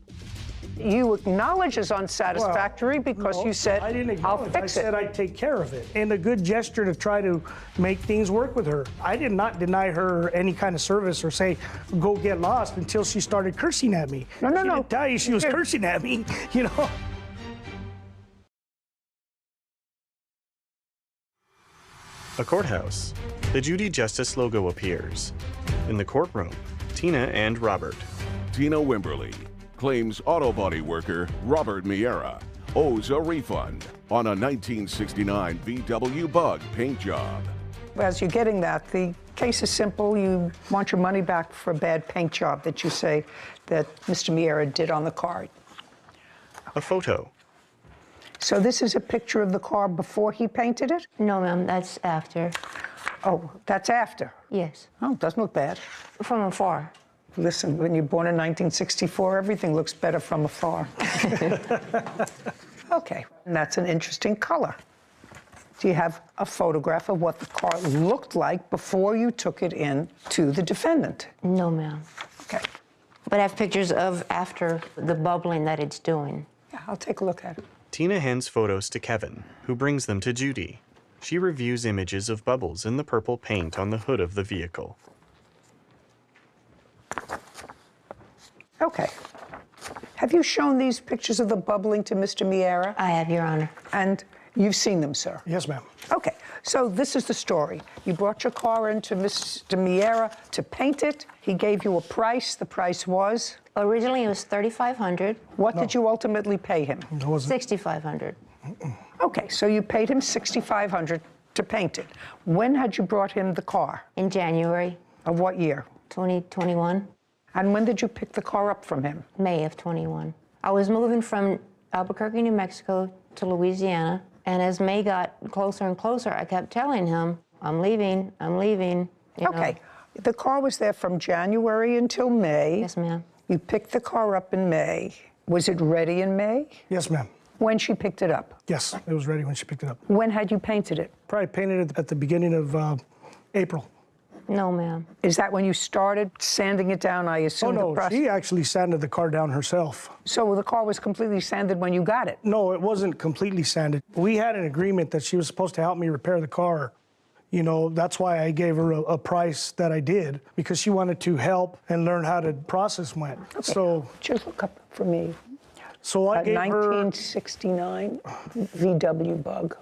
you acknowledge as unsatisfactory because No, you said, I didn't I'll acknowledge. fix I it. said I'd take care of it. And a good gesture to try to make things work with her. I did not deny her any kind of service or say, go get lost, until she started cursing at me. No. She didn't tell you she was cursing at me, you know? A courthouse. The Judy Justice logo appears. In the courtroom, Tina and Robert. Tina Wimberly claims auto body worker Robert Miera owes a refund on a 1969 VW Bug paint job. As you're getting that, the case is simple. You want your money back for a bad paint job that you say that Mr. Miera did on the car. A photo. So this is a picture of the car before he painted it? No, ma'am, that's after. Oh, that's after? Yes. Oh, doesn't look bad. From afar. Listen, when you're born in 1964, everything looks better from afar. Okay, and that's an interesting color. Do you have a photograph of what the car looked like before you took it in to the defendant? No, ma'am. Okay. But I have pictures of after the bubbling that it's doing. Yeah, I'll take a look at it. Tina hands photos to Kevin, who brings them to Judy. She reviews images of bubbles in the purple paint on the hood of the vehicle. Okay. Have you shown these pictures of the bubbling to Mr. Miera? I have, Your Honor. And you've seen them, sir? Yes, ma'am. Okay, so this is the story. You brought your car into Mr. Miera to paint it. He gave you a price. The price was? Originally, it was $3,500. What did you ultimately pay him? $6,500. Okay, so you paid him $6,500 to paint it. When had you brought him the car? In January. Of what year? 2021. And when did you pick the car up from him? May of 21. I was moving from Albuquerque, New Mexico to Louisiana, and as May got closer and closer, I kept telling him, I'm leaving, I'm leaving. Okay, the car was there from January until May. Yes, ma'am. You picked the car up in May. Was it ready in May? Yes, ma'am. When she picked it up? Yes, it was ready when she picked it up. When had you painted it? Probably painted it at the beginning of April. No, ma'am. Is that when you started sanding it down, I assume? Oh, no, she actually sanded the car down herself. So the car was completely sanded when you got it? No, it wasn't completely sanded. We had an agreement that she was supposed to help me repair the car. You know, that's why I gave her a price that I did, because she wanted to help and learn how the process went. Okay. So just look up for me. So I gave her 1969 VW Bug.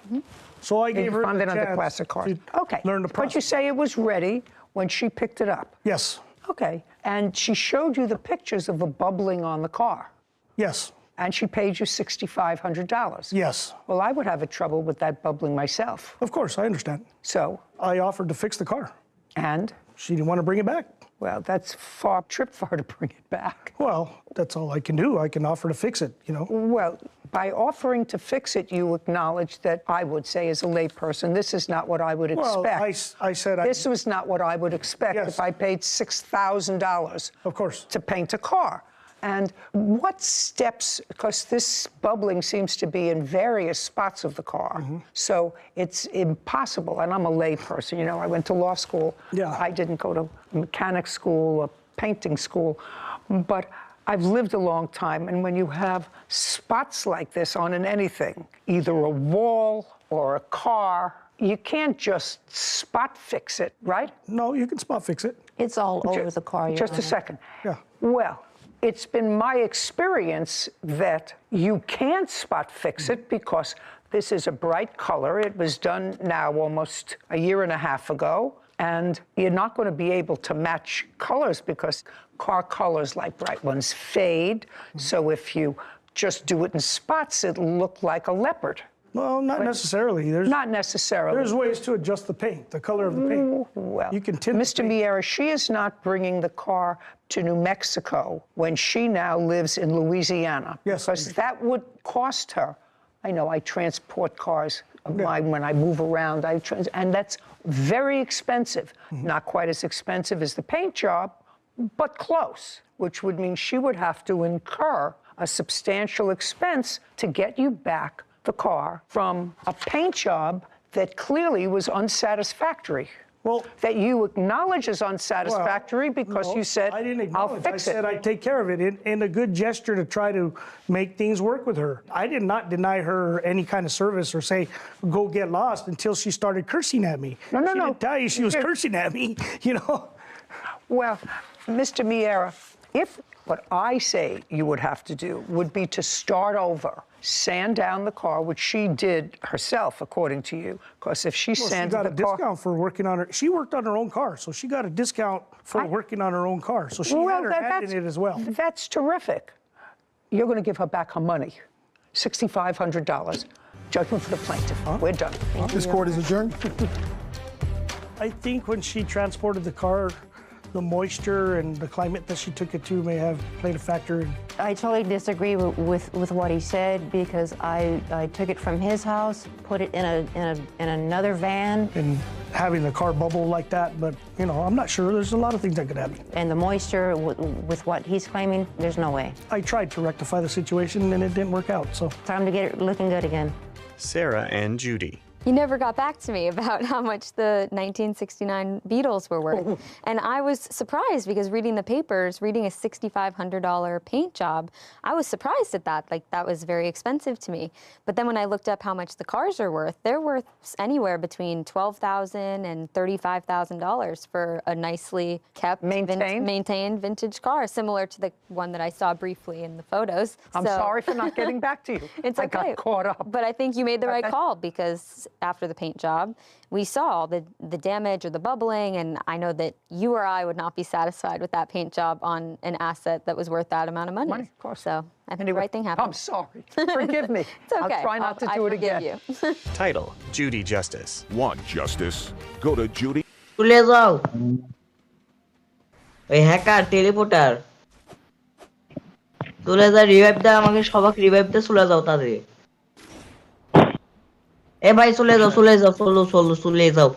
So I gave her found it the on the chance classic car. Okay. learn the process. But you say it was ready when she picked it up? Yes. Okay. And she showed you the pictures of the bubbling on the car? Yes. And she paid you $6,500? Yes. Well, I would have a trouble with that bubbling myself. Of course, I understand. So? I offered to fix the car. And? She didn't want to bring it back. Well, that's far trip for her to bring it back. Well, that's all I can do. I can offer to fix it, you know. Well, by offering to fix it, you acknowledge that I would say as a layperson, this is not what I would expect. Well, I said this was not what I would expect if I paid $6,000 of course to paint a car. And what steps, because this bubbling seems to be in various spots of the car, so it's impossible, and I'm a lay person, you know, I went to law school. Yeah. I didn't go to mechanic school or painting school, but I've lived a long time, and when you have spots like this on anything, either a wall or a car, you can't just spot fix it, right? No, you can spot fix it. It's all over the car, Your Just a Honor. second. Yeah. Well, it's been my experience that you can't spot fix it because this is a bright color. It was done now almost a year and a half ago, and you're not going to be able to match colors because car colors like bright ones fade. So if you just do it in spots, it'll look like a leopard. Well, not necessarily. Not necessarily. There's ways to adjust the paint, the color of the paint. Well, you can tint Mr. Miera, she is not bringing the car to New Mexico when she now lives in Louisiana. Yes. Because that would cost her. I know I transport cars of mine when I move around, and that's very expensive. Not quite as expensive as the paint job, but close, which would mean she would have to incur a substantial expense to get you back the car from a paint job that clearly was unsatisfactory. that you acknowledge is unsatisfactory because you said, I didn't I'll acknowledge. fix I said I'd take care of it in a good gesture to try to make things work with her. I did not deny her any kind of service or say, go get lost until she started cursing at me. No. She didn't tell you she was cursing at me, you know? Well, Mr. Miera, if what I say you would have to do would be to start over, sand down the car, which she did herself, according to you, because if she sanded got the a car... discount for working on her. She worked on her own car, so she got a discount for working on her own car. So she had her hand in it as well. That's terrific. You're going to give her back her money, $6,500. Judgment for the plaintiff. We're done. This court is adjourned. I think when she transported the car, the moisture and the climate that she took it to may have played a factor. I totally disagree with what he said because I took it from his house, put it in another van. And having the car bubble like that, but you know, I'm not sure. There's a lot of things that could happen. And the moisture with what he's claiming, there's no way. I tried to rectify the situation and it didn't work out, so. Time to get it looking good again. Sarah and Judy. He never got back to me about how much the 1969 Beetles were worth. And I was surprised because reading the papers, reading a $6,500 paint job, I was surprised at that. Like, that was very expensive to me. But then when I looked up how much the cars are worth, they're worth anywhere between $12,000 and $35,000 for a nicely kept, maintained vintage car, similar to the one that I saw briefly in the photos. I'm sorry for not getting back to you. It's okay. I got caught up. But I think you made the right call because after the paint job, we saw the damage or the bubbling, and I know that you or I would not be satisfied with that paint job on an asset that was worth that amount of money. Of course. So I think the right thing happened. I'm sorry. Forgive me. It's okay. I'll try not to do it again. You. Title, Judy Justice. Want justice? Go to Judy. তুলে যাও ওই hacker টেলিপোর্টার তুলে যা revive দাও আমাকে সবাক revive দে চলে যাও তাদের এ ভাই চলে যাও চলে যাও চলে যাও